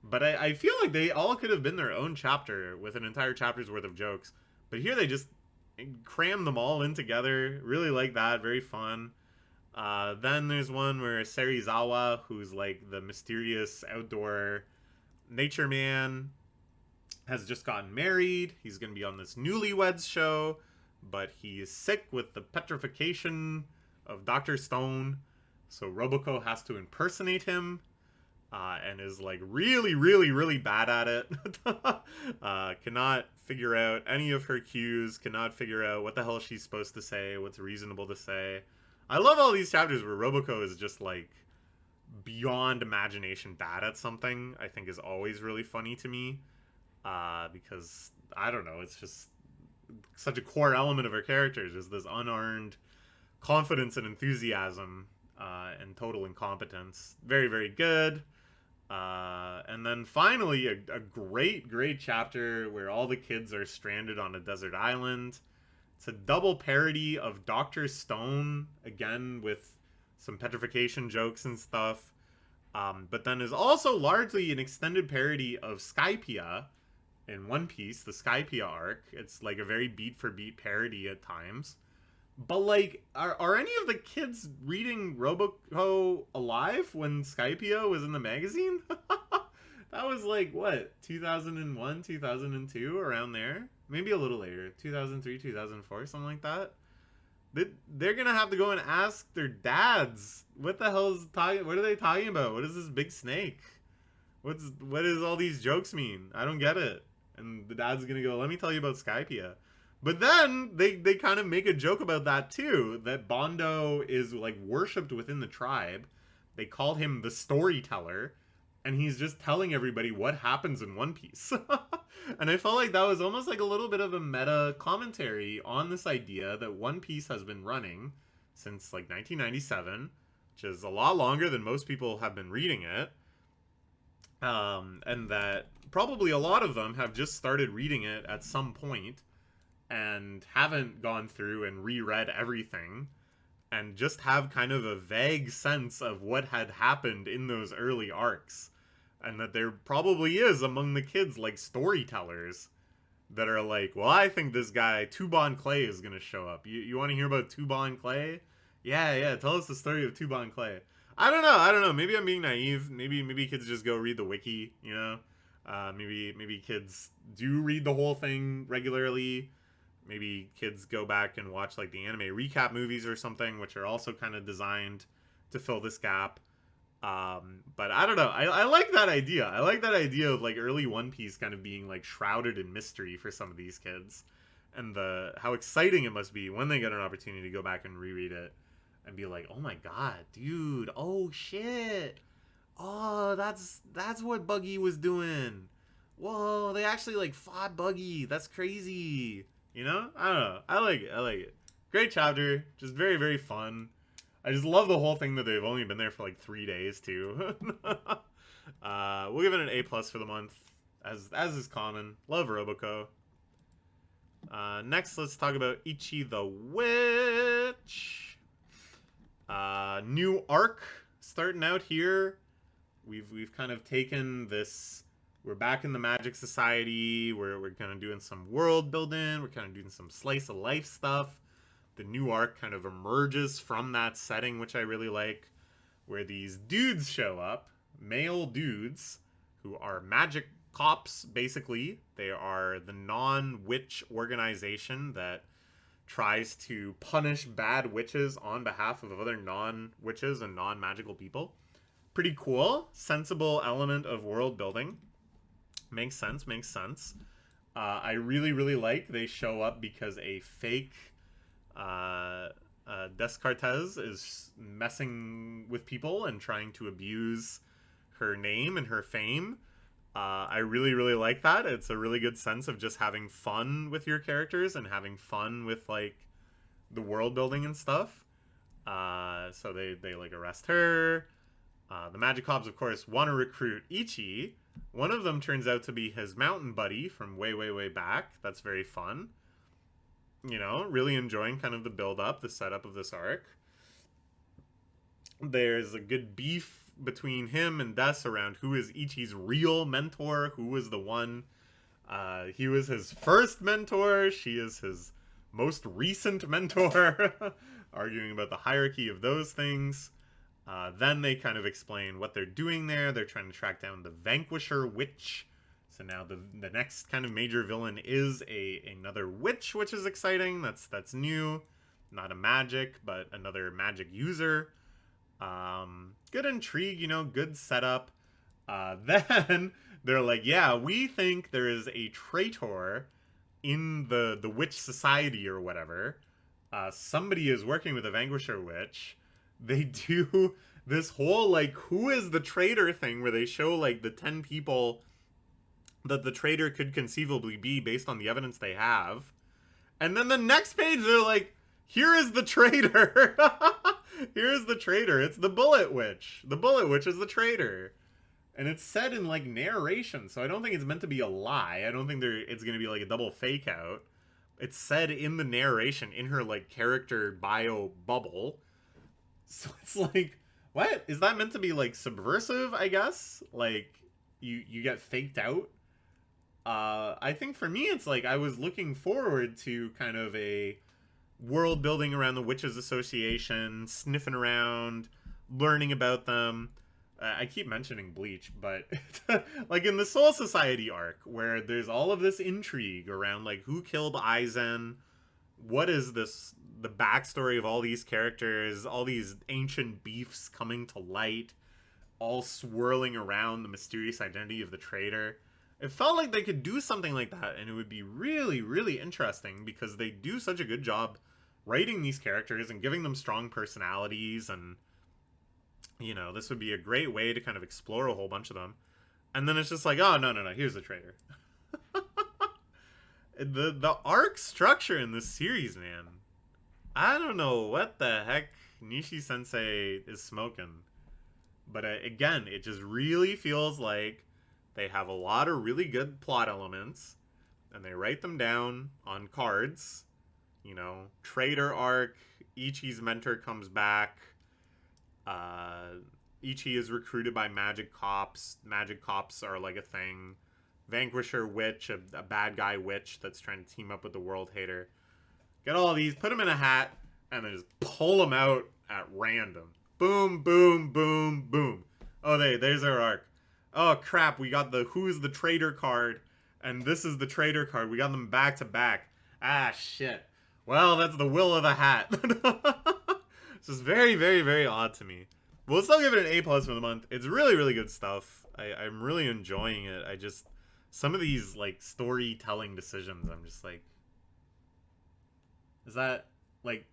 But I feel like they all could have been their own chapter with an entire chapter's worth of jokes. But here they just cram them all in together. Really like that. Very fun. Then there's one where Serizawa, who's like the mysterious outdoor nature man, has just gotten married. He's going to be on this newlyweds show, but he is sick with the petrification of Dr. Stone. So Roboco has to impersonate him. And is like really, really, really bad at it. Cannot figure out any of her cues. Cannot figure out what the hell she's supposed to say. What's reasonable to say. I love all these chapters where Roboco is just like beyond imagination bad at something. I think is always really funny to me. Because I don't know. It's just such a core element of her characters is this unearned confidence and enthusiasm and total incompetence. Very, very good. And then finally, a great, great chapter where all the kids are stranded on a desert island. It's a double parody of Dr. Stone, again, with some petrification jokes and stuff. But then is also largely an extended parody of Skypiea in One Piece, the Skypiea arc. It's like a very beat-for-beat parody at times. But, like, are any of the kids reading Roboco alive when Skypiea was in the magazine? That was, like, what, 2001, 2002, around there? Maybe a little later, 2003, 2004, something like that. They're gonna have to go and ask their dads. What the hell is talking? What are they talking about? What is this big snake? What does all these jokes mean? I don't get it. And the dad's gonna go, let me tell you about Skypiea. But then they kind of make a joke about that too, that Bondo is like worshipped within the tribe. They call him the storyteller, and he's just telling everybody what happens in One Piece. And I felt like that was almost like a little bit of a meta commentary on this idea that One Piece has been running since like 1997, which is a lot longer than most people have been reading it. And that probably a lot of them have just started reading it at some point and haven't gone through and reread everything and just have kind of a vague sense of what had happened in those early arcs. And that there probably is among the kids like storytellers that are like, well, I think this guy Tuban Clay is going to show up. You want to hear about Tuban Clay? Yeah, tell us the story of Tuban Clay. I don't know. Maybe I'm being naive. Maybe kids just go read the wiki, you know? Maybe kids do read the whole thing regularly. Maybe kids go back and watch like the anime recap movies or something, which are also kind of designed to fill this gap. But I don't know. I like that idea. I like that idea of like early One Piece kind of being like shrouded in mystery for some of these kids, and how exciting it must be when they get an opportunity to go back and reread it and be like, oh my god, dude, oh shit, oh that's what Buggy was doing. Whoa, they actually like fought Buggy. That's crazy. You know? I don't know. I like it. Great chapter. Just very, very fun. I just love the whole thing that they've only been there for like 3 days too. We'll give it an A+ for the month, as is common. Love Roboco. Next, let's talk about Ichi the Witch. New arc starting out here. We've kind of taken this. We're back in the Magic Society. We're kind of doing some world building. We're kind of doing some slice of life stuff. The new arc kind of emerges from that setting, which I really like, where these dudes show up, male dudes, who are magic cops, basically. They are the non-witch organization that tries to punish bad witches on behalf of other non-witches and non-magical people. Pretty cool. Sensible element of world building. Makes sense. I really, really like they show up because a fake Descartes is messing with people and trying to abuse her name and her fame. I really, really like that. It's a really good sense of just having fun with your characters and having fun with, like, the world building and stuff. So they like, arrest her. The Magic Cops, of course, want to recruit Ichi, One of them turns out to be his mountain buddy from way, way, way back. That's very fun. You know, really enjoying kind of the build-up, the setup of this arc. There's a good beef between him and Des around who is Ichi's real mentor, who was the one. He was his first mentor. She is his most recent mentor. Arguing about the hierarchy of those things. Then they kind of explain what they're doing there. They're trying to track down the Vanquisher Witch. So now the next kind of major villain is another witch, which is exciting. That's new. Not a magic, but another magic user. Good intrigue, you know, good setup. Then they're like, yeah, we think there is a traitor in the witch society or whatever. Somebody is working with a Vanquisher Witch. They do this whole, like, who is the traitor thing where they show, like, the 10 people that the traitor could conceivably be based on the evidence they have. And then the next page, they're like, here is the traitor. Here is the traitor. It's the Bullet Witch. The Bullet Witch is the traitor. And it's said in, like, narration, so I don't think it's meant to be a lie. I don't think it's going to be, like, a double fake out. It's said in the narration, in her, like, character bio bubble. So it's like, what? Is that meant to be, like, subversive, I guess? Like, you get faked out? I think for me, it's like, I was looking forward to kind of a world building around the Witches Association, sniffing around, learning about them. I keep mentioning Bleach, but like in the Soul Society arc, where there's all of this intrigue around, like, who killed Aizen, what is this, the backstory of all these characters, all these ancient beefs coming to light, all swirling around the mysterious identity of the traitor. It felt like they could do something like that, and it would be really, really interesting, because they do such a good job writing these characters and giving them strong personalities, and, you know, this would be a great way to kind of explore a whole bunch of them. And then it's just like, oh, no, here's the traitor. The arc structure in this series, man. I don't know what the heck Nishi-sensei is smoking. But again, it just really feels like they have a lot of really good plot elements, and they write them down on cards. You know, traitor arc, Ichi's mentor comes back. Ichi is recruited by magic cops. Magic cops are like a thing. Vanquisher Witch, a bad guy witch that's trying to team up with the World Hater. Get all these, put them in a hat, and then just pull them out at random. Boom, boom, boom, boom. Oh, there's our arc. Oh, crap, we got the Who's the Traitor card, and this is the Traitor card. We got them back to back. Ah, shit. Well, that's the will of the hat. It's just very, very, very odd to me. We'll still give it an A+ for the month. It's really, really good stuff. I'm really enjoying it. Some of these, like, storytelling decisions, I'm just like, is that, like,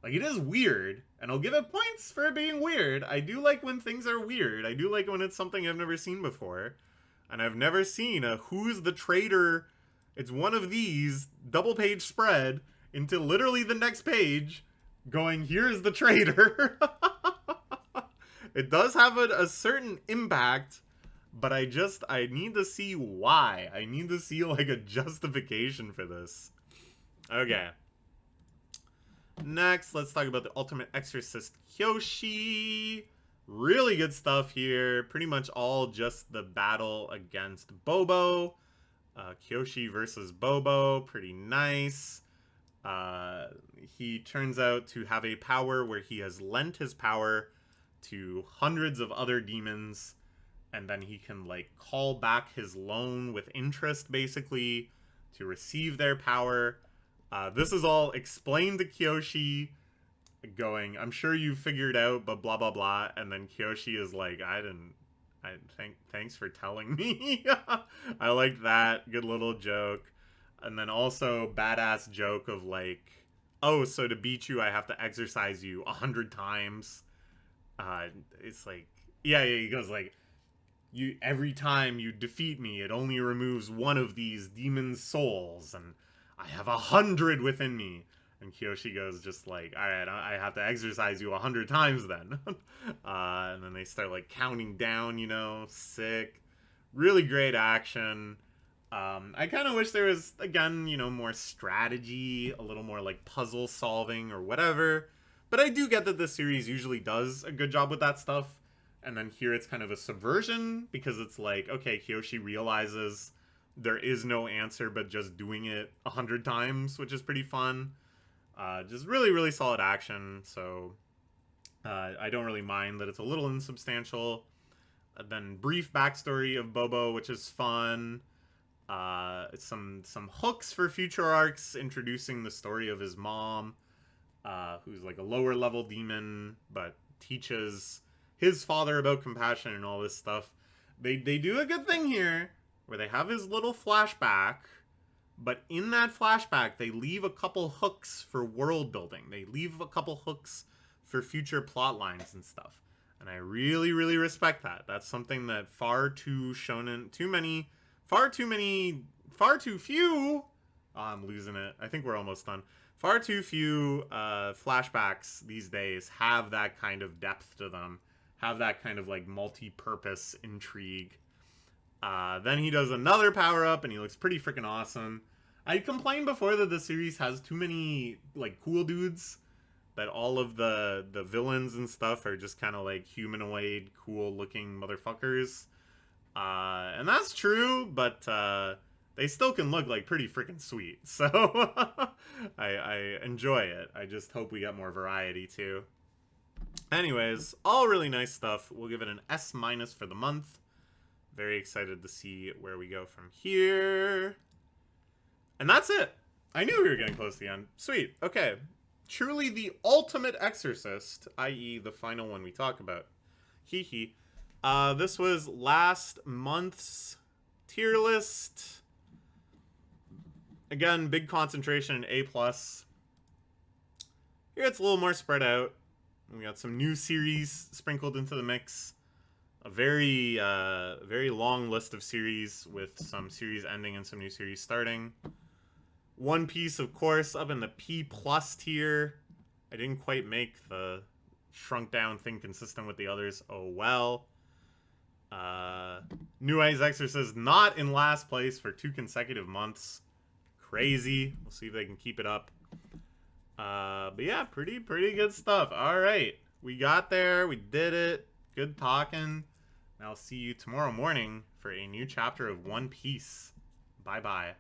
it is weird, and I'll give it points for it being weird. I do like when things are weird. I do like when it's something I've never seen before. And I've never seen a Who's the Traitor, it's one of these, double-page spread into literally the next page, going, here's the traitor. It does have a certain impact, but I need to see why. I need to see, like, a justification for this. Okay. Next, let's talk about the Ultimate Exorcist Kyoshi. Really good stuff here. Pretty much all just the battle against Bobo. Kyoshi versus Bobo. Pretty nice. He turns out to have a power where he has lent his power to hundreds of other demons, and then he can, like, call back his loan with interest, basically, to receive their power. This is all explained to Kyoshi, going, I'm sure you figured out, but blah, blah, blah. And then Kyoshi is like, thanks for telling me. I like that. Good little joke. And then also badass joke of, like, oh, so to beat you, I have to exercise you 100 times. It's like, yeah, he goes like, every time you defeat me, it only removes one of these demons' souls, and I have 100 within me. And Kyoshi goes just like, all right, I have to exercise you 100 times then. And then they start, like, counting down, you know, sick. Really great action. I kind of wish there was, again, more strategy, a little more like puzzle solving or whatever. But I do get that this series usually does a good job with that stuff. And then here it's kind of a subversion because it's like, okay, Kyoshi realizes there is no answer but just doing it 100 times, which is pretty fun. Just really, really solid action. So I don't really mind that it's a little insubstantial. Then brief backstory of Bobo, which is fun. Some hooks for future arcs, introducing the story of his mom, who's like a lower level demon, but teaches his father about compassion and all this stuff. They do a good thing here, where they have his little flashback, but in that flashback, they leave a couple hooks for world building. They leave a couple hooks for future plot lines and stuff. And I really, really respect that. That's something that far too few, I'm losing it. I think we're almost done. Far too few flashbacks these days have that kind of depth to them, have that kind of like multi-purpose intrigue. Then he does another power-up, and he looks pretty freaking awesome. I complained before that the series has too many like cool dudes, that all of the villains and stuff are just kind of like humanoid, cool-looking motherfuckers. And that's true, but they still can look like pretty freaking sweet. So I enjoy it. I just hope we get more variety too. Anyways, all really nice stuff. We'll give it an S- for the month. Very excited to see where we go from here. And that's it. I knew we were getting close to the end. Sweet. Okay. Truly the ultimate exorcist, i.e. the final one we talk about. Hee hee. This was last month's tier list. Again, big concentration in A+. Here it's a little more spread out. We got some new series sprinkled into the mix. A very, very long list of series with some series ending and some new series starting. One Piece, of course, up in the P+ tier. I didn't quite make the shrunk down thing consistent with the others. Oh well. New Eyes Exorcist not in last place for 2 consecutive months. Crazy. We'll see if they can keep it up. But yeah, pretty good stuff. All right, we got there. We did it. Good talking. And I'll see you tomorrow morning for a new chapter of One Piece. Bye bye.